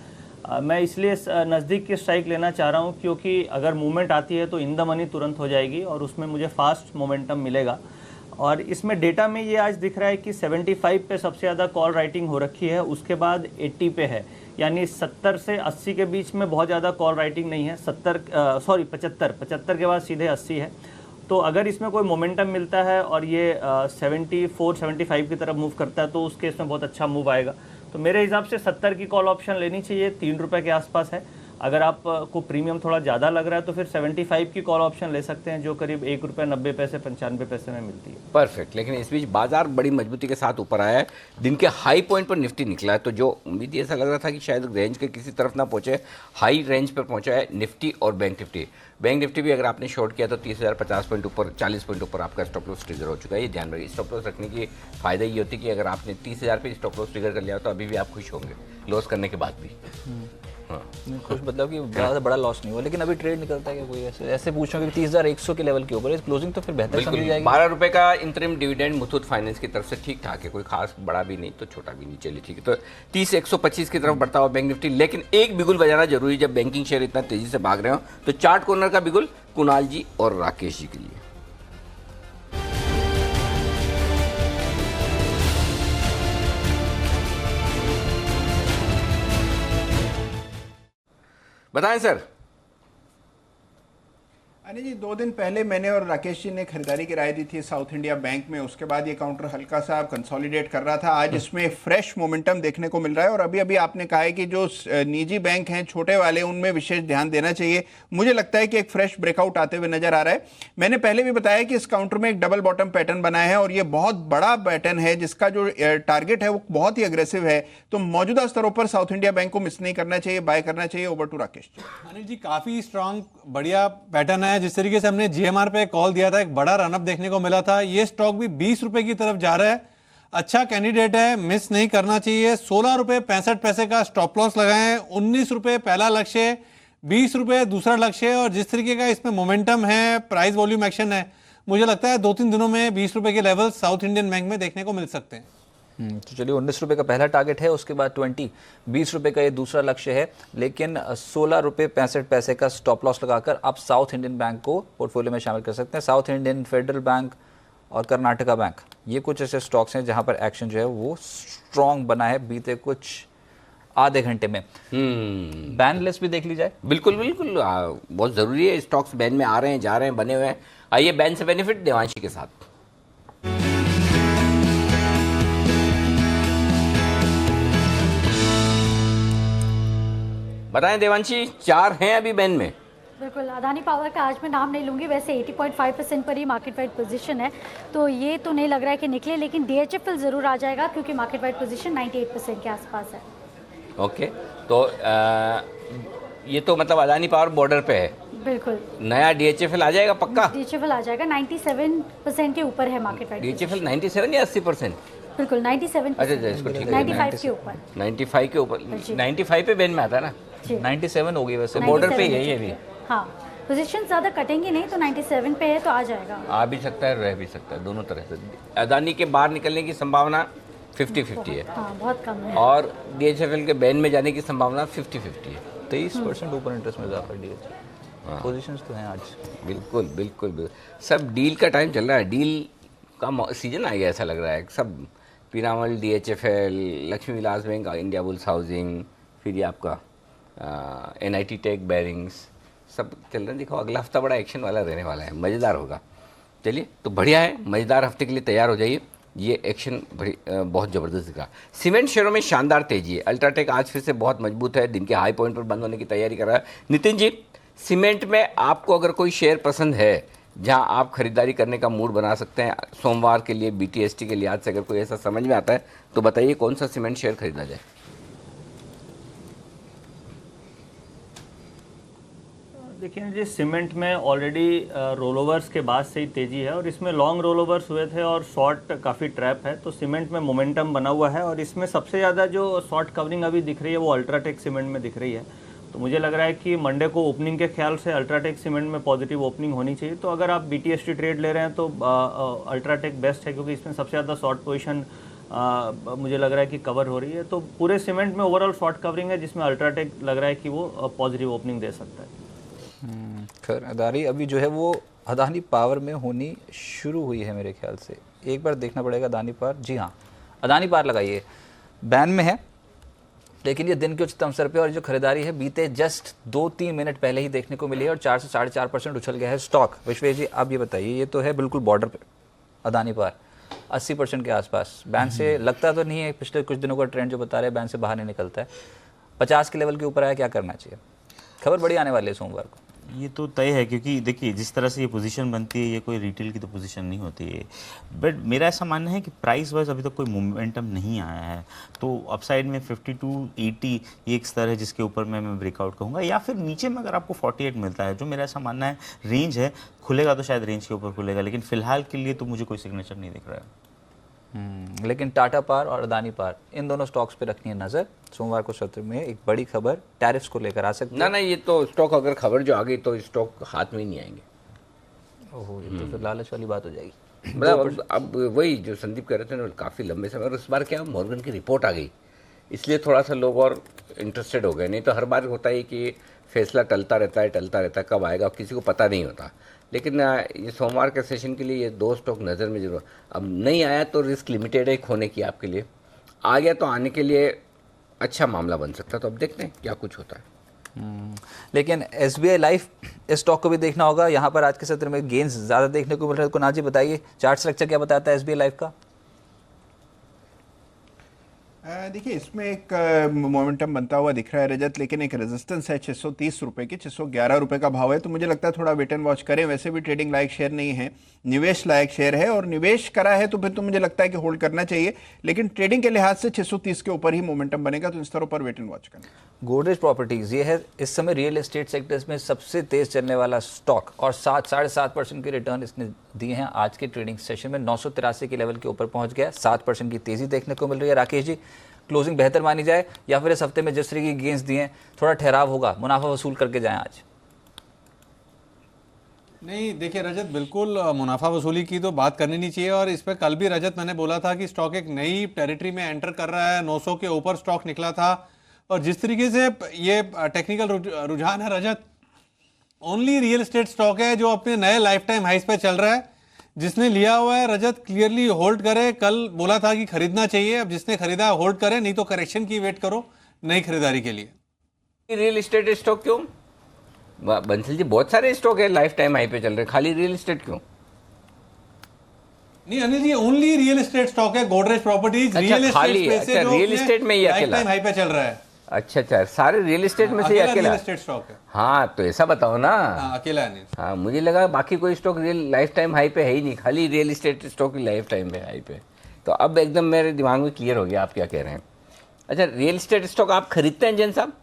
D: मैं इसलिए नज़दीक की स्ट्राइक लेना चाह रहा हूँ क्योंकि अगर मूवमेंट आती है तो इन द मनी तुरंत हो जाएगी और उसमें मुझे फास्ट मोमेंटम मिलेगा। और इसमें डेटा में ये आज दिख रहा है कि 75 पे सबसे ज़्यादा कॉल राइटिंग हो रखी है, उसके बाद 80 पे है, यानी 70 से 80 के बीच में बहुत ज़्यादा कॉल राइटिंग नहीं है। 75 के बाद सीधे 80 है। तो अगर इसमें कोई मोमेंटम मिलता है और ये 74-75 की तरफ मूव करता है तो उस केस में बहुत अच्छा मूव आएगा। तो मेरे हिसाब से 70 की कॉल ऑप्शन लेनी चाहिए, 3 रुपये के आसपास है। अगर आपको प्रीमियम थोड़ा ज़्यादा लग रहा है तो फिर 75 की कॉल ऑप्शन ले सकते हैं जो करीब ₹1.90-95 में मिलती है।
I: परफेक्ट। लेकिन इस बीच बाजार बड़ी मजबूती के साथ ऊपर आया है, दिन के हाई पॉइंट पर निफ्टी निकला है, तो जो उम्मीद ऐसा लग रहा था कि शायद रेंज के किसी तरफ ना पहुंचे, हाई रेंज पर पहुंचा है निफ्टी और बैंक निफ्टी। बैंक निफ्टी भी अगर आपने शॉर्ट किया तो 30,050 पॉइंट ऊपर, 40 पॉइंट ऊपर आपका स्टॉप लॉस ट्रिगर हो चुका है। ये ध्यान रखिए, स्टॉप लॉस रखने की फायदा ये होती है कि अगर आपने 30,000 पे स्टॉप लॉस ट्रिगर कर लिया तो अभी भी आप खुश होंगे लॉस करने के बाद भी।
A: हाँ खुश मतलब कि ज़्यादा बड़ा लॉस नहीं हुआ, लेकिन अभी ट्रेड निकलता है क्या कोई ऐसे पूछो कि 30,100 के लेवल के ऊपर है, क्लोजिंग तो फिर बेहतर समझी जाएगी।
I: ₹12 का इंटरिम डिविडेंड मुथूट फाइनेंस की तरफ से ठीक ठाक है, कोई खास बड़ा भी नहीं तो छोटा भी नहीं, चलिए ठीक है। तो 30,125 की तरफ बढ़ता हुआ बैंक निफ्टी, लेकिन एक बिगुल बजाना जरूरी, जब बैंकिंग शेयर इतना तेजी से भाग रहे हो तो चार्ट कॉर्नर का बिगुल कुणाल जी और राकेश जी के लिए। बताएं सर।
G: अनिल जी, 2 दिन पहले मैंने और राकेश जी ने खरीदारी की राय दी थी साउथ इंडिया बैंक में, उसके बाद ये काउंटर हल्का सा कंसोलिडेट कर रहा था। आज इसमें फ्रेश मोमेंटम देखने को मिल रहा है और अभी अभी आपने कहा है कि जो निजी बैंक हैं छोटे वाले, उनमें विशेष ध्यान देना चाहिए। मुझे लगता है कि एक फ्रेश ब्रेकआउट आते हुए नजर आ रहा है। मैंने पहले भी बताया कि इस काउंटर में एक डबल बॉटम पैटर्न बना है और ये बहुत बड़ा पैटर्न है जिसका जो टारगेट है वो बहुत ही अग्रेसिव है। तो मौजूदा स्तरों पर साउथ इंडिया बैंक को मिस नहीं करना चाहिए, बाय करना चाहिए। Over to Rakesh ji.
F: अनिल जी, काफी स्ट्रांग बढ़िया पैटर्न है। जिस तरीके से हमने जीएमआर पे कॉल दिया था, एक बड़ा रनअप देखने को मिला था। ये स्टॉक भी 20 रुपए की तरफ जा रहा है, अच्छा कैंडिडेट है, मिस नहीं करना चाहिए। ₹16.65 का स्टॉप लॉस लगाएं, ₹19 पहला लक्ष्य, ₹20 दूसरा लक्ष्य। और जिस तरीके का इसमें मोमेंटम है, प्राइस वॉल्यूम एक्शन है, मुझे लगता है 2-3 दिनों में ₹20 के लेवल साउथ इंडियन बैंक में देखने को मिल सकते हैं।
A: तो चलिए, ₹19 का पहला टारगेट है, उसके बाद ₹20 का ये दूसरा लक्ष्य है, लेकिन ₹16.65 का स्टॉप लॉस लगाकर आप साउथ इंडियन बैंक को पोर्टफोलियो में शामिल कर सकते हैं। साउथ इंडियन, फेडरल बैंक और कर्नाटका बैंक, ये कुछ ऐसे स्टॉक्स हैं जहां पर एक्शन जो है वो स्ट्रॉन्ग बना है बीते कुछ आधे घंटे में। बैन लिस्ट भी देख ली जाए।
I: बिल्कुल बिल्कुल, बहुत ज़रूरी है। स्टॉक्स बैन में आ रहे हैं, जा रहे हैं, बने हुए हैं। आइए बैन से बेनिफिट देवांशी के साथ। बताएं देवांशी, 4 हैं अभी बैन में।
E: बिल्कुल, अदानी पावर का आज मैं नाम नहीं लूंगी, वैसे 80.5% पर ही मार्केट वाइड पोजीशन है, तो ये तो नहीं लग रहा है कि निकले, लेकिन DHFL ज़रूर आ जाएगा क्योंकि मार्केट वाइड पोजीशन 98% के आसपास है।
I: ओके, तो ये तो मतलब अदानी पावर बॉर्डर पे है।
E: बिल्कुल,
I: नया DHFL आ जाएगा पक्का?
E: DHFL आ जाएगा, 97% के ऊपर है मार्केट वाइड।
I: DHFL 97 या 80%?
E: बिल्कुल 97%।
I: अच्छा इसको ठीक है,
E: 95 के ऊपर।
I: 95 के ऊपर, 95 पे बैन में आता है ना।
A: 97 होगी वैसे,
I: बॉर्डर पे ही है ये भी।
E: हाँ, पोजीशन ज़्यादा कटेंगी नहीं, तो 97 पे है तो आ जाएगा।
I: आ भी सकता है, रह भी सकता है, दोनों तरह से। अदानी के बाहर निकलने की संभावना 50-50 है।
E: हाँ, बहुत कम है।
I: और DHFL के बैन में जाने की संभावना 50-50 है।
A: 23% ऊपर इंटरेस्ट में इजाफा DHFL। पोजीशंस तो हैं आज।
I: बिल्कुल बिल्कुल बिल्कुल, सब डील का टाइम चल रहा है, डील का सीजन आ गया ऐसा लग रहा है। सब Piramal, DHFL, Lakshmi Vilas bank, India bulls housing, फिर ये आपका NIT टेक, बैरिंग्स, सब चल रहे हैं। देखो अगला हफ्ता बड़ा एक्शन वाला रहने वाला है, मज़ेदार होगा। चलिए तो बढ़िया है, मज़ेदार हफ्ते के लिए तैयार हो जाइए। ये एक्शन बहुत ज़बरदस्त दिख रहा। सीमेंट शेयरों में शानदार तेजी है। अल्ट्राटेक आज फिर से बहुत मजबूत है, दिन के हाई पॉइंट पर बंद होने की तैयारी कर रहा है। नितिन जी, सीमेंट में आपको अगर कोई शेयर पसंद है जहां आप खरीदारी करने का मूड बना सकते हैं सोमवार के लिए, BTST के लिहाज से अगर कोई ऐसा समझ में आता है तो बताइए कौन सा सीमेंट शेयर खरीदा जाए?
D: देखिए जी, सीमेंट में ऑलरेडी रोलोवर्स के बाद से ही तेज़ी है और इसमें लॉन्ग रोलोवर्स हुए थे और शॉर्ट काफ़ी ट्रैप है, तो सीमेंट में मोमेंटम बना हुआ है। और इसमें सबसे ज़्यादा जो शॉर्ट कवरिंग अभी दिख रही है वो अल्ट्राटेक सीमेंट में दिख रही है। तो मुझे लग रहा है कि मंडे को ओपनिंग के ख्याल से अल्ट्राटेक सीमेंट में पॉजिटिव ओपनिंग होनी चाहिए। तो अगर आप BTST ट्रेड ले रहे हैं तो अल्ट्राटेक बेस्ट है, क्योंकि इसमें सबसे ज़्यादा शॉर्ट पोजीशन मुझे लग रहा है कि कवर हो रही है। तो पूरे सीमेंट में ओवरऑल शॉर्ट कवरिंग है, जिसमें अल्ट्राटेक लग रहा है कि वो पॉजिटिव ओपनिंग दे सकता है।
A: खरीदारी अभी जो है वो अदानी पावर में होनी शुरू हुई है मेरे ख्याल से। एक बार देखना पड़ेगा अदानी पावर। जी हाँ, अदानी पावर लगाइए, बैन में है लेकिन ये दिन के उच्चतम स्तर पे, और जो खरीदारी है बीते जस्ट 2-3 मिनट पहले ही देखने को मिली है और 4 से 4.5% उछल गया है स्टॉक। विश्वेश जी आप ये बताइए, ये तो है बिल्कुल बॉर्डर पे अदानी पावर 80% के आसपास। बैन से लगता तो नहीं है, पिछले कुछ दिनों का ट्रेंड जो बता रहे हैं बैन से बाहर नहीं निकलता है। 50 के लेवल के ऊपर आया, क्या करना चाहिए? खबर बड़ी आने वाली है सोमवार को।
C: ये तो तय है, क्योंकि देखिए जिस तरह से ये पोजीशन बनती है ये कोई रिटेल की तो पोजीशन नहीं होती है। बट मेरा ऐसा मानना है कि प्राइस वाइज अभी तक कोई मोमेंटम नहीं आया है, तो अपसाइड में 52-80 ये एक स्तर है जिसके ऊपर मैं ब्रेकआउट कहूँगा, या फिर नीचे में अगर आपको 48 मिलता है, जो मेरा ऐसा मानना है रेंज है, खुलेगा तो शायद रेंज के ऊपर खुलेगा, लेकिन फिलहाल के लिए तो मुझे कोई सिग्नेचर नहीं दिख रहा है।
A: लेकिन टाटा पावर और अदानी पावर इन दोनों स्टॉक्स पे रखनी है नजर। सोमवार को सत्र में एक बड़ी खबर टैरिफ्स को लेकर आ सकती है।
I: ना ये तो स्टॉक अगर खबर जो आ गई तो स्टॉक हाथ में ही नहीं आएंगे।
A: ओहो, ये तो फिर लालच वाली बात हो जाएगी।
I: मतलब अब वही जो संदीप कह रहे थे ना, काफ़ी लंबे समय, और इस बार क्या मॉर्गन की रिपोर्ट आ गई, इसलिए थोड़ा सा लोग और इंटरेस्टेड हो गए। नहीं तो हर बार होता है कि फैसला टलता रहता है, कब आएगा किसी को पता नहीं होता। लेकिन ये सोमवार के सेशन के लिए ये 2 स्टॉक नज़र में जरूर। अब नहीं आया तो रिस्क लिमिटेड है खोने की आपके लिए, आ गया तो आने के लिए अच्छा मामला बन सकता है। तो अब देखते हैं क्या कुछ होता है।
A: लेकिन SBI लाइफ इस स्टॉक को भी देखना होगा। यहाँ पर आज के सत्र में गेंस ज़्यादा देखने को मिल रहा है। कुणाल जी बताइए चार्ट स्ट्रक्चर क्या बताता है SBI लाइफ का?
G: देखिए इसमें एक मोमेंटम बनता हुआ दिख रहा है रजत, लेकिन एक रेजिस्टेंस है 630 रुपए की। 611 रुपए का भाव है, तो मुझे लगता है थोड़ा वेट एंड वॉच करें। वैसे भी ट्रेडिंग लायक शेयर नहीं है, निवेश लायक शेयर है, और निवेश करा है तो फिर तो मुझे लगता है कि होल्ड करना चाहिए। लेकिन ट्रेडिंग के लिहाज से 630 के ऊपर ही मोमेंटम बनेगा, तो इन स्तरों पर वेट एंड वॉच करना।
A: गोदरेज प्रॉपर्टीज ये है इस समय रियल एस्टेट सेक्टर्स में सबसे तेज चलने वाला स्टॉक, और 7-7.5% के रिटर्न इसने दिए हैं। आज के ट्रेडिंग सेशन में 983 के लेवल के ऊपर पहुंच गया, 7% की तेजी देखने को मिल रही है। राकेश जी, क्लोजिंग बेहतर मानी जाए या फिर इस हफ्ते में जिस तरह की गेंस दिए हैं थोड़ा ठहराव होगा, मुनाफा वसूल करके जाएं आज?
F: नहीं देखिए रजत, बिल्कुल मुनाफा वसूली की तो बात करनी नहीं चाहिए। और इस पर कल भी रजत मैंने बोला था कि स्टॉक एक नई टेरिटरी में एंटर कर रहा है। 900 के ऊपर स्टॉक निकला था, और जिस तरीके से ये टेक्निकल रुझान है रजत, ओनली रियल एस्टेट स्टॉक है जो अपने नए लाइफ टाइम हाइस पे चल रहा है। जिसने लिया हुआ है रजत क्लियरली होल्ड करे। कल बोला था कि खरीदना चाहिए, अब जिसने खरीदा होल्ड करे, नहीं तो करेक्शन की वेट करो। नई खरीदारी के लिए।
I: रियल एस्टेट स्टॉक क्यों? बंसल जी बहुत सारे स्टॉक है लाइफ टाइम हाई पे चल रहे हैं, खाली रियल एस्टेट क्यों?
F: नहीं Anil ji, only real estate stock है, गोदरेज प्रॉपर्टीज रियल एस्टेट में से,
I: रियल एस्टेट में ही अकेला
F: हाई पे चल रहा है।
I: अच्छा, सारे रियल एस्टेट में से ही अकेला
F: रियल एस्टेट स्टॉक है।
I: हाँ तो ऐसा बताओ ना।
F: अकेला है नहीं।
I: हाँ मुझे लगा बाकी कोई stock real life time high पे है ही नहीं, खाली real estate stock life time पे हाई पे। तो अब एकदम मेरे दिमाग में क्लियर हो गया आप क्या कह रहे हैं। अच्छा, रियल एस्टेट स्टॉक आप खरीदते हैं जैन साहब?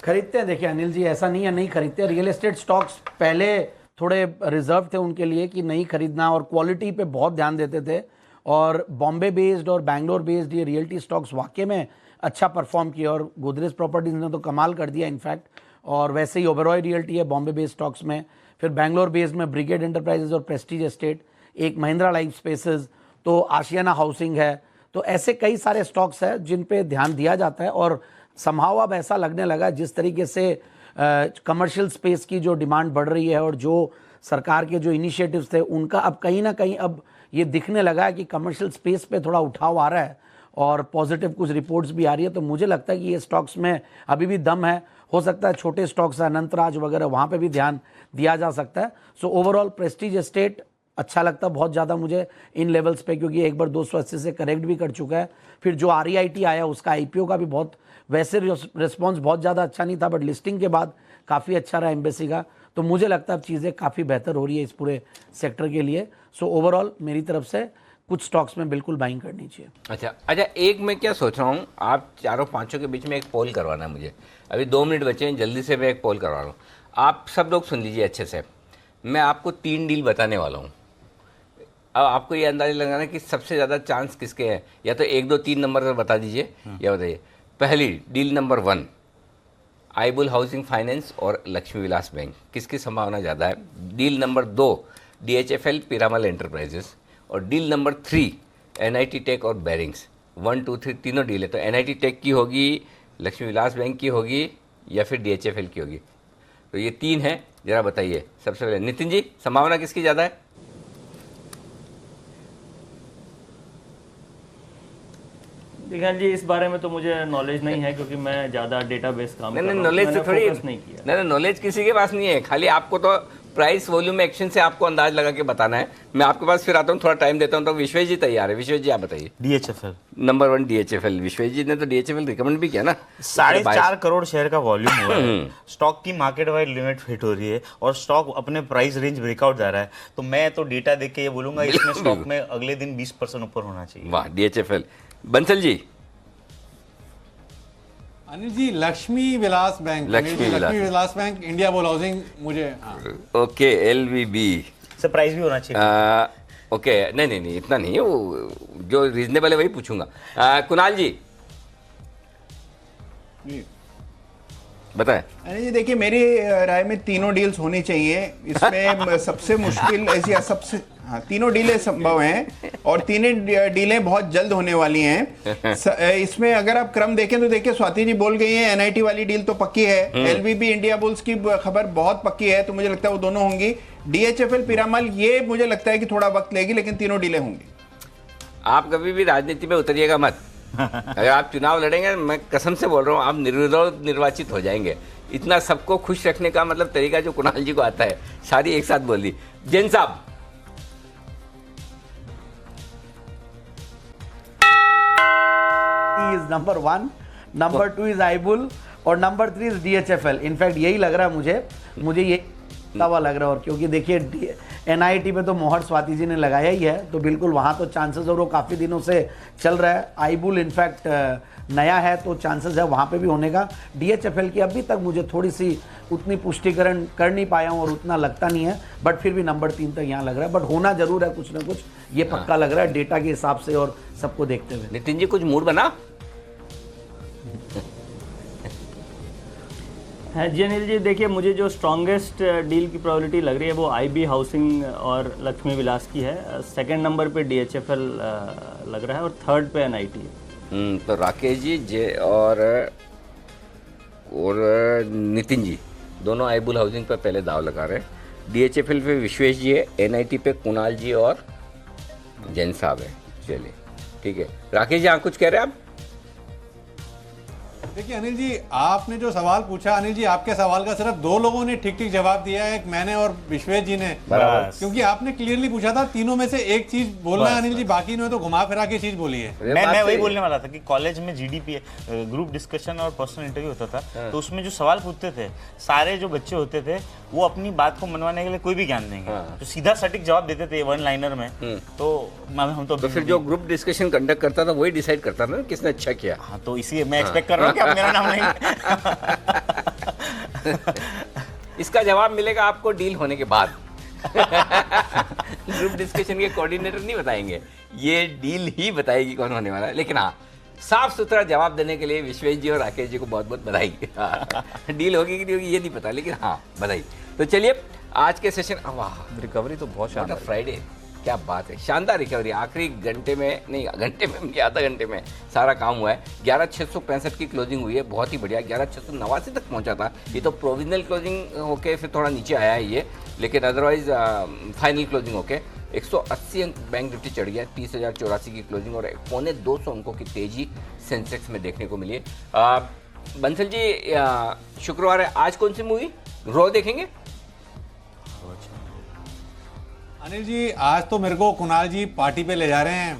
H: खरीदते हैं। देखिए अनिल जी, ऐसा नहीं है नहीं खरीदते। रियल एस्टेट स्टॉक्स पहले थोड़े रिजर्व थे उनके लिए कि नहीं खरीदना, और क्वालिटी पे बहुत ध्यान देते थे। और बॉम्बे बेस्ड और बैंगलोर बेस्ड ये रियल्टी स्टॉक्स वाकई में अच्छा परफॉर्म किया, और गोदरेज प्रॉपर्टीज ने तो कमाल कर दिया इनफैक्ट। और वैसे ही ओबेरॉय रियल्टी है बॉम्बे बेस्ड स्टॉक्स में, फिर बैंगलोर बेस्ड में ब्रिगेड एंटरप्राइजेज और प्रेस्टीज एस्टेट, एक महिंद्रा लाइफ स्पेसेस, तो आशियाना हाउसिंग है। तो ऐसे कई सारे स्टॉक्स हैं जिन पे ध्यान दिया जाता है। और संभाव अब ऐसा लगने लगा जिस तरीके से कमर्शियल स्पेस की जो डिमांड बढ़ रही है और जो सरकार के जो इनिशिएटिव्स थे उनका अब कहीं ना कहीं अब ये दिखने लगा है कि कमर्शियल स्पेस पे थोड़ा उठाव आ रहा है और पॉजिटिव कुछ रिपोर्ट्स भी आ रही है। तो मुझे लगता है कि ये स्टॉक्स में अभी भी दम है। हो सकता है छोटे स्टॉक्स अनंतराज वगैरह वहाँ पे भी ध्यान दिया जा सकता है। सो ओवरऑल प्रेस्टीज एस्टेट अच्छा लगता है बहुत ज़्यादा मुझे इन लेवल्स पे, क्योंकि एक बार 280 से करेक्ट भी कर चुका है। फिर जो REIT आया उसका IPO का भी बहुत, वैसे रिस्पॉन्स बहुत ज़्यादा अच्छा नहीं था, बट लिस्टिंग के बाद काफ़ी अच्छा रहा एम्बेसी का। तो मुझे लगता है अब चीज़ें काफ़ी बेहतर हो रही है इस पूरे सेक्टर के लिए। सो ओवरऑल मेरी तरफ से कुछ स्टॉक्स में बिल्कुल बाइंग करनी चाहिए।
I: अच्छा, एक मैं क्या सोच रहा हूँ, आप चारों पांचों के बीच में एक पोल करवाना है मुझे। अभी 2 मिनट बचे हैं, जल्दी से मैं एक पोल करवा रहा हूँ। आप सब लोग सुन लीजिए अच्छे से। मैं आपको 3 डील बताने वाला हूँ। अब आपको ये अंदाजा लगाना है कि सबसे ज़्यादा चांस किसके हैं। या तो 1, 2, 3 नंबर पर बता दीजिए, या बताइए। पहली डील नंबर 1 आईबुल हाउसिंग फाइनेंस और लक्ष्मी विलास बैंक, किसकी संभावना ज़्यादा है। Deal number 2 DHFL Piramal enterprises, और डील नंबर 3 NIT टेक और बेरिंग्स। 1, 2, 3 तीनों डील है। तो NIT टेक की होगी, लक्ष्मी विलास बैंक की होगी, या फिर DHFL की होगी। तो ये 3 है, जरा बताइए। सबसे पहले नितिन जी, संभावना किसकी ज़्यादा है?
D: देखिए जी, इस बारे में तो मुझे नॉलेज नहीं है, क्योंकि मैं ज़्यादा डेटाबेस काम
I: नहीं, नॉलेज से थोड़ी
D: नहीं किया।
I: नहीं, नॉलेज किसी के पास नहीं है, खाली आपको तो प्राइस वॉल्यूम एक्शन से आपको अंदाज लगा के बताना है। मैं आपके पास फिर आता हूँ, थोड़ा टाइम देता हूँ। तो विश्वेश जी तैयार है। विश्वेश जी आप बताइए।
C: DHFL
I: number 1 DHFL। विश्वेश जी ने तो DHFL रिकमेंड भी किया ना।
C: 4.5 करोड़ शेयर का वॉल्यूम हो रहा है। स्टॉक की मार्केट वाइड लिमिट फिट हो रही है और स्टॉक अपने प्राइस रेंज ब्रेकआउट जा रहा है। तो मैं तो डेटा देख के ये बोलूंगा इसमें स्टॉक में अगले दिन 20% ऊपर होना चाहिए।
I: वाह, DHFL। Bansal ji.
F: Anil ji, Lakshmi Vilas bank.
I: Lakshmi
F: Vilas bank, India bull housing मुझे।
I: ओके, LVB
C: से प्राइस भी होना चाहिए।
I: ओके, नहीं इतना नहीं है, वो जो रीजनेबल है वही पूछूंगा। कुणाल जी बताएं।
G: अनिल जी देखिए, मेरी राय में तीनों डील्स होनी चाहिए। इसमें सबसे मुश्किल ऐसी तीनों डीलें संभव हैं और तीनों डीलें बहुत जल्द होने वाली हैं। इसमें अगर आप क्रम देखें तो देखिए, स्वाति जी बोल गई हैं NIT वाली डील तो पक्की है। LVB इंडिया बुल्स की खबर बहुत पक्की है, तो मुझे लगता है वो दोनों होंगी। DHFL पीरामल, ये मुझे लगता है कि थोड़ा वक्त लेगी, लेकिन तीनों डीलें होंगी।
I: आप कभी भी राजनीति में उतरिएगा मत। अगर आप चुनाव लड़ेंगे, मैं कसम से बोल रहा हूँ, आप निर्विरोध निर्वाचित हो जाएंगे। इतना सबको खुश रखने का मतलब तरीका जो कुणाल जी को आता है, सारी एक साथ बोल दी। जैन साहब।
H: इज नंबर 1, नंबर 2 इज आईबुल और नंबर 3 इज DHFL। इनफैक्ट यही लग रहा है मुझे ये तवा लग रहा है। और क्योंकि देखिए NIT पे तो मोहर स्वाति जी ने लगाया ही है, तो बिल्कुल वहाँ तो चांसेस, और वो काफ़ी दिनों से चल रहा है। आईबुल इनफैक्ट नया है, तो चांसेस है वहाँ पे भी होने का। DHFL की अभी तक मुझे थोड़ी सी उतनी पुष्टिकरण कर नहीं पाया हूँ और उतना लगता नहीं है, बट फिर भी नंबर 3 तक यहाँ लग रहा है। बट होना जरूर है कुछ ना कुछ, ये पक्का लग रहा है डेटा के हिसाब से और सबको देखते हुए।
I: नितिन जी, कुछ मूड बना
D: है जी अनिल जी। देखिए, मुझे जो स्ट्रॉन्गेस्ट डील की प्रोबेबिलिटी लग रही है वो IB हाउसिंग और लक्ष्मी विलास की है। सेकंड नंबर पे DHFL लग रहा है, और थर्ड पे NIT है।
I: तो राकेश जी और नितिन जी दोनों आईबुल हाउसिंग पर पहले दाव लगा रहे हैं। DHFL पे विश्वेश जी है, NIT पे कुणाल जी और जैन साहब है। चलिए ठीक है, राकेश जी, कुछ कह रहे हैं आप?
F: देखिए अनिल जी, आपने जो सवाल पूछा, अनिल जी आपके सवाल का सिर्फ 2 लोगों ने ठीक ठीक जवाब दिया है, एक मैंने और विश्वेश जी ने। क्योंकि आपने क्लियरली पूछा था, तीनों में से एक चीज बोलना है अनिल जी, बाकी ने तो घुमा फिरा के चीज बोली है।
C: मैं वही बोलने वाला था कि कॉलेज में जीडीपी ग्रुप डिस्कशन और पर्सनल इंटरव्यू होता था, तो उसमें जो सवाल पूछते थे सारे जो बच्चे होते थे वो अपनी बात को मनवाने के लिए कोई भी ज्ञान देंगे, तो सीधा सटीक जवाब देते थे वन लाइनर में। तो हम तो
I: फिर जो ग्रुप डिस्कशन कंडक्ट करता था वही डिसाइड करता था ना किसने अच्छा किया।
C: हाँ, तो इसी मैं एक्सपेक्ट कर रहा हूँ कि अब मेरा नाम नहीं
I: इसका जवाब मिलेगा आपको डील होने के बाद। ग्रुप डिस्कशन के कोऑर्डिनेटर नहीं बताएंगे, ये डील ही बताएगी कौन होने वाला है। लेकिन हाँ, साफ सुथरा जवाब देने के लिए विश्वेश जी और राकेश जी को बहुत बहुत बधाई। डील होगी कि नहीं होगी ये नहीं पता, लेकिन हाँ बधाई। तो चलिए आज के सेशन, वाह
A: रिकवरी तो बहुत शानदार,
I: फ्राइडे, क्या बात है, शानदार रिकवरी। आखिरी घंटे में नहीं, घंटे में आधा घंटे में सारा काम हुआ है। 11,665 की क्लोजिंग हुई है, बहुत ही बढ़िया। 11,689 तक पहुंचा था, ये तो प्रोविजनल क्लोजिंग होके फिर थोड़ा नीचे आया है ये, लेकिन अदरवाइज फाइनल क्लोजिंग होके 180 अंक बैंक निफ्टी चढ़ गया। 30,084 की क्लोजिंग और 250 अंकों की तेजी सेंसेक्स में देखने को मिली है। बंसल जी, शुक्रवार है, आज कौन सी मूवी रॉ देखेंगे?
F: अनिल जी, आज तो मेरे को कुणाल जी पार्टी पे ले जा रहे हैं,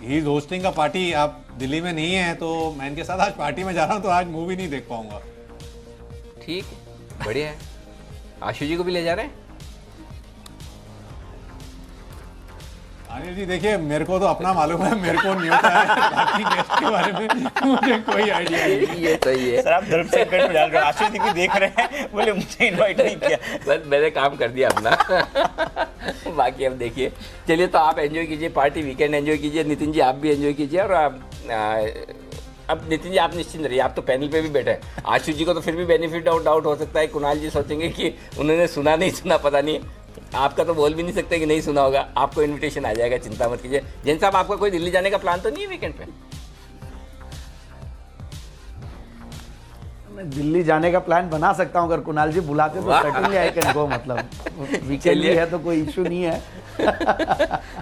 F: ही इज होस्टिंग का पार्टी। आप दिल्ली में नहीं है तो मैं इनके साथ आज पार्टी में जा रहा हूँ, तो आज मूवी नहीं देख पाऊंगा।
I: ठीक है, बढ़िया है। आशु जी को भी ले जा रहे हैं?
F: अनिल जी देखिए, मेरे को तो अपना मालूम है, मेरे को नहीं होता है, बाकी गेस्ट के बारे में मुझे कोई आइडिया नहीं।
I: ये सही है
C: सर, आप धर्म से कट में डाल रहे हो। आशु जी भी देख रहे हैं, बोले मुझे इनवाइट नहीं किया।
I: बस मैंने काम कर दिया अपना। बाकी अब देखिए, चलिए तो आप एंजॉय कीजिए पार्टी, वीकेंड एंजॉय कीजिए। नितिन जी आप भी एंजॉय कीजिए। और अब नितिन जी आप निश्चिंत रहिए, आप तो पैनल पे भी बैठे हैं। आशु जी को तो फिर भी बेनिफिट ऑफ डाउट हो सकता है, कुणाल जी सोचेंगे कि उन्होंने सुना नहीं सुना, पता नहीं। आपका तो बोल भी नहीं सकते कि नहीं सुना होगा, आपको इनविटेशन आ जाएगा, चिंता मत कीजिए। जैन साहब, आपका कोई दिल्ली जाने का प्लान तो नहीं है वीकेंड पे?
H: मैं दिल्ली जाने का प्लान बना सकता हूं, अगर कुणाल जी बुलाते तो सर्टेनली आई कैन गो। मतलब वीकेंड भी है तो कोई इशू नहीं है।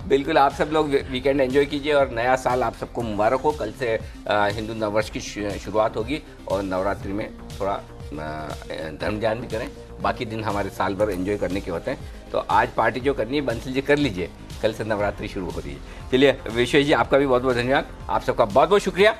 I: बिल्कुल, आप सब लोग वीकेंड एंजॉय कीजिए और नया साल आप सबको मुबारक हो। कल से हिंदू नववर्ष की शुरुआत होगी और नवरात्रि में थोड़ा धर्म ध्यान भी करें। बाकी दिन हमारे साल भर एंजॉय करने के होते हैं, तो आज पार्टी जो करनी है बंसल जी कर लीजिए, कल से नवरात्रि शुरू हो रही है। चलिए विश्वेश जी, आपका भी बहुत बहुत धन्यवाद, आप सबका बहुत बहुत शुक्रिया।